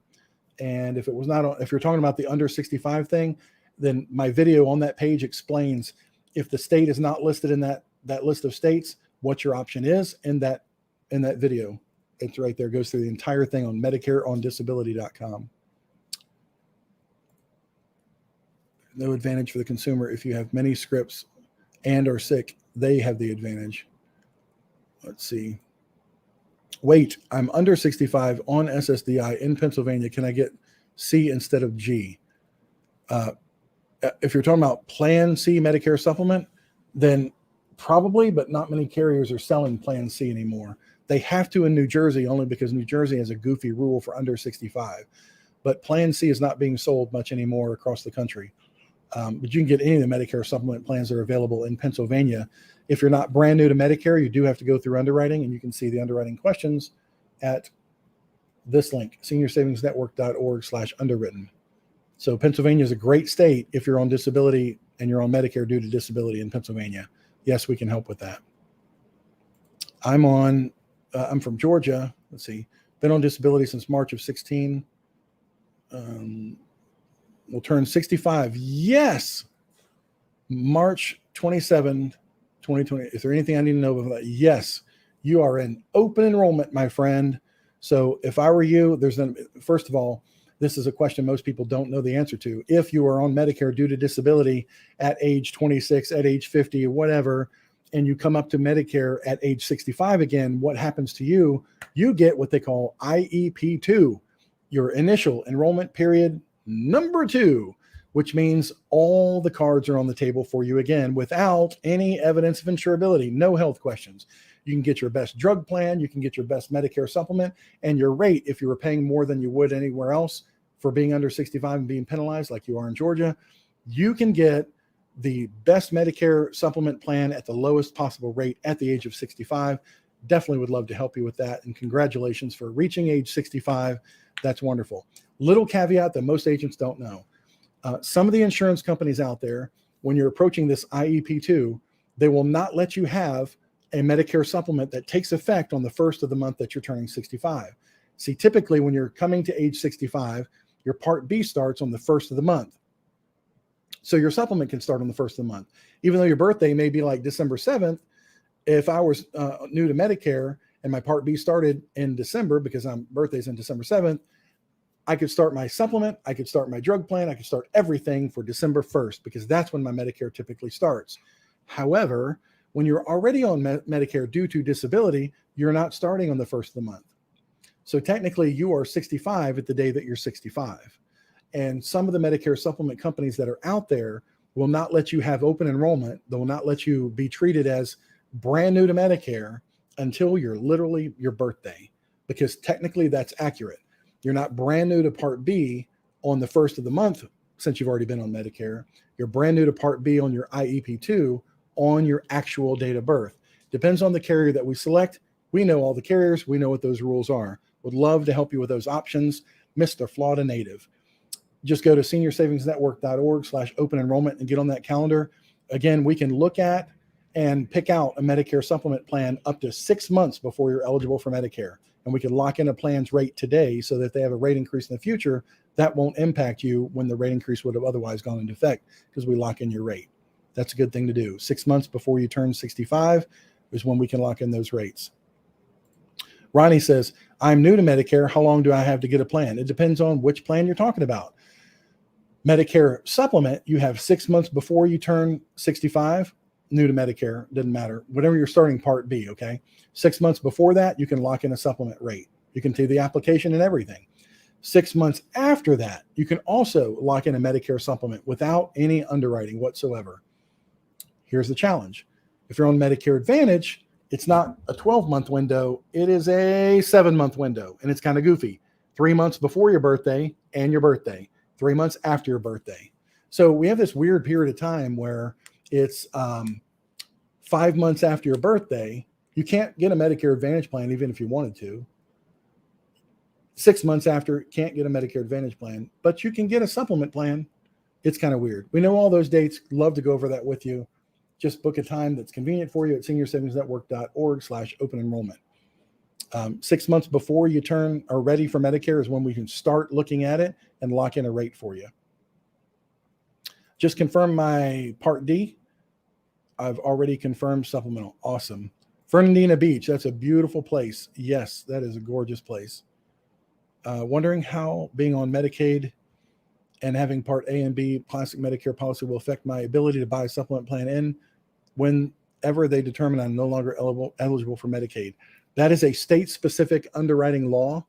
And if you're talking about the under 65 thing, then my video on that page explains if the state is not listed in that list of states, what your option is in that video. It's right there. It goes through the entire thing on MedicareOnDisability.com. No advantage for the consumer. If you have many scripts and are sick, they have the advantage. Let's see. Wait, I'm under 65 on SSDI in Pennsylvania. Can I get C instead of G? If you're talking about Plan C Medicare Supplement, then probably, but not many carriers are selling Plan C anymore. They have to in New Jersey only because New Jersey has a goofy rule for under 65. But Plan C is not being sold much anymore across the country. But you can get any of the Medicare supplement plans that are available in Pennsylvania. If you're not brand new to Medicare, you do have to go through underwriting, and you can see the underwriting questions at this link, seniorsavingsnetwork.org/underwritten. So Pennsylvania is a great state if you're on disability and you're on Medicare due to disability in Pennsylvania. Yes, we can help with that. I'm from Georgia. Let's see. Been on disability since March of 16. We'll turn 65. Yes. March 27, 2020. Is there anything I need to know about that? Yes. You are in open enrollment, my friend. So if I were you, first of all, this is a question most people don't know the answer to. If you are on Medicare due to disability at age 26, at age 50, whatever, and you come up to Medicare at age 65 again, what happens to you? You get what they call IEP2, your initial enrollment period number 2, which means all the cards are on the table for you again without any evidence of insurability, no health questions. You can get your best drug plan, you can get your best Medicare supplement, and your rate, if you were paying more than you would anywhere else for being under 65 and being penalized like you are in Georgia, you can get the best Medicare supplement plan at the lowest possible rate at the age of 65. Definitely would love to help you with that. And congratulations for reaching age 65. That's wonderful. Little caveat that most agents don't know. Some of the insurance companies out there, when you're approaching this IEP2, they will not let you have a Medicare supplement that takes effect on the first of the month that you're turning 65. See, typically when you're coming to age 65, your Part B starts on the first of the month. So your supplement can start on the first of the month. Even though your birthday may be like December 7th, if I was new to Medicare and my Part B started in December because my birthday's in December 7th, I could start my supplement, I could start my drug plan, I could start everything for December 1st because that's when my Medicare typically starts. However, when you're already on Medicare due to disability, you're not starting on the first of the month. So technically you are 65 at the day that you're 65. And some of the Medicare supplement companies that are out there will not let you have open enrollment. They will not let you be treated as brand new to Medicare until you're literally your birthday, because technically that's accurate. You're not brand new to Part B on the first of the month since you've already been on Medicare. You're brand new to Part B on your IEP2 on your actual date of birth. Depends on the carrier that we select. We know all the carriers. We know what those rules are. Would love to help you with those options. Mr. Florida Native. Just go to seniorsavingsnetwork.org/open enrollment and get on that calendar. Again, we can look at and pick out a Medicare supplement plan up to 6 months before you're eligible for Medicare. And we can lock in a plan's rate today so that if they have a rate increase in the future, that won't impact you when the rate increase would have otherwise gone into effect because we lock in your rate. That's a good thing to do. 6 months before you turn 65 is when we can lock in those rates. Ronnie says, I'm new to Medicare. How long do I have to get a plan? It depends on which plan you're talking about. Medicare supplement, you have 6 months before you turn 65. New to Medicare, doesn't matter. Whatever you're starting Part B, okay? 6 months before that, you can lock in a supplement rate. You can do the application and everything. 6 months after that, you can also lock in a Medicare supplement without any underwriting whatsoever. Here's the challenge. If you're on Medicare Advantage, it's not a 12-month window. It is a 7-month window, and it's kind of goofy. 3 months before your birthday and your birthday. 3 months after your birthday. So we have this weird period of time where It's 5 months after your birthday. You can't get a Medicare Advantage plan even if you wanted to. 6 months after, can't get a Medicare Advantage plan, but you can get a supplement plan. It's kind of weird. We know all those dates. Love to go over that with you. Just book a time that's convenient for you at seniorsavingsnetwork.org/open enrollment. 6 months before you are ready for Medicare is when we can start looking at it and lock in a rate for you. Just confirm my Part D. I've already confirmed supplemental. Awesome. Fernandina Beach. That's a beautiful place. Yes, that is a gorgeous place. Wondering how being on Medicaid and having Part A and B classic Medicare policy will affect my ability to buy a supplement plan in whenever they determine I'm no longer eligible for Medicaid. That is a state-specific underwriting law.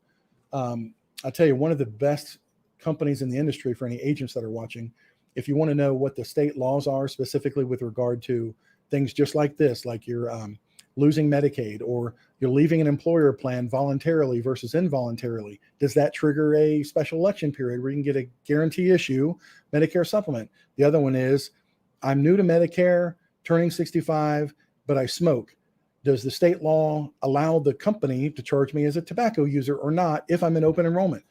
I'll tell you, one of the best companies in the industry for any agents that are watching, if you want to know what the state laws are specifically with regard to things just like this, like you're losing Medicaid or you're leaving an employer plan voluntarily versus involuntarily, does that trigger a special election period where you can get a guarantee issue Medicare supplement? The other one is, I'm new to Medicare, turning 65, but I smoke. Does the state law allow the company to charge me as a tobacco user or not if I'm in open enrollment?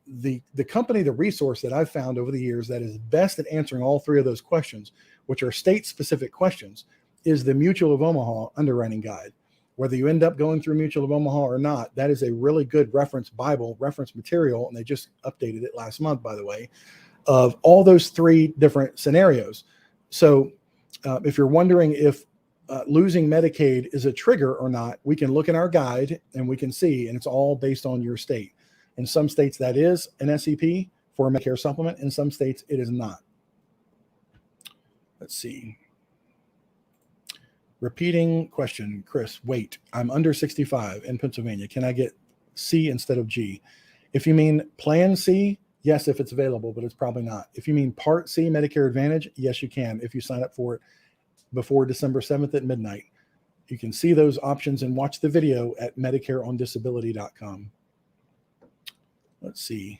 The company, the resource that I've found over the years that is best at answering all three of those questions, which are state-specific questions, is the Mutual of Omaha Underwriting Guide. Whether you end up going through Mutual of Omaha or not, that is a really good reference material, and they just updated it last month, by the way, of all those three different scenarios. So if you're wondering if losing Medicaid is a trigger or not, we can look in our guide and we can see, and it's all based on your state. In some states, that is an SEP for a Medicare supplement. In some states, it is not. Let's see. Repeating question, Chris, wait, I'm under 65 in Pennsylvania. Can I get C instead of G? If you mean Plan C, yes, if it's available, but it's probably not. If you mean Part C, Medicare Advantage, yes, you can if you sign up for it before December 7th at midnight. You can see those options and watch the video at MedicareOnDisability.com. Let's see.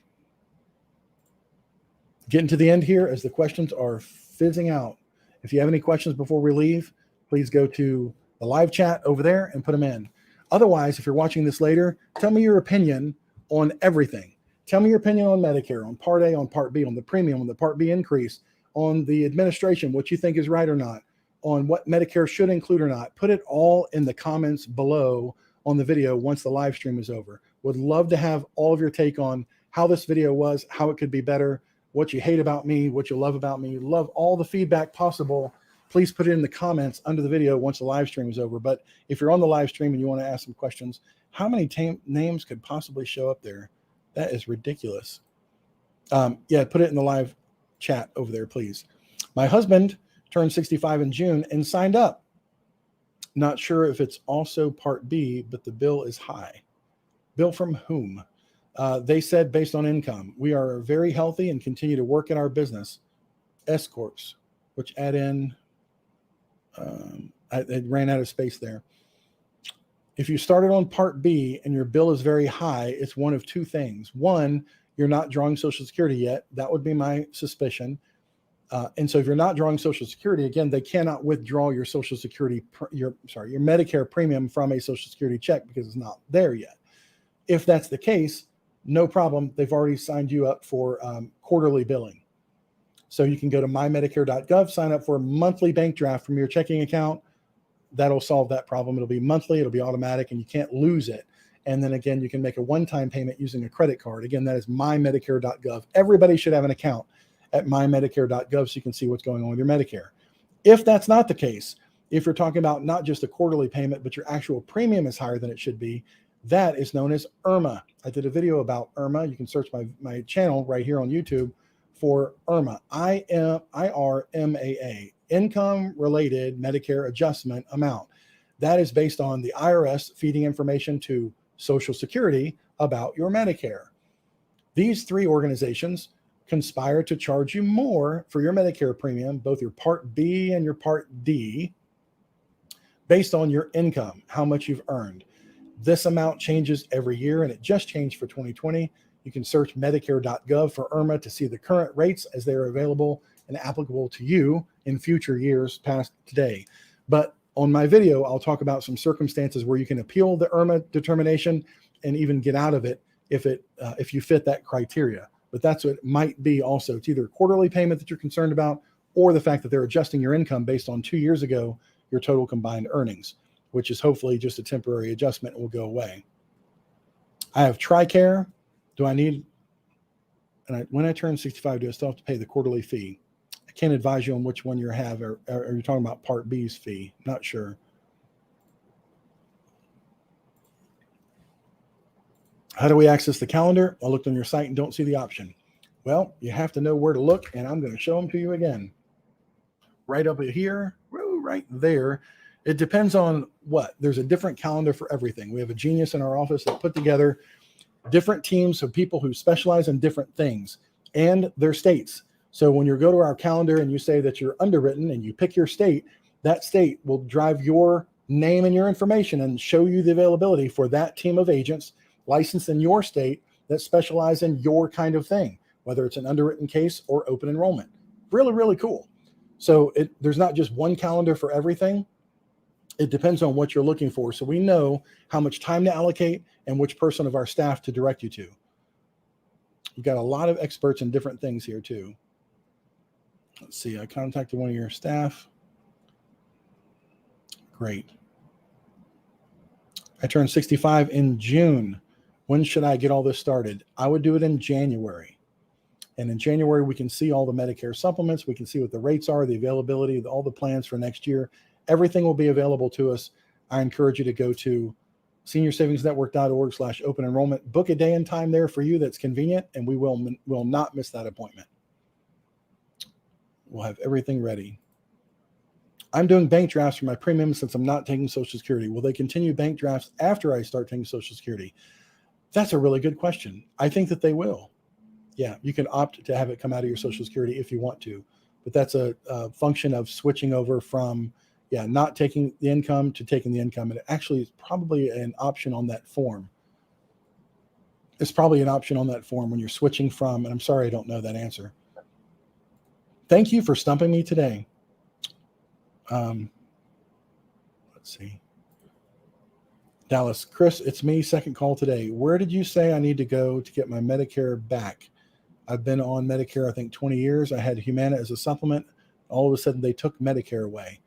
Getting to the end here as the questions are fizzing out. If you have any questions before we leave, please go to the live chat over there and put them in. Otherwise, if you're watching this later, tell me your opinion on everything. Tell me your opinion on Medicare, on Part A, on Part B, on the premium, on the Part B increase, on the administration, what you think is right or not, on what Medicare should include or not. Put it all in the comments below on the video once the live stream is over. Would love to have all of your take on how this video was, how it could be better, what you hate about me, what you love about me. Love all the feedback possible. Please put it in the comments under the video once the live stream is over. But if you're on the live stream and you want to ask some questions, how many names could possibly show up there? That is ridiculous. Yeah, put it in the live chat over there, please. My husband turned 65 in June and signed up. Not sure if it's also Part B, but the bill is high. Bill from whom? They said based on income. We are very healthy and continue to work in our business. S Corps, which add in, I ran out of space there. If you started on Part B and your bill is very high, it's one of two things. One, you're not drawing Social Security yet. That would be my suspicion. And so if you're not drawing Social Security, again, they cannot withdraw your Social Security, your Medicare premium from a Social Security check because it's not there yet. If that's the case, no problem. They've already signed you up for quarterly billing. So you can go to mymedicare.gov, sign up for a monthly bank draft from your checking account. That'll solve that problem. It'll be monthly, it'll be automatic, and you can't lose it. And then again, you can make a one-time payment using a credit card. Again, that is mymedicare.gov. Everybody should have an account at mymedicare.gov so you can see what's going on with your Medicare. If that's not the case, if you're talking about not just a quarterly payment, but your actual premium is higher than it should be, that is known as IRMA. I did a video about IRMA. You can search my channel right here on YouTube for IRMA, IRMAA, Income Related Medicare Adjustment Amount. That is based on the IRS feeding information to Social Security about your Medicare. These three organizations conspire to charge you more for your Medicare premium, both your Part B and your Part D, based on your income, how much you've earned. This amount changes every year, and it just changed for 2020. You can search medicare.gov for IRMA to see the current rates as they are available and applicable to you in future years past today. But on my video, I'll talk about some circumstances where you can appeal the IRMA determination and even get out of it if you fit that criteria. But that's what it might be also. It's either a quarterly payment that you're concerned about, or the fact that they're adjusting your income based on 2 years ago, your total combined earnings, which is hopefully just a temporary adjustment and will go away. I have TRICARE. Do I need, when I turn 65, do I still have to pay the quarterly fee? I can't advise you on which one you have. Or are you talking about Part B's fee? Not sure. How do we access the calendar? I looked on your site and don't see the option. Well, you have to know where to look, and I'm going to show them to you again. Right up here, right there. It depends on what. There's a different calendar for everything. We have a genius in our office that put together different teams of people who specialize in different things and their states. So when you go to our calendar and you say that you're underwritten and you pick your state, that state will drive your name and your information and show you the availability for that team of agents licensed in your state that specialize in your kind of thing, whether it's an underwritten case or open enrollment. Really, really cool. So there's not just one calendar for everything. It depends on what you're looking for. So we know how much time to allocate and which person of our staff to direct you to. You've got a lot of experts in different things here too. Let's see, I contacted one of your staff. Great. I turned 65 in June. When should I get all this started? I would do it in January. And in January, we can see all the Medicare supplements. We can see what the rates are, the availability, all the plans for next year. Everything will be available to us. I encourage you to go to seniorsavingsnetwork.org/open enrollment. Book a day and time there for you that's convenient, and we will not miss that appointment. We'll have everything ready. I'm doing bank drafts for my premium since I'm not taking Social Security. Will they continue bank drafts after I start taking Social Security? That's a really good question. I think that they will. Yeah, you can opt to have it come out of your Social Security if you want to, but that's a function of switching over from, not taking the income to taking the income. And it actually is probably an option on that form. It's probably an option on that form when you're switching from, and I'm sorry I don't know that answer. Thank you for stumping me today. Let's see. Dallas, Chris, it's me, second call today. Where did you say I need to go to get my Medicare back? I've been on Medicare, I think 20 years. I had Humana as a supplement. All of a sudden they took Medicare away.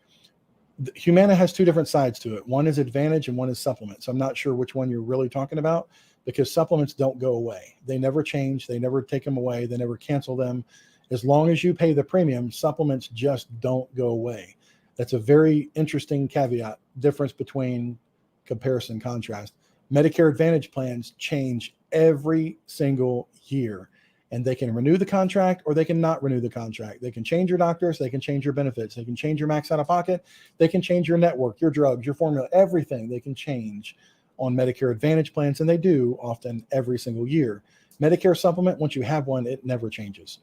Humana has two different sides to it. One is Advantage and one is Supplements. I'm not sure which one you're really talking about, because supplements don't go away. They never change. They never take them away. They never cancel them. As long as you pay the premium, supplements just don't go away. That's a very interesting caveat, difference between comparison and contrast. Medicare Advantage plans change every single year, and they can renew the contract or they can not renew the contract. They can change your doctors. They can change your benefits. They can change your max out of pocket. They can change your network, your drugs, your formula, everything they can change on Medicare Advantage plans, and they do often every single year. Medicare Supplement, once you have one, it never changes.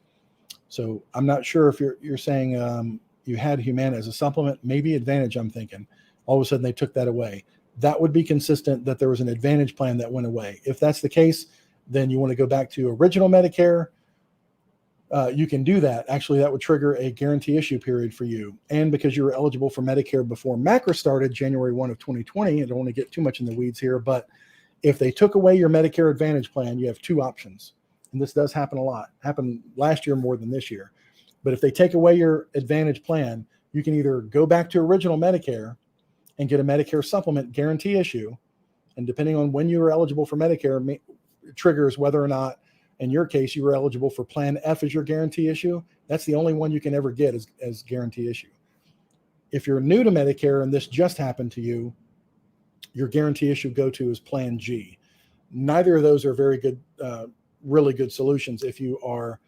So I'm not sure if you're saying you had Humana as a supplement, maybe Advantage, I'm thinking. All of a sudden they took that away. That would be consistent that there was an Advantage plan that went away. If that's the case, then you want to go back to original Medicare. You can do that. Actually, that would trigger a guarantee issue period for you. And because you were eligible for Medicare before MACRA started January 1 of 2020, I don't want to get too much in the weeds here, but if they took away your Medicare Advantage plan, you have two options. And this does happen a lot. Happened last year more than this year. But if they take away your Advantage plan, you can either go back to original Medicare and get a Medicare supplement guarantee issue. And depending on when you were eligible for Medicare, it triggers whether or not, in your case, you were eligible for Plan F as your guarantee issue. That's the only one you can ever get as guarantee issue. If you're new to Medicare and this just happened to you, your guarantee issue go-to is Plan G. Neither of those are very good, really good solutions if you are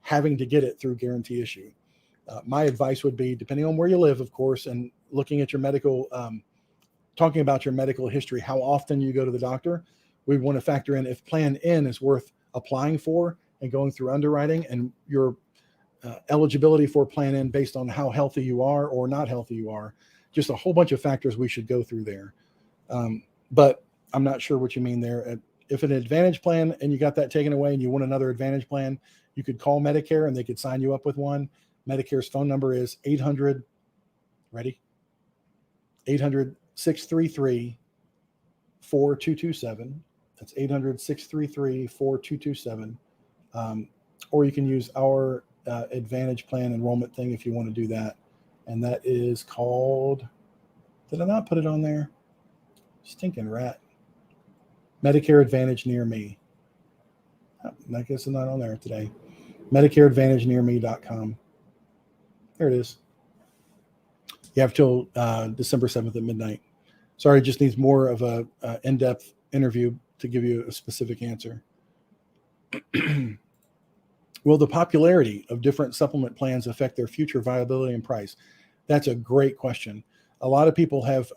having to get it through guarantee issue. My advice would be, depending on where you live, of course, and looking at your medical, talking about your medical history, how often you go to the doctor, we want to factor in if Plan N is worth applying for and going through underwriting, and your eligibility for Plan N based on how healthy you are or not healthy you are. Just a whole bunch of factors we should go through there. But I'm not sure what you mean there. If an Advantage plan and you got that taken away and you want another Advantage plan, you could call Medicare and they could sign you up with one. Medicare's phone number is 800, ready? 800-633-4227. That's 800-633-4227. Or you can use our Advantage plan enrollment thing if you want to do that. And that is called, did I not put it on there? Stinking rat. Medicare Advantage Near Me. I guess it's not on there today. MedicareAdvantageNearMe.com. There it is. You have till December 7th at midnight. Sorry, it just needs more of a in-depth interview to give you a specific answer. Will the popularity of different supplement plans affect their future viability and price? That's a great question. A lot of people have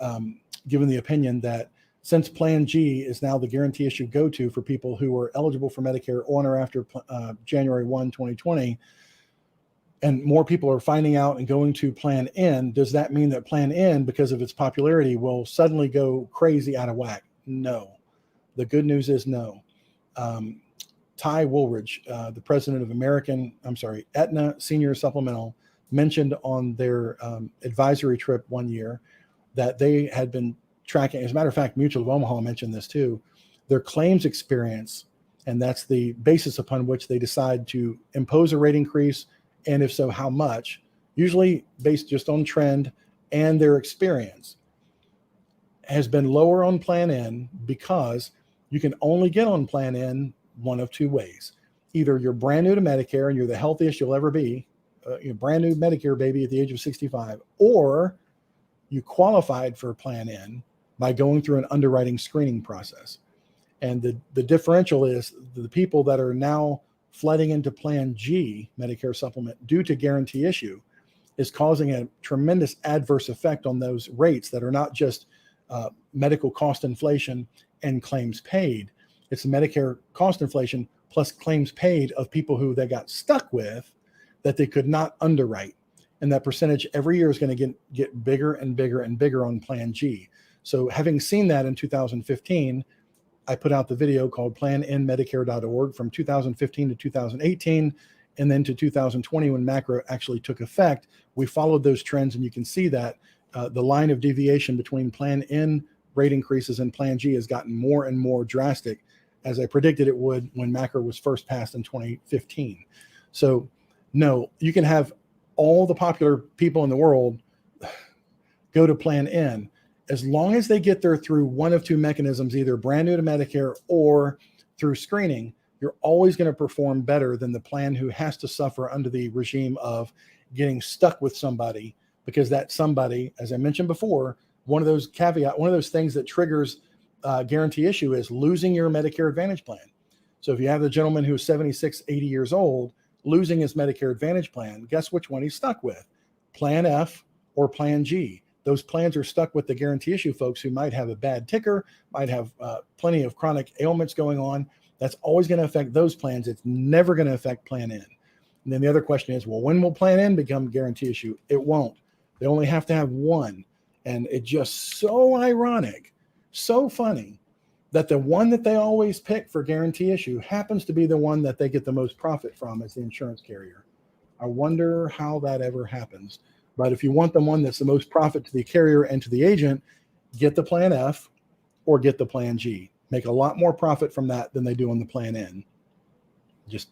given the opinion that since Plan G is now the guarantee issue go-to for people who are eligible for Medicare on or after January 1, 2020, and more people are finding out and going to Plan N, does that mean that Plan N, because of its popularity, will suddenly go crazy out of whack? No. The good news is no. Ty Woolridge, the president of Aetna Senior Supplemental, mentioned on their advisory trip one year that they had been tracking. As a matter of fact, Mutual of Omaha mentioned this too. Their claims experience, and that's the basis upon which they decide to impose a rate increase, and if so, how much, usually based just on trend and their experience, has been lower on Plan N because you can only get on Plan N one of two ways. Either you're brand new to Medicare and you're the healthiest you'll ever be, you're brand new Medicare baby at the age of 65, or you qualified for Plan N by going through an underwriting screening process. And the differential is the people that are now flooding into Plan G, Medicare Supplement, due to guarantee issue, is causing a tremendous adverse effect on those rates that are not just medical cost inflation and claims paid. It's Medicare cost inflation plus claims paid of people who they got stuck with that they could not underwrite. And that percentage every year is going to get bigger and bigger and bigger on Plan G. So having seen that in 2015, I put out the video called PlanNMedicare.org from 2015 to 2018, and then to 2020 when MACRA actually took effect. We followed those trends, and you can see that the line of deviation between Plan N rate increases and Plan G has gotten more and more drastic, as I predicted it would when MACRA was first passed in 2015. So no, you can have all the popular people in the world go to Plan N, as long as they get there through one of two mechanisms, either brand new to Medicare or through screening. You're always going to perform better than the plan who has to suffer under the regime of getting stuck with somebody, because that somebody, as I mentioned before, one of those things that triggers guarantee issue is losing your Medicare Advantage plan. So if you have the gentleman who is 76, 80 years old, losing his Medicare Advantage plan, guess which one he's stuck with? Plan F or Plan G. Those plans are stuck with the guarantee issue folks who might have a bad ticker, might have plenty of chronic ailments going on. That's always going to affect those plans. It's never going to affect Plan N. And then the other question is, well, when will Plan N become guarantee issue? It won't. They only have to have one. And it's just so ironic, so funny, that the one that they always pick for guarantee issue happens to be the one that they get the most profit from as the insurance carrier. I wonder how that ever happens. But if you want the one that's the most profit to the carrier and to the agent, get the Plan F or get the Plan G. Make a lot more profit from that than they do on the Plan N. Just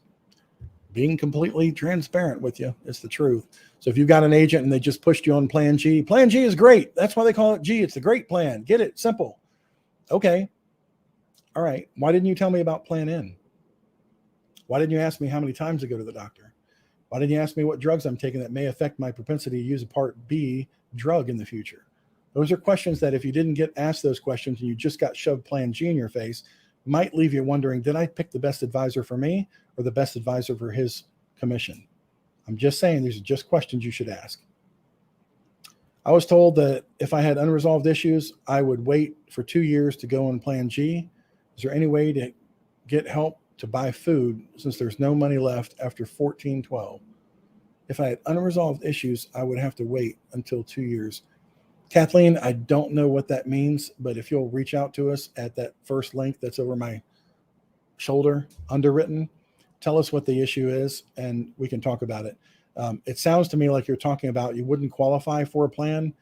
being completely transparent with you. It's the truth. So if you've got an agent and they just pushed you on Plan G is great. That's why they call it G. It's the great plan. Get it. Simple. Okay. All right. Why didn't you tell me about Plan N? Why didn't you ask me how many times to go to the doctor? Why didn't you ask me what drugs I'm taking that may affect my propensity to use a Part B drug in the future? Those are questions that if you didn't get asked those questions and you just got shoved Plan G in your face, might leave you wondering, did I pick the best advisor for me or the best advisor for his commission? I'm just saying these are just questions you should ask. I was told that if I had unresolved issues, I would wait for 2 years to go on Plan G. Is there any way to get help to buy food since there's no money left after 14/12? If I had unresolved issues, I would have to wait until 2 years. Kathleen, I don't know what that means, but if you'll reach out to us at that first link that's over my shoulder, underwritten, tell us what the issue is and we can talk about it. It sounds to me like you're talking about you wouldn't qualify for a plan,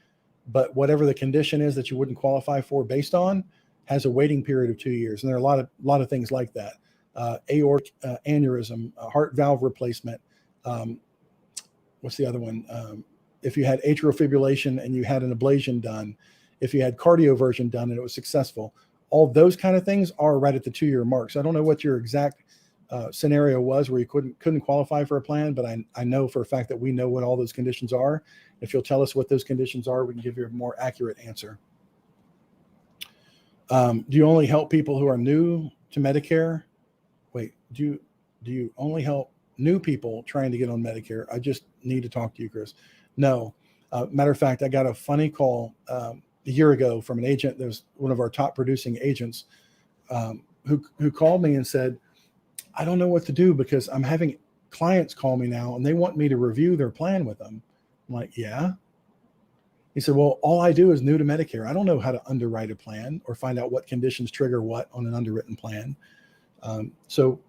but whatever the condition is that you wouldn't qualify for based on has a waiting period of 2 years. And there are a lot of things like that. Aortic aneurysm, heart valve replacement. What's the other one? If you had atrial fibrillation and you had an ablation done, if you had cardioversion done and it was successful, all those kind of things are right at the 2-year mark. So I don't know what your exact scenario was where you couldn't qualify for a plan, but I know for a fact that we know what all those conditions are. If you'll tell us what those conditions are, we can give you a more accurate answer. Do you only help people who are new to Medicare? Wait, do you only help new people trying to get on Medicare? I just need to talk to you, Chris. No. Matter of fact, I got a funny call a year ago from an agent. There's one of our top producing agents who called me and said, I don't know what to do because I'm having clients call me now and they want me to review their plan with them. I'm like, yeah. He said, well, all I do is new to Medicare. I don't know how to underwrite a plan or find out what conditions trigger what on an underwritten plan. So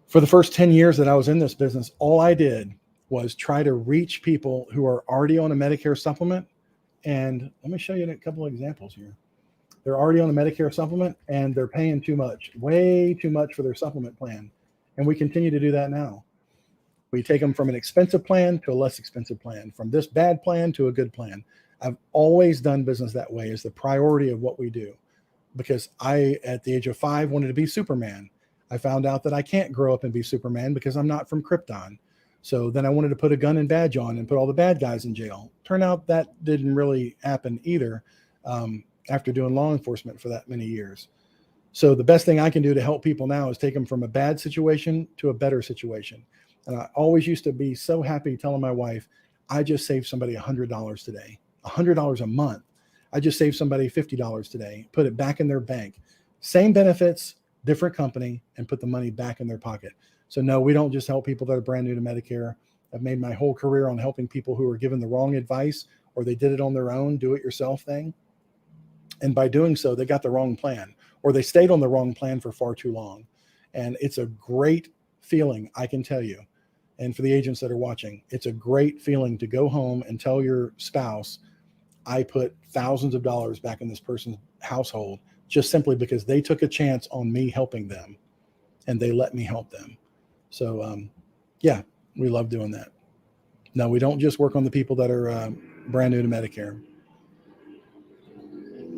for the first 10 years that I was in this business, all I did was try to reach people who are already on a Medicare supplement. And let me show you a couple of examples here. They're already on a Medicare supplement and they're paying too much, way too much for their supplement plan. And we continue to do that now. We take them from an expensive plan to a less expensive plan, from this bad plan to a good plan. I've always done business that way as the priority of what we do, because I, at the age of 5, wanted to be Superman. I found out that I can't grow up and be Superman because I'm not from Krypton. So then I wanted to put a gun and badge on and put all the bad guys in jail. Turned out that didn't really happen either after doing law enforcement for that many years. So the best thing I can do to help people now is take them from a bad situation to a better situation. And I always used to be so happy telling my wife, I just saved somebody $100 today, $100 a month. I just saved somebody $50 today, put it back in their bank. Same benefits, different company, and put the money back in their pocket. So no, we don't just help people that are brand new to Medicare. I've made my whole career on helping people who are given the wrong advice or they did it on their own, do it yourself thing. And by doing so, they got the wrong plan or they stayed on the wrong plan for far too long. And it's a great feeling, I can tell you. And for the agents that are watching, it's a great feeling to go home and tell your spouse, I put thousands of dollars back in this person's household just simply because they took a chance on me helping them and they let me help them. So, yeah, we love doing that. No, we don't just work on the people that are brand new to Medicare.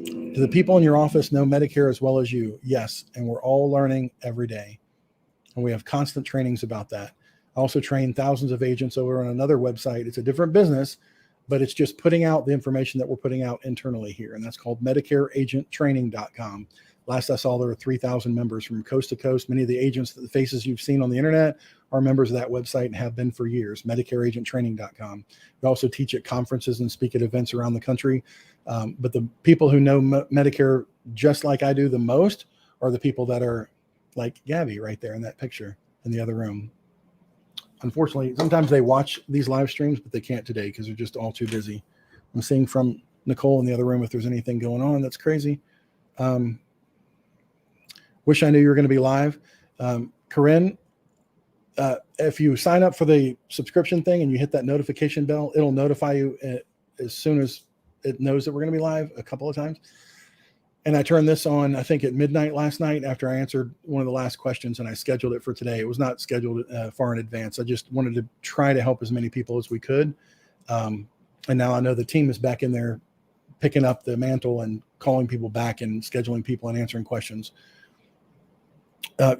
Do the people in your office know Medicare as well as you? Yes, and we're all learning every day. And we have constant trainings about that. I also train thousands of agents over on another website. It's a different business, but it's just putting out the information that we're putting out internally here. And that's called MedicareAgentTraining.com. Last I saw, there were 3,000 members from coast to coast. Many of the agents, the faces you've seen on the internet, are members of that website and have been for years, MedicareAgentTraining.com. We also teach at conferences and speak at events around the country. But the people who know Medicare just like I do the most are the people that are like Gabby right there in that picture in the other room. Unfortunately, sometimes they watch these live streams, but they can't today because they're just all too busy. I'm seeing from Nicole in the other room if there's anything going on. That's crazy. Wish I knew you were going to be live. Corinne, if you sign up for the subscription thing and you hit that notification bell, it'll notify you as soon as it knows that we're going to be live a couple of times. And I turned this on, I think, at midnight last night after I answered one of the last questions, and I scheduled it for today. It was not scheduled far in advance. I just wanted to try to help as many people as we could. And now I know the team is back in there picking up the mantle and calling people back and scheduling people and answering questions.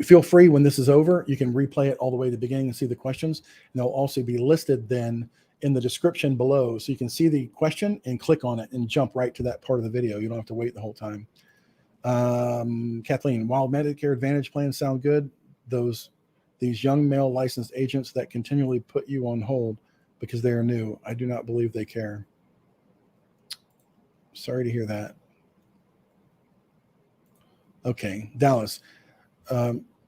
Feel free, when this is over, you can replay it all the way to the beginning and see the questions. And they'll also be listed then in the description below. So you can see the question and click on it and jump right to that part of the video. You don't have to wait the whole time. Kathleen, while Medicare Advantage plans sound good, these young male licensed agents that continually put you on hold because they are new, I do not believe they care. Sorry to hear that. Okay, Dallas.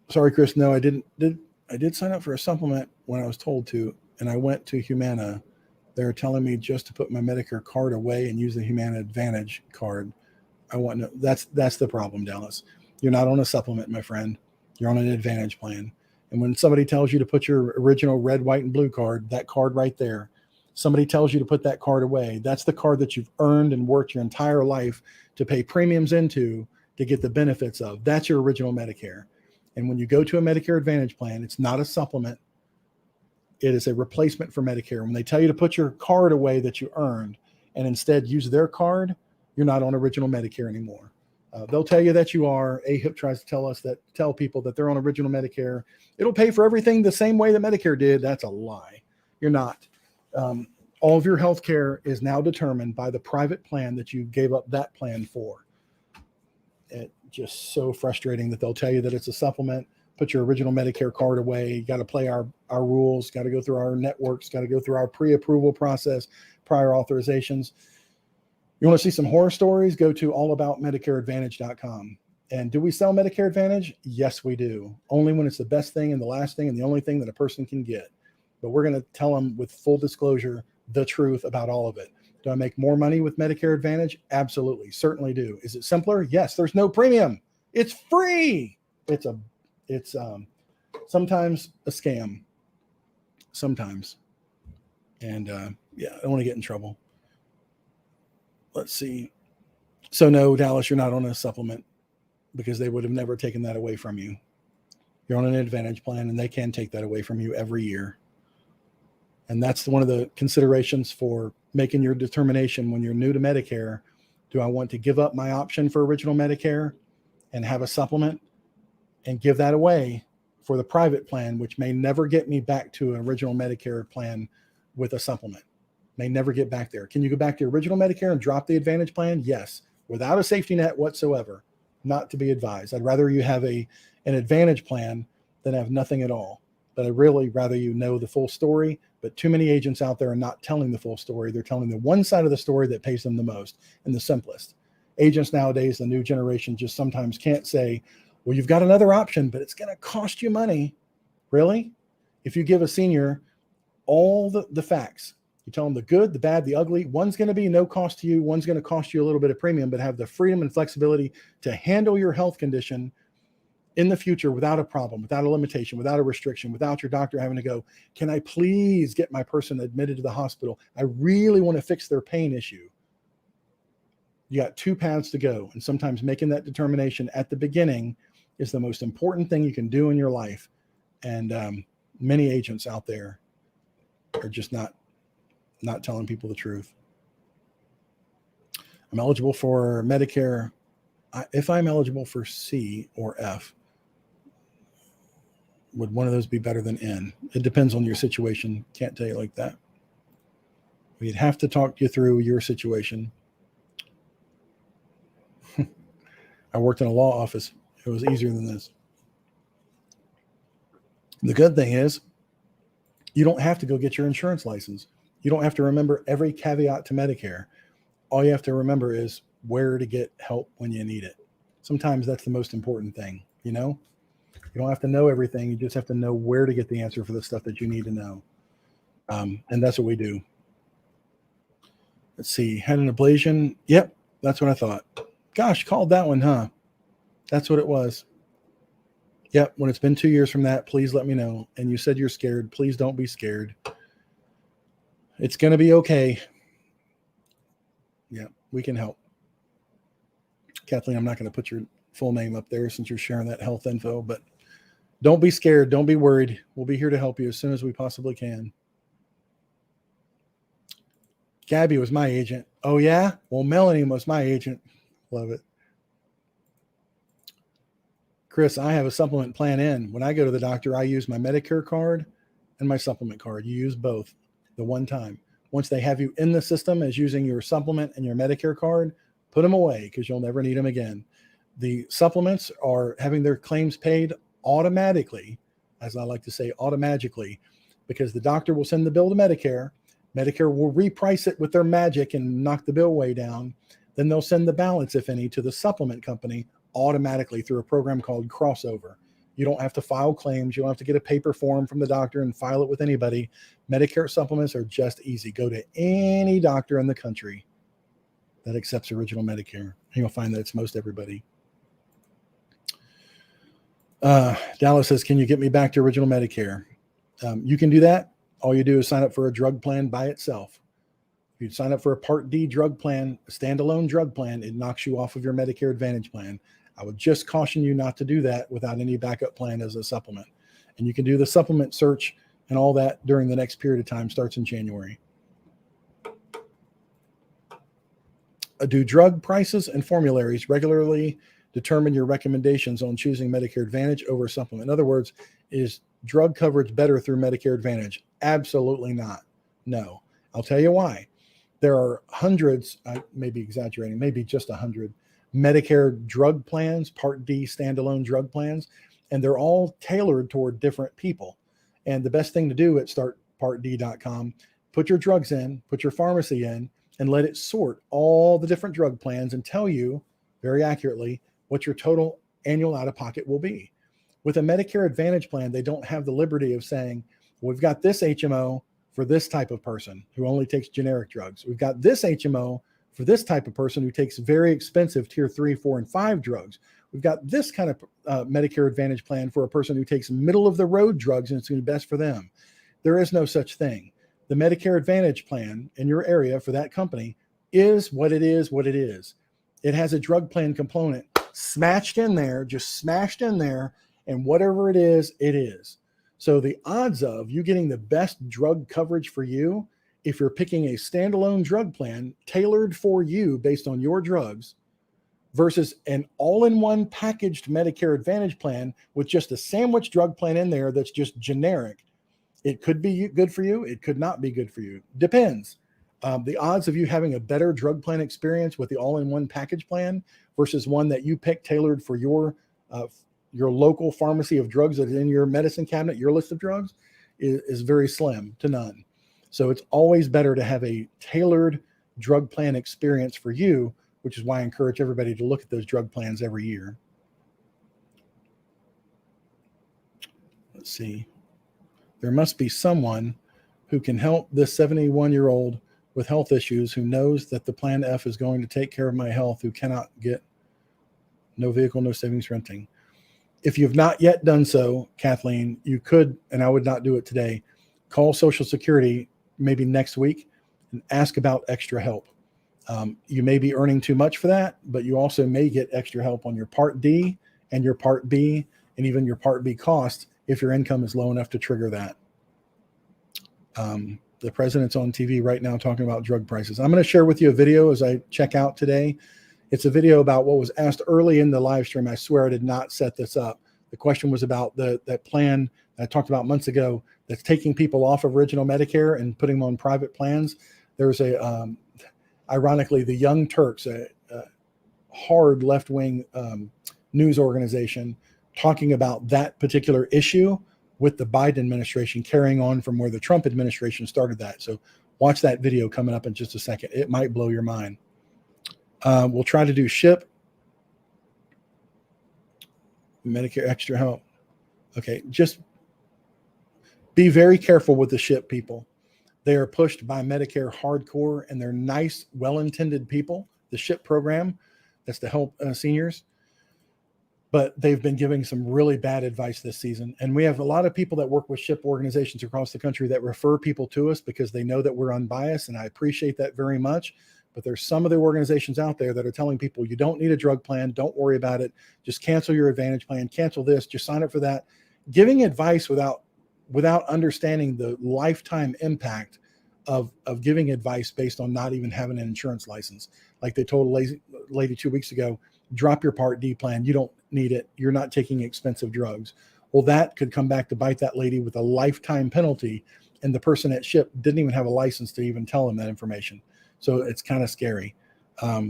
Sorry, Chris. No, I didn't. I did sign up for a supplement when I was told to, and I went to Humana. They're telling me just to put my Medicare card away and use the Humana Advantage card. I want to. That's the problem, Dallas. You're not on a supplement, my friend. You're on an Advantage plan, And when somebody tells you to put your original red, white, and blue card, that card right there, somebody tells you to put that card away, that's the card that you've earned and worked your entire life to pay premiums into to get the benefits of. That's your original Medicare. And when you go to a Medicare Advantage plan, it's not a supplement. It is a replacement for Medicare. When they tell you to put your card away that you earned and instead use their card, you're not on original Medicare anymore. They'll tell you that you are. AHIP tries to tell people that they're on original Medicare. It'll pay for everything the same way that Medicare did. That's a lie. You're not. All of your health care is now determined by the private plan that you gave up that plan for. It's just so frustrating that they'll tell you that it's a supplement. Put your original Medicare card away. You got to play our rules, got to go through our networks, got to go through our pre-approval process, prior authorizations. You want to see some horror stories? Go to allaboutmedicareadvantage.com. And do we sell Medicare Advantage? Yes, we do. Only when it's the best thing and the last thing and the only thing that a person can get. But we're going to tell them with full disclosure the truth about all of it. Do I make more money with Medicare Advantage? Absolutely. Certainly do. Is it simpler? Yes. There's no premium. It's free. It's sometimes a scam. Sometimes. And yeah, I don't want to get in trouble. Let's see. So no, Dallas, you're not on a supplement because they would have never taken that away from you. You're on an Advantage plan and they can take that away from you every year. And that's one of the considerations for making your determination when you're new to Medicare. Do I want to give up my option for original Medicare and have a supplement and give that away for the private plan, which may never get me back to an original Medicare plan with a supplement? May never get back there. Can you go back to original Medicare and drop the Advantage plan? Yes, without a safety net whatsoever. Not to be advised. I'd rather you have an Advantage plan than have nothing at all. But I'd really rather you know the full story. But too many agents out there are not telling the full story. They're telling the one side of the story that pays them the most and the simplest. Agents nowadays, the new generation, just sometimes can't say, well, you've got another option, but it's going to cost you money. Really? If you give a senior all the facts, you tell them the good, the bad, the ugly, one's going to be no cost to you, one's going to cost you a little bit of premium, but have the freedom and flexibility to handle your health condition in the future without a problem, without a limitation, without a restriction, without your doctor having to go, can I please get my person admitted to the hospital? I really want to fix their pain issue. You got two paths to go. And sometimes making that determination at the beginning is the most important thing you can do in your life. And many agents out there are just not telling people the truth. I'm eligible for Medicare. If I'm eligible for C or F, would one of those be better than N? It depends on your situation. Can't tell you like that. We'd have to talk you through your situation. I worked in a law office. It was easier than this. The good thing is you don't have to go get your insurance license. You don't have to remember every caveat to Medicare. All you have to remember is where to get help when you need it. Sometimes that's the most important thing, you know? You don't have to know everything. You just have to know where to get the answer for the stuff that you need to know. And that's what we do. Let's see. Had an ablation. Yep, that's what I thought. Gosh, called that one, huh? That's what it was. Yep, when it's been 2 years from that, please let me know. And you said you're scared. Please don't be scared. It's going to be okay. Yeah, we can help. Kathleen, I'm not going to put your full name up there since you're sharing that health info, but don't be scared. Don't be worried. We'll be here to help you as soon as we possibly can. Gabby was my agent. Oh, yeah? Well, Melanie was my agent. Love it. Chris, I have a supplement plan in. When I go to the doctor, I use my Medicare card and my supplement card. You use both the one time. Once they have you in the system as using your supplement and your Medicare card, put them away because you'll never need them again. The supplements are having their claims paid automatically, as I like to say, automatically, because the doctor will send the bill to Medicare. Medicare will reprice it with their magic and knock the bill way down. Then they'll send the balance, if any, to the supplement company automatically through a program called Crossover. You don't have to file claims. You don't have to get a paper form from the doctor and file it with anybody. Medicare supplements are just easy. Go to any doctor in the country that accepts original Medicare. You'll find that it's most everybody. Dallas says, can you get me back to original Medicare? You can do that. All you do is sign up for a drug plan by itself. If you sign up for a Part D drug plan, a standalone drug plan, it knocks you off of your Medicare Advantage plan. I would just caution you not to do that without any backup plan as a supplement. And you can do the supplement search and all that during the next period of time, starts in January. Do drug prices and formularies regularly determine your recommendations on choosing Medicare Advantage over a supplement? In other words, is drug coverage better through Medicare Advantage? Absolutely not. No. I'll tell you why. There are hundreds, I may be exaggerating, maybe just 100 Medicare drug plans, Part D standalone drug plans, and they're all tailored toward different people. And the best thing to do at startpartd.com, put your drugs in, put your pharmacy in, and let it sort all the different drug plans and tell you very accurately what your total annual out-of-pocket will be. With a Medicare Advantage plan, they don't have the liberty of saying, we've got this HMO for this type of person who only takes generic drugs. We've got this HMO for this type of person who takes very expensive tier 3, 4, and 5 drugs. We've got this kind of Medicare Advantage plan for a person who takes middle of the road drugs and it's going to be best for them. There is no such thing. The Medicare Advantage plan in your area for that company is what it is, what it is. It has a drug plan component smashed in there, just smashed in there, and whatever it is, it is. So the odds of you getting the best drug coverage for you, if you're picking a standalone drug plan tailored for you based on your drugs versus an all-in-one packaged Medicare Advantage plan with just a sandwich drug plan in there that's just generic, it could be good for you. It could not be good for you. Depends. The odds of you having a better drug plan experience with the all-in-one package plan versus one that you pick tailored for your local pharmacy of drugs that is in your medicine cabinet, your list of drugs, is very slim to none. So it's always better to have a tailored drug plan experience for you, which is why I encourage everybody to look at those drug plans every year. Let's see. There must be someone who can help this 71-year-old with health issues who knows that the Plan F is going to take care of my health, who cannot get no vehicle, no savings, renting. If you've not yet done so, Kathleen, you could, and I would not do it today, call Social Security maybe next week and ask about extra help. You may be earning too much for that, but you also may get extra help on your Part D and your Part B and even your Part B cost if your income is low enough to trigger that. The president's on TV right now talking about drug prices. I'm going to share with you a video as I check out today. It's a video about what was asked early in the live stream. I swear I did not set this up. The question was about that plan I talked about months ago that's taking people off of original Medicare and putting them on private plans. There's ironically, the Young Turks, a hard left-wing news organization, talking about that particular issue with the Biden administration carrying on from where the Trump administration started that. So watch that video coming up in just a second. It might blow your mind. We'll try to do SHIP. Medicare extra help. Okay, just be very careful with the SHIP people. They are pushed by Medicare hardcore, and they're nice, well-intended people. The SHIP program, that's to help seniors. But they've been giving some really bad advice this season. And we have a lot of people that work with SHIP organizations across the country that refer people to us because they know that we're unbiased, and I appreciate that very much. But there's some of the organizations out there that are telling people, you don't need a drug plan, don't worry about it, just cancel your Advantage plan, cancel this, just sign up for that. Giving advice without understanding the lifetime impact of giving advice based on not even having an insurance license. Like they told a lady 2 weeks ago, drop your Part D plan. You don't need it. You're not taking expensive drugs. Well, that could come back to bite that lady with a lifetime penalty. And the person at SHIP didn't even have a license to even tell them that information. So it's kind of scary. All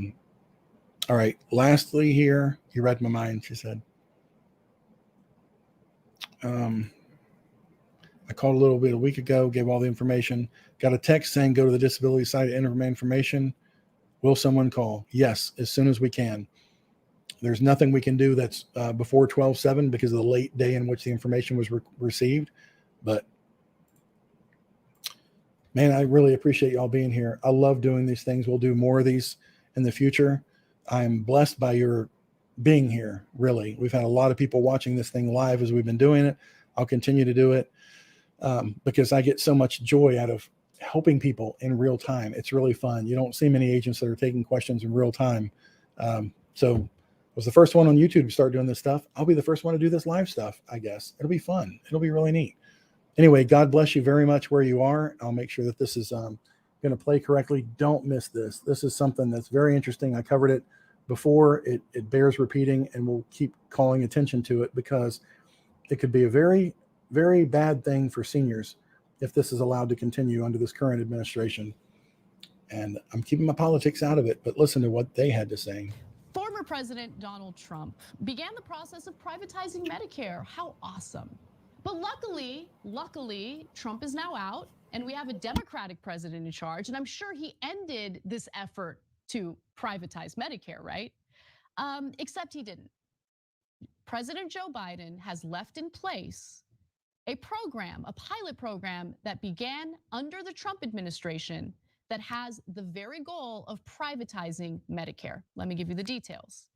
right. Lastly here, you read my mind, she said. I called a little bit a week ago, gave all the information, got a text saying, go to the disability site, enter my information. Will someone call? Yes, as soon as we can. There's nothing we can do that's before 12/7 because of the late day in which the information was received. But man, I really appreciate y'all being here. I love doing these things. We'll do more of these in the future. I'm blessed by your being here, really. We've had a lot of people watching this thing live as we've been doing it. I'll continue to do it because I get so much joy out of helping people in real time. It's really fun. You don't see many agents that are taking questions in real time. So I was the first one on YouTube to start doing this stuff. I'll be the first one to do this live stuff, I guess. It'll be fun. It'll be really neat. Anyway, God bless you very much where you are. I'll make sure that this is going to play correctly. Don't miss this. This is something that's very interesting. I covered it before. It bears repeating, and we'll keep calling attention to it because it could be a very, very bad thing for seniors if this is allowed to continue under this current administration. And I'm keeping my politics out of it, but listen to what they had to say. Former President Donald Trump began the process of privatizing Medicare. How awesome. But luckily, Trump is now out and we have a Democratic president in charge. And I'm sure he ended this effort to privatize Medicare, right? Except he didn't. President Joe Biden has left in place a program, a pilot program that began under the Trump administration that has the very goal of privatizing Medicare. Let me give you the details.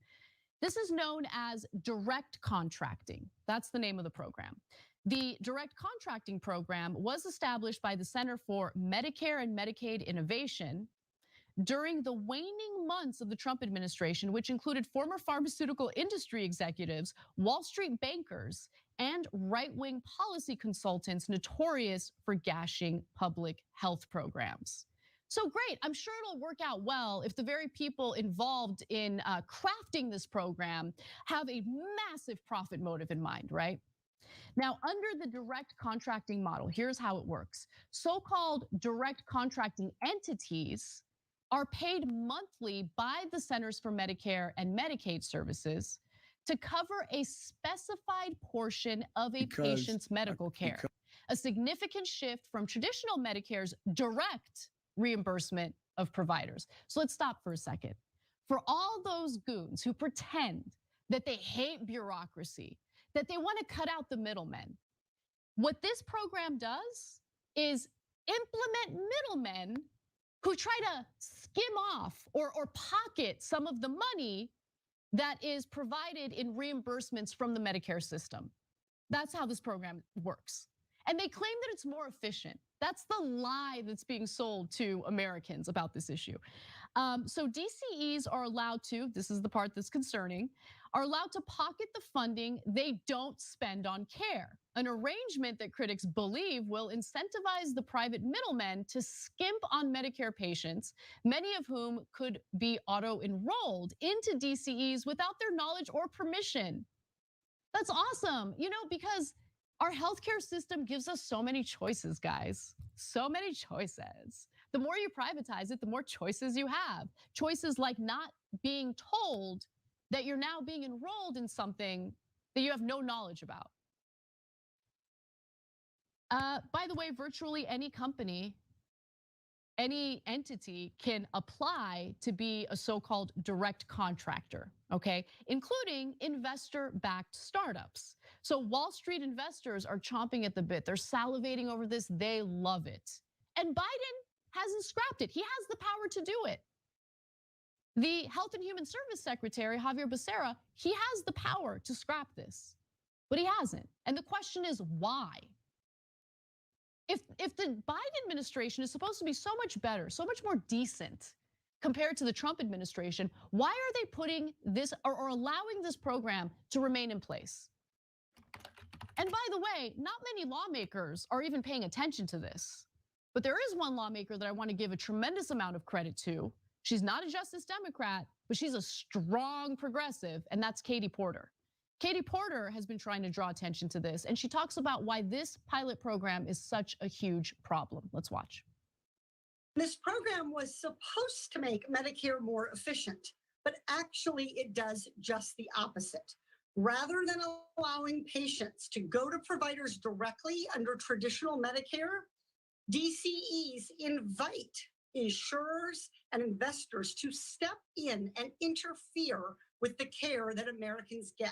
This is known as direct contracting. That's the name of the program. The direct contracting program was established by the Center for Medicare and Medicaid Innovation during the waning months of the Trump administration, which included former pharmaceutical industry executives, Wall Street bankers, and right-wing policy consultants notorious for gashing public health programs. So great, I'm sure it'll work out well if the very people involved in crafting this program have a massive profit motive in mind, right? Now, under the direct contracting model, here's how it works. So-called direct contracting entities are paid monthly by the Centers for Medicare and Medicaid Services to cover a specified portion of a patient's medical care, a significant shift from traditional Medicare's direct reimbursement of providers. So let's stop for a second. For all those goons who pretend that they hate bureaucracy, that they want to cut out the middlemen, what this program does is implement middlemen who try to skim off or pocket some of the money that is provided in reimbursements from the Medicare system. That's how this program works. And they claim that it's more efficient. That's the lie that's being sold to Americans about this issue. So DCEs are allowed to, this is the part that's concerning, are allowed to pocket the funding they don't spend on care. An arrangement that critics believe will incentivize the private middlemen to skimp on Medicare patients, many of whom could be auto-enrolled into DCEs without their knowledge or permission. That's awesome, because our healthcare system gives us so many choices, guys. So many choices. The more you privatize it, the more choices you have. Choices like not being told that you're now being enrolled in something that you have no knowledge about. By the way, virtually any company, any entity can apply to be a so-called direct contractor, okay? Including investor-backed startups. So Wall Street investors are chomping at the bit. They're salivating over this. They love it. And Biden hasn't scrapped it. He has the power to do it. The Health and Human Service Secretary, Javier Becerra, he has the power to scrap this, but he hasn't. And the question is why? If the Biden administration is supposed to be so much better, so much more decent compared to the Trump administration, why are they putting this or allowing this program to remain in place? And by the way, not many lawmakers are even paying attention to this. But there is one lawmaker that I want to give a tremendous amount of credit to. She's not a Justice Democrat, but she's a strong progressive, and that's Katie Porter. Katie Porter has been trying to draw attention to this, and she talks about why this pilot program is such a huge problem. Let's watch. This program was supposed to make Medicare more efficient, but actually it does just the opposite. Rather than allowing patients to go to providers directly under traditional Medicare, DCEs invite insurers and investors to step in and interfere with the care that Americans get.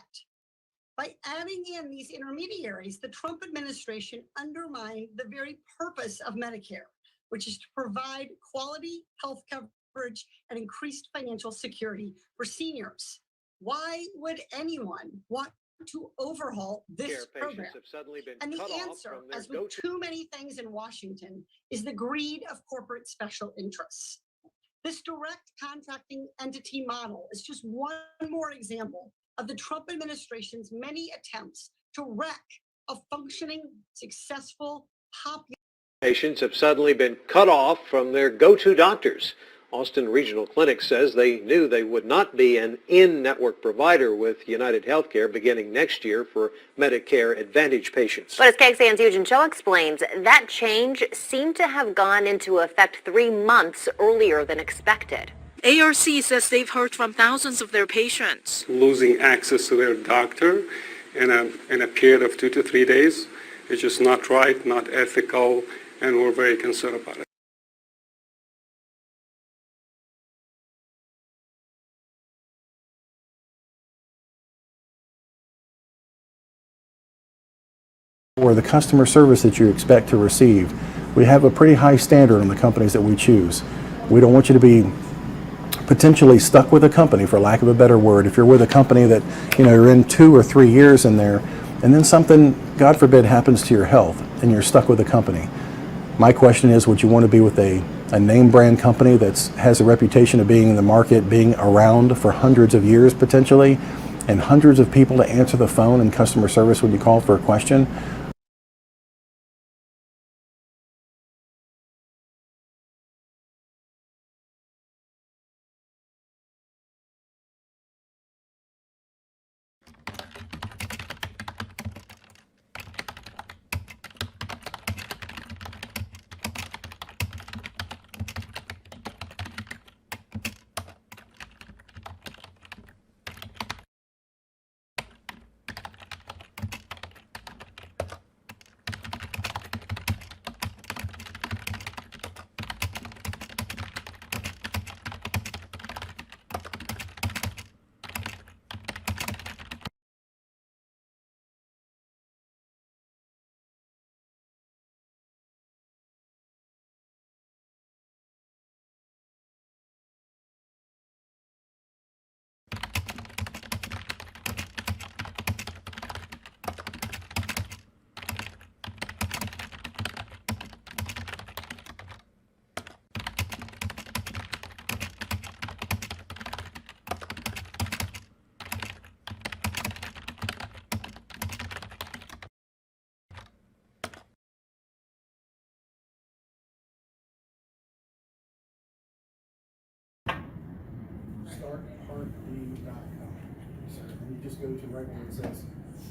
By adding in these intermediaries, the Trump administration undermined the very purpose of Medicare, which is to provide quality health coverage and increased financial security for seniors. Why would anyone want to overhaul this program? Have suddenly been And the cut off answer, from their as with too many things in Washington, is the greed of corporate special interests. This direct contracting entity model is just one more example of the Trump administration's many attempts to wreck a functioning, successful, popular. Patients have suddenly been cut off from their go-to doctors. Austin Regional Clinic says they knew they would not be an in-network provider with United Healthcare beginning next year for Medicare Advantage patients. But as KXAN's Eugene Cho explains, that change seemed to have gone into effect 3 months earlier than expected. ARC says they've heard from thousands of their patients. Losing access to their doctor in a period of 2 to 3 days is just not right, not ethical, and we're very concerned about it. Or the customer service that you expect to receive. We have a pretty high standard on the companies that we choose. We don't want you to be potentially stuck with a company, for lack of a better word. If you're with a company that, you're in 2 or 3 years in there, and then something, God forbid, happens to your health, and you're stuck with a company. My question is, would you want to be with a name brand company that has a reputation of being in the market, being around for hundreds of years potentially, and hundreds of people to answer the phone and customer service when you call for a question? StartPartD.com. So you just go to right where it says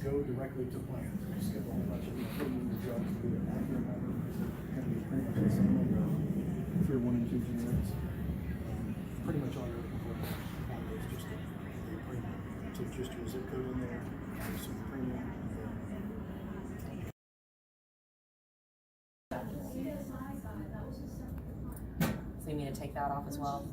go directly to plans. You skip a whole bunch of the drugs to get an accurate number because they're going to be pretty much the same number if you're 1 and 2 generics. Pretty much all you're looking for is just a premium. So just your zip code in there, some premium. So you need to take that off as well?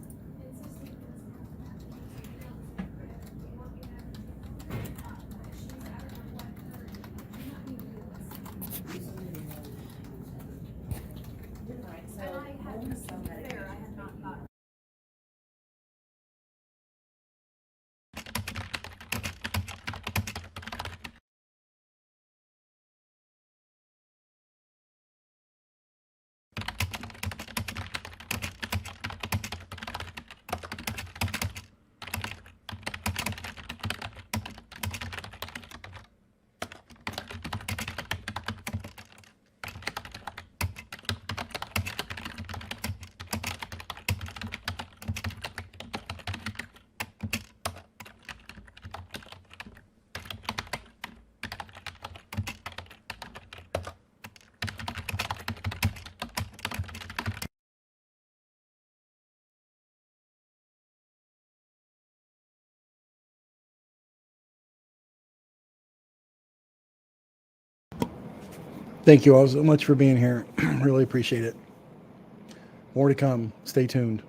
Thank you all so much for being here. Really appreciate it. More to come. Stay tuned.